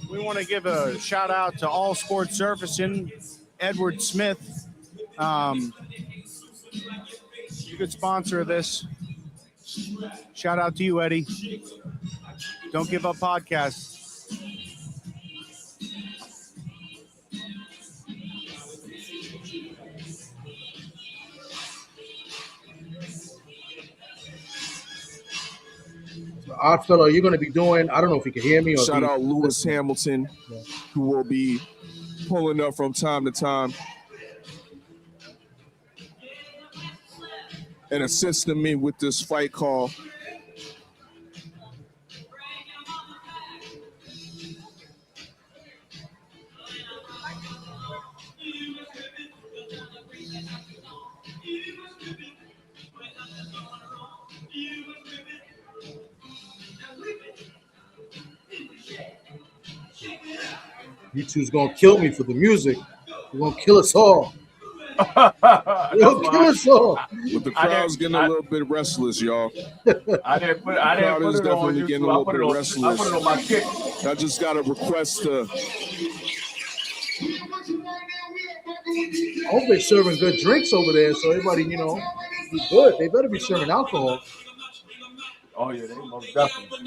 We want to give a shout out to All Sports Surfacing, Edward Smith. Good sponsor of this. Shout out to you, Eddie. Don't Give Up Podcast. Oddfellow, you're going to be doing, I don't know if you can hear me. Or shout out Lewis Hamilton, who will be pulling up from time to time and assisting me with this fight call. You two's gonna kill me for the music. You're gonna kill us all. You're gonna kill us all. But the crowd's getting a little bit restless, y'all. I didn't put it on YouTube. Getting a little bit restless. I put it on my kick. I just got a request to. I hope they're serving good drinks over there, so everybody, be good. They better be serving alcohol. Oh yeah, they most definitely.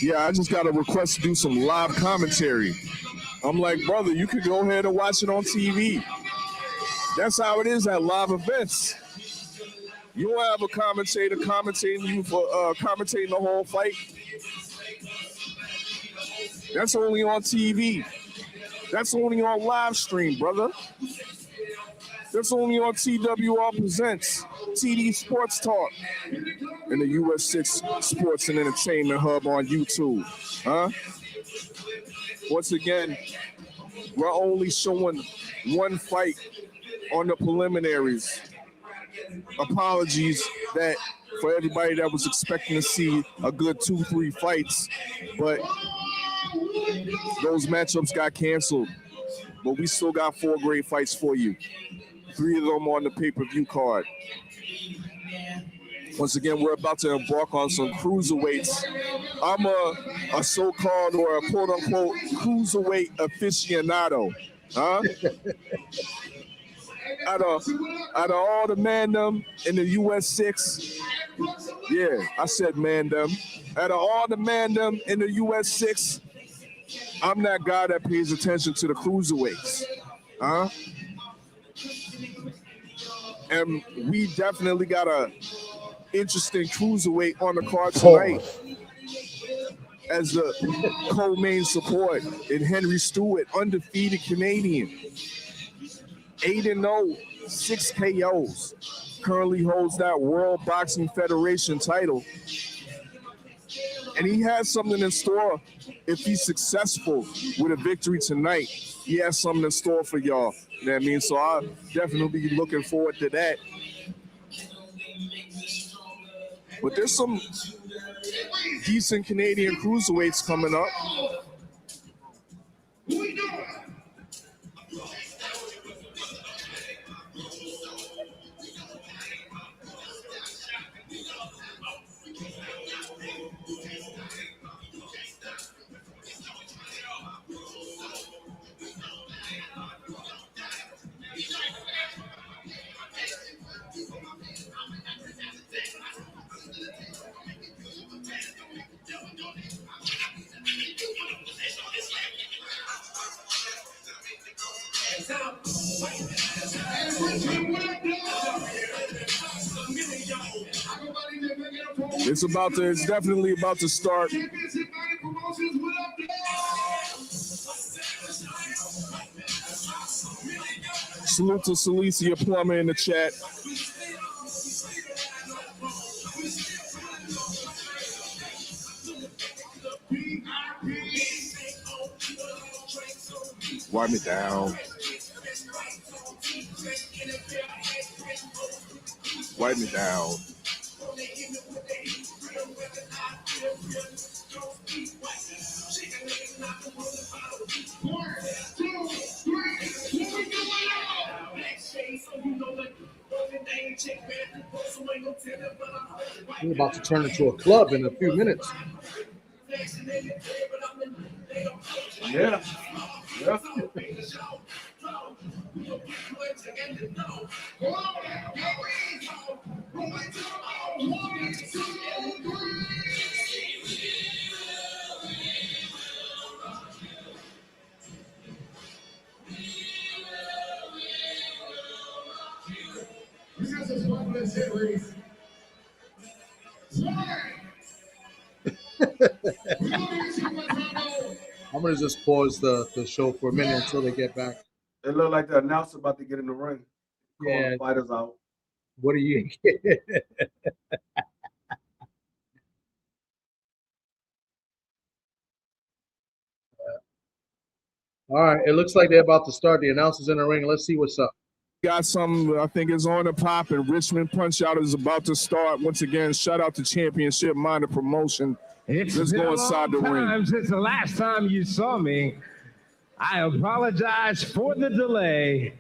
Yeah, I just got a request to do some live commentary. I'm like, brother, you could go ahead and watch it on TV. That's how it is at live events. You don't have a commentator commentating you for commentating the whole fight. That's only on TV. That's only on live stream, brother. That's only on TWR Presents, TD Sports Talk, and the US 6 Sports and Entertainment Hub on YouTube. Huh? Once again, we're only showing one fight on the preliminaries. Apologies that for everybody that was expecting to see a good 2-3 fights, but those matchups got canceled. But we still got 4 great fights for you. 3 of them on the pay-per-view card. Once again, we're about to embark on some cruiserweights. I'm a so-called or a quote-unquote cruiserweight aficionado. Huh? Out of all the mandem in the US 6, yeah, I said mandem. Out of all the mandem in the US 6, I'm that guy that pays attention to the cruiserweights. Huh? And we definitely got a interesting cruiserweight on the card tonight as the co-main support in Henry Stewart, undefeated Canadian. 8-0, 6 KOs. Currently holds that World Boxing Federation title. And he has something in store if he's successful with a victory tonight. He has something in store for y'all. You know what I mean? So I'll definitely be looking forward to that. But there's some decent Canadian cruiserweights coming up. It's definitely about to start. Salute to Celicia Plummer in the chat. Wipe me down. Wipe me down. We're about to turn into a club in a few minutes. Yeah. I'm gonna just pause the show for a minute until they get back. It looked like the announcer about to get in the ring. Calling the fighters out. What do you? All right, it looks like they're about to start. The announcers in the ring. Let's see what's up. Got some, I think it's on the pop, and Richmond PunchOut is about to start. Once again, shout out to Championship Minded Promotion. Let's go inside the ring. Since the last time you saw me, I apologize for the delay,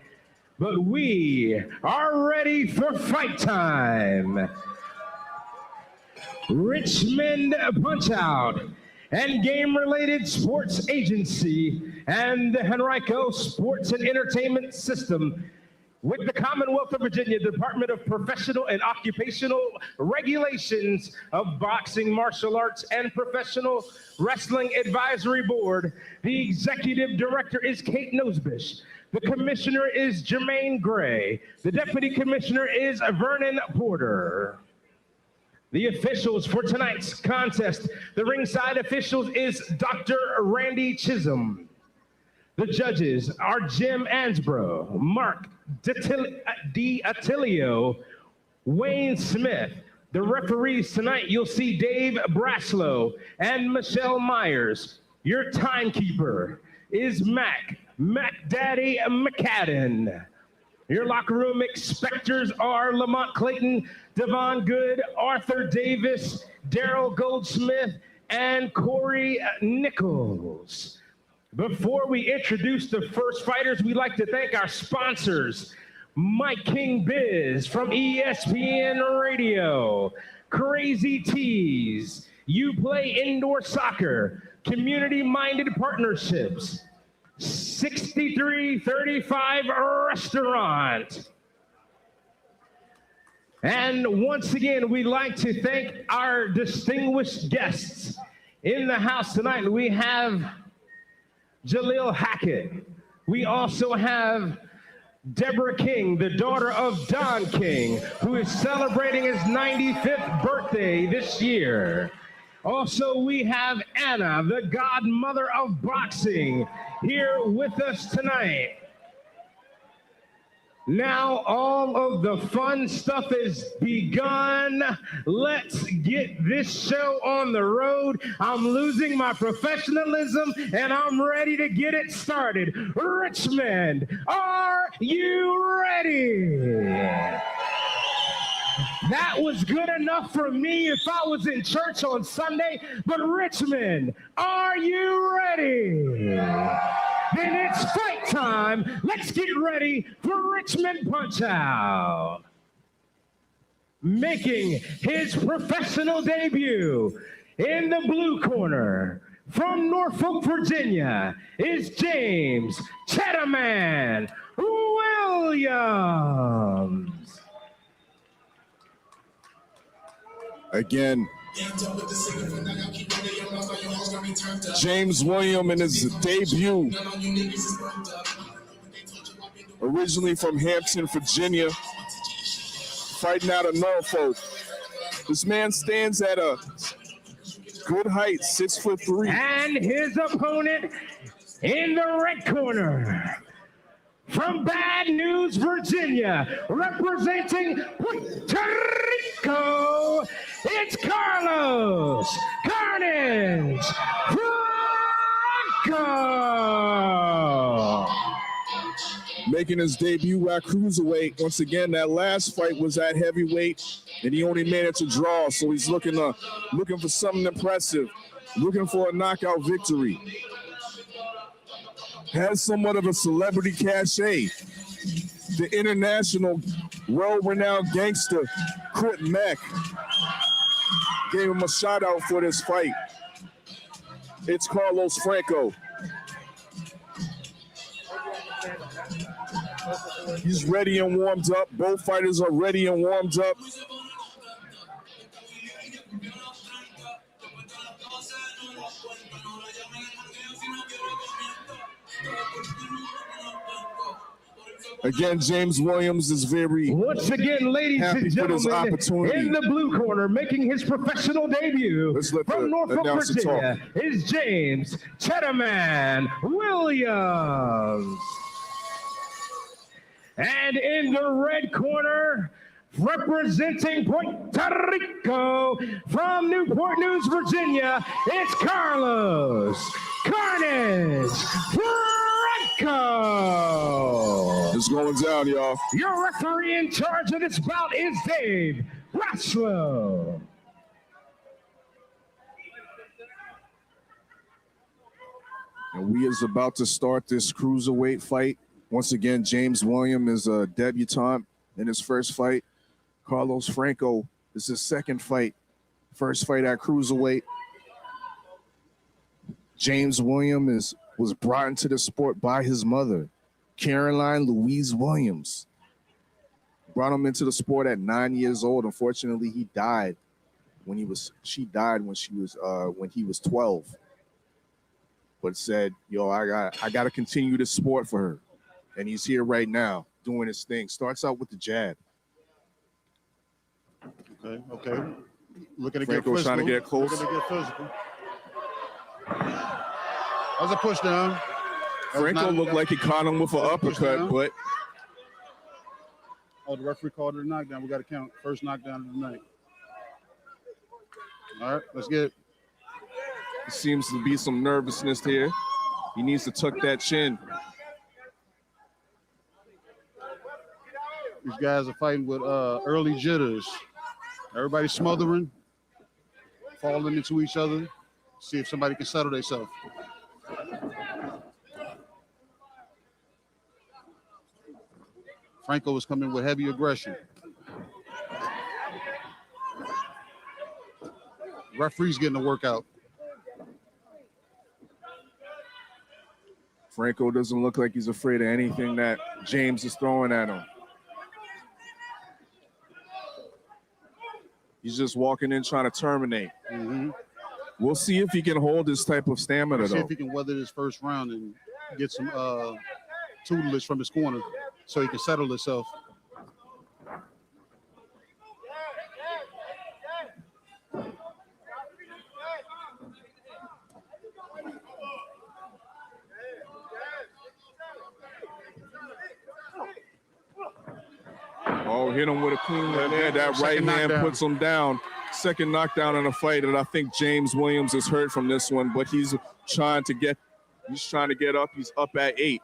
but we are ready for fight time. Richmond PunchOut and Game-Related Sports Agency and the Henrico Sports and Entertainment System with the Commonwealth of Virginia Department of Professional and Occupational Regulations of Boxing, Martial Arts, and Professional Wrestling Advisory Board. The Executive Director is Kate Nosebish. The Commissioner is Jermaine Gray. The Deputy Commissioner is Vernon Porter. The officials for tonight's contest, the ringside officials is Dr. Randy Chisholm. The judges are Jim Ansbro, Mark D'Attilio, Wayne Smith. The referees tonight, you'll see Dave Braslow and Michelle Myers. Your timekeeper is Mac Daddy McCadden. Your locker room expectors are Lamont Clayton, Devon Good, Arthur Davis, Daryl Goldsmith, and Corey Nichols. Before we introduce the first fighters, we'd like to thank our sponsors, Mike King Biz from ESPN Radio, Crazy Tees, You Play Indoor Soccer, Community-Minded Partnerships, 6335 Restaurant. And once again, we'd like to thank our distinguished guests in the house tonight. We have Jaleel Hackett. We also have Deborah King, the daughter of Don King, who is celebrating his 95th birthday this year. Also, we have Anna, the godmother of boxing, here with us tonight. Now all of the fun stuff is begun. Let's get this show on the road. I'm losing my professionalism and I'm ready to get it started. Richmond, are you ready? That was good enough for me if I was in church on Sunday, but Richmond, are you ready? Then it's fight time. Let's get ready for Richmond PunchOut. Making his professional debut in the blue corner from Norfolk, Virginia, is James Chettaman Williams. Again, James Williams in his debut. Originally from Hampton, Virginia, fighting out of Norfolk. This man stands at a good height, 6'3". And his opponent in the red corner, from Bad News, Virginia, representing Puerto Rico, it's Carlos Carnage Franco. Making his debut at cruiserweight. Once again, that last fight was at heavyweight, and he only made it to draw. So he's looking for something impressive, looking for a knockout victory. Has somewhat of a celebrity cachet. The international, world-renowned gangster, Crip Mac, gave him a shout-out for this fight. It's Carlos Franco. He's ready and warmed up. Both fighters are ready and warmed up. Again, James Williams is very once again, ladies happy and gentlemen, for this opportunity. In the blue corner, making his professional debut from Norfolk, Virginia, is James Chettaman Williams. And in the red corner, representing Puerto Rico from Newport News, Virginia, it's Carlos Carnage Franco. It's going down, y'all. Your referee in charge of this bout is Dave Braslow. And we is about to start this cruiserweight fight. Once again, James Williams is a debutant in his first fight. Carlos Franco is his second fight. First fight at cruiserweight. James Williams was brought into the sport by his mother, Caroline Louise Williams. Brought him into the sport at 9 years old. Unfortunately, she died when he was 12. But said, yo, I got to continue this sport for her. And he's here right now doing his thing. Starts out with the jab. Okay. Looking to get Franco's physical. trying to get close. Looking to get physical. That's a push down. Franco looked like he caught him with an uppercut, but Oh, the referee called it a knockdown. We got to count. First knockdown of the night. All right, let's get it. There seems to be some nervousness here. He needs to tuck that chin. These guys are fighting with early jitters. Everybody's smothering, falling into each other. See if somebody can settle themselves. Franco is coming with heavy aggression. Referee's getting a workout. Franco doesn't look like he's afraid of anything that James is throwing at him. He's just walking in trying to terminate. Mm-hmm. We'll see if he can hold this type of stamina, See though. if he can weather this first round and get some tutelage from his corner so he can settle himself. Oh, hit him with a clean one there. That right hand puts him down. Second knockdown in a fight, and I think James Williams is hurt from this one, but he's trying to get up. He's up at 8.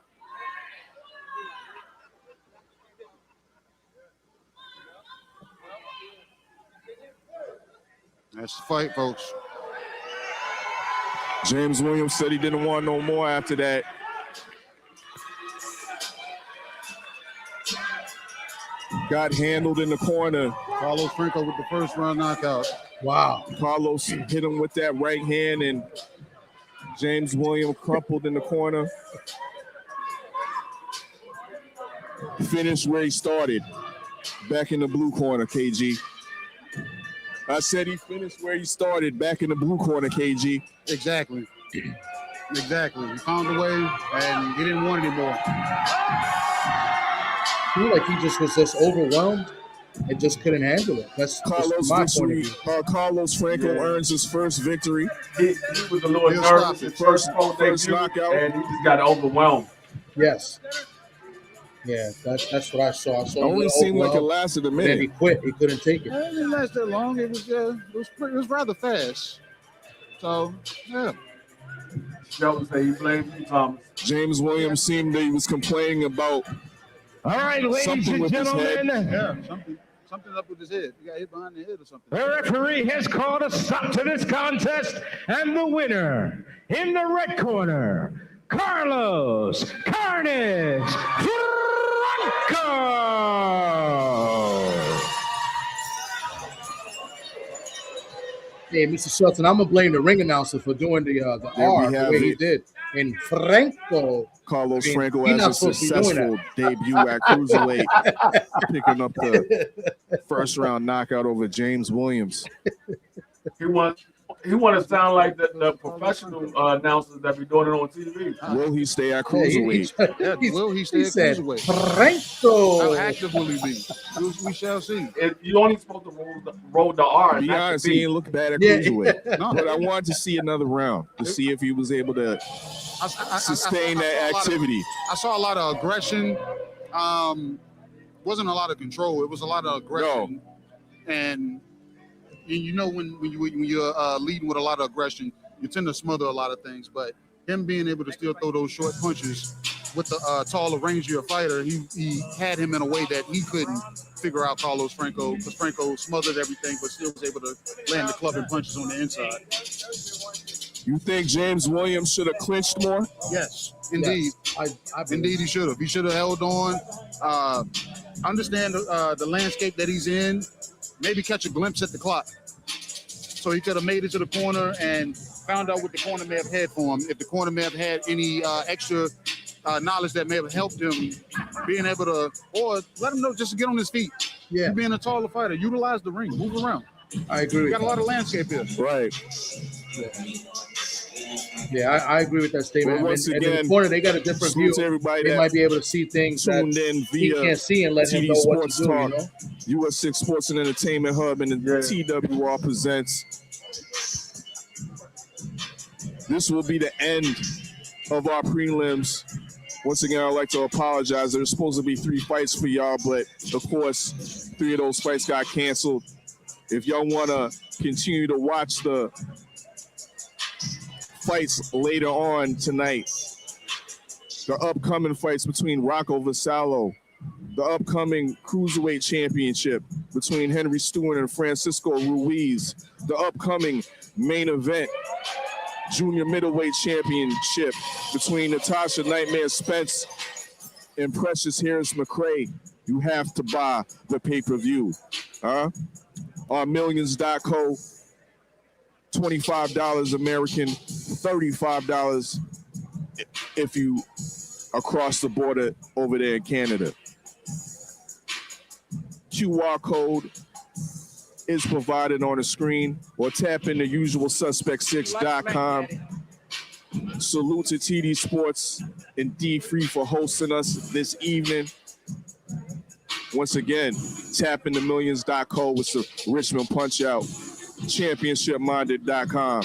That's the fight, folks. James Williams said he didn't want no more after that. Got handled in the corner. Carlos Franco with the first round knockout. Wow. Carlos hit him with that right hand, and James Williams crumpled in the corner. Finished where he started, back in the blue corner, KG. I said he finished where he started, back in the blue corner, KG. Exactly. Exactly. He found a way, and he didn't want it anymore. I feel like he just was overwhelmed and just couldn't handle it. That's Carlos my victory. point of view. Carlos Franco earns his first victory. He was a little nervous his first knockout, and he just got overwhelmed. Yes. Yeah, that's what I saw. It only seemed like it lasted a minute. Then he quit. He couldn't take it. It didn't last that long. It was rather fast. So, yeah. Joe say he blamed you, Thomas. James Williams seemed that he was complaining about. All right, ladies and gentlemen. Yeah, something up with his head. He got hit behind the head or something. The referee has called a stop to this contest, and the winner in the red corner, Carlos Carnage Franco. Hey, Mr. Shelton, I'm gonna blame the ring announcer for doing the R the way he did. And Franco, Carlos Franco has a successful debut at cruiserweight, picking up the first round knockout over James Williams. He want to sound like the professional announcers that be doing it on TV. Will he stay at cruiserweight? Will he stay at cruiserweight? Franco. How active will he be? We shall see. You only supposed to roll the R. To be honest, he ain't look bad at cruiserweight. No. But I wanted to see another round to see if he was able to sustain that activity. I saw a lot of aggression. Wasn't a lot of control. It was a lot of aggression. No. And you know when you're leading with a lot of aggression, you tend to smother a lot of things. But him being able to still throw those short punches with the taller, rangier fighter, he had him in a way that he couldn't figure out Carlos Franco, because Franco smothered everything but still was able to land the clubbing punches on the inside. You think James Williams should have clinched more? Yes, indeed. Yes, indeed, he should have. He should have held on. Understand the landscape that he's in. Maybe catch a glimpse at the clock. So he could have made it to the corner and found out what the corner may have had for him. If the corner may have had any extra knowledge that may have helped him being able to, or let him know just to get on his feet. Yeah. You being a taller fighter, utilize the ring, move around. I agree. We got a lot of landscape here. Right. Yeah, I agree with that statement. Well, once and again, in the corner, they got a different view. They might be able to see things that he can't see and let him know what to do. You know? US 6 Sports and Entertainment Hub and the TWR presents. This will be the end of our prelims Once again, I'd like to apologize. There's supposed to be 3 fights for y'all, but of course, 3 of those fights got canceled. If y'all want to continue to watch the fights later on tonight, the upcoming fights between Rocco Vasallo, the upcoming Cruiserweight Championship between Henry Stewart and Francisco Ruiz, the upcoming main event Junior Middleweight Championship between Natasha Nightmare Spence and Precious Harris-McCray, you have to buy the pay-per-view. On Millions.co, $25 American, $35 if you across the border over there in Canada. QR code is provided on the screen, or tap into usualsuspect6.com. Salute to TD Sports and D Free for hosting us this evening. Once again, tap into Millions.co with the Richmond PunchOut, championshipminded.com.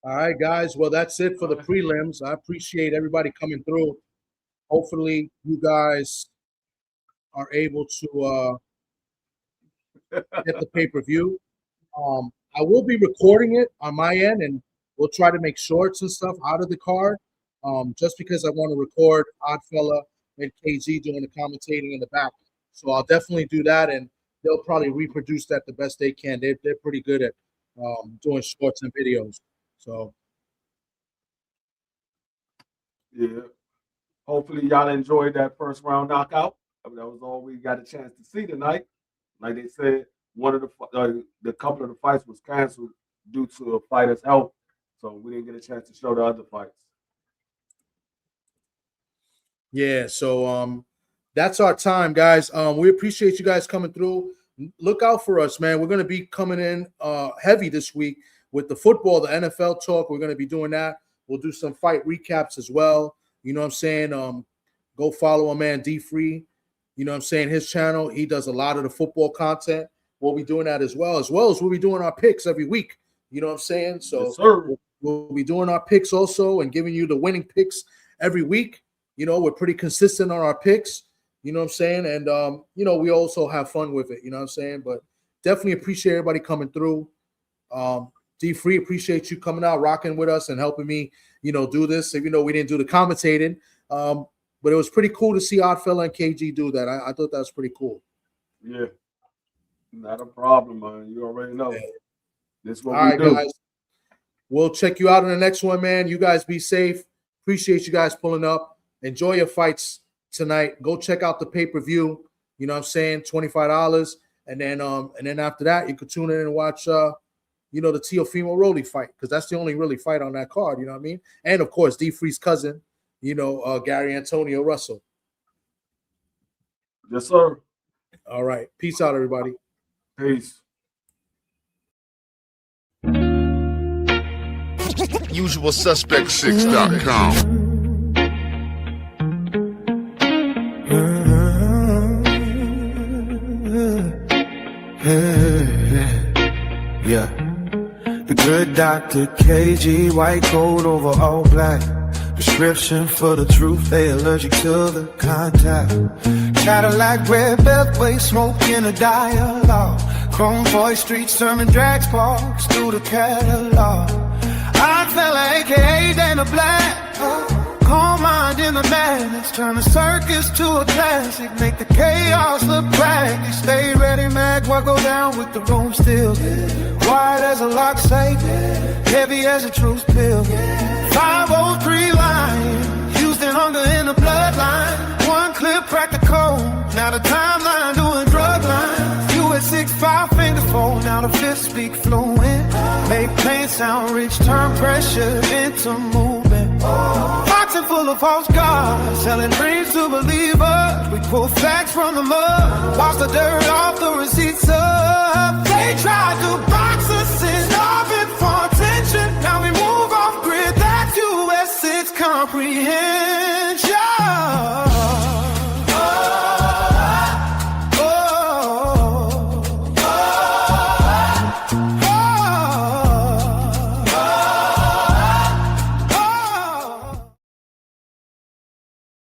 All right, guys. Well, that's it for the prelims. I appreciate everybody coming through. Hopefully, you guys are able to get the pay-per-view. I will be recording it on my end, and we'll try to make shorts and stuff out of the card, just because I want to record Oddfella and KG doing the commentating in the back. So I'll definitely do that, and they'll probably reproduce that the best they can. They're pretty good at doing shorts and videos. So, yeah. Hopefully, y'all enjoyed that first round knockout. I mean, that was all we got a chance to see tonight. Like they said, one of the couple of the fights was canceled due to a fighter's health, so we didn't get a chance to show the other fights. yeah, so that's our time, guys. We appreciate you guys coming through. Look out for us, man. We're going to be coming in heavy this week with the football, the NFL talk. We're going to be doing that. We'll do some fight recaps as well. You know what I'm saying? Go follow our man D Free. You know what I'm saying? His channel. He does a lot of the football content. We'll be doing that as well as we'll be doing our picks every week. You know what I'm saying? So yes, sir. We'll be doing our picks also and giving you the winning picks every week. You know, we're pretty consistent on our picks. You know what I'm saying? And, you know, we also have fun with it. You know what I'm saying? But definitely appreciate everybody coming through. D Free, appreciate you coming out, rocking with us and helping me, you know, do this. Even though we didn't do the commentating, but it was pretty cool to see Oddfella and KG do that. I thought that was pretty cool. Yeah, not a problem, man. You already know. Yeah. This is what all we right, do. Guys. We'll check you out in the next one, man. You guys be safe. Appreciate you guys pulling up. Enjoy your fights tonight. Go check out the pay-per-view. You know what I'm saying? $25. And then after that, you can tune in and watch you know, the Teofimo Rowley fight, because that's the only really fight on that card, you know what I mean? And of course, D Free's cousin, you know, Gary Antonio Russell. Yes, sir. All right. Peace out, everybody. Peace. usualsuspect6.com. Yeah. The good Dr. KG, white coat over all black. Prescription for the truth, they allergic to the contact. Cadillac, red beltway, smoking a dialogue. Chrome voice, street sermon, drag sparks through the catalog. Oddfella, aka Dana Black. Calm mind in the madness, turn a circus to a classic. Make the chaos look practical. Stay ready, mag, what go down with the room still. Wide as a lock safe, heavy as a truth pill. 503 line, Houston hunger in the bloodline. One clip crack the code, now the timeline doing drug lines. You at 6'5", finger fold, now the fifth speak fluent. Make pain sound rich, turn pressure into movement. Boxing full of false gods, selling dreams to believers. We pull facts from the mud, wash the dirt off the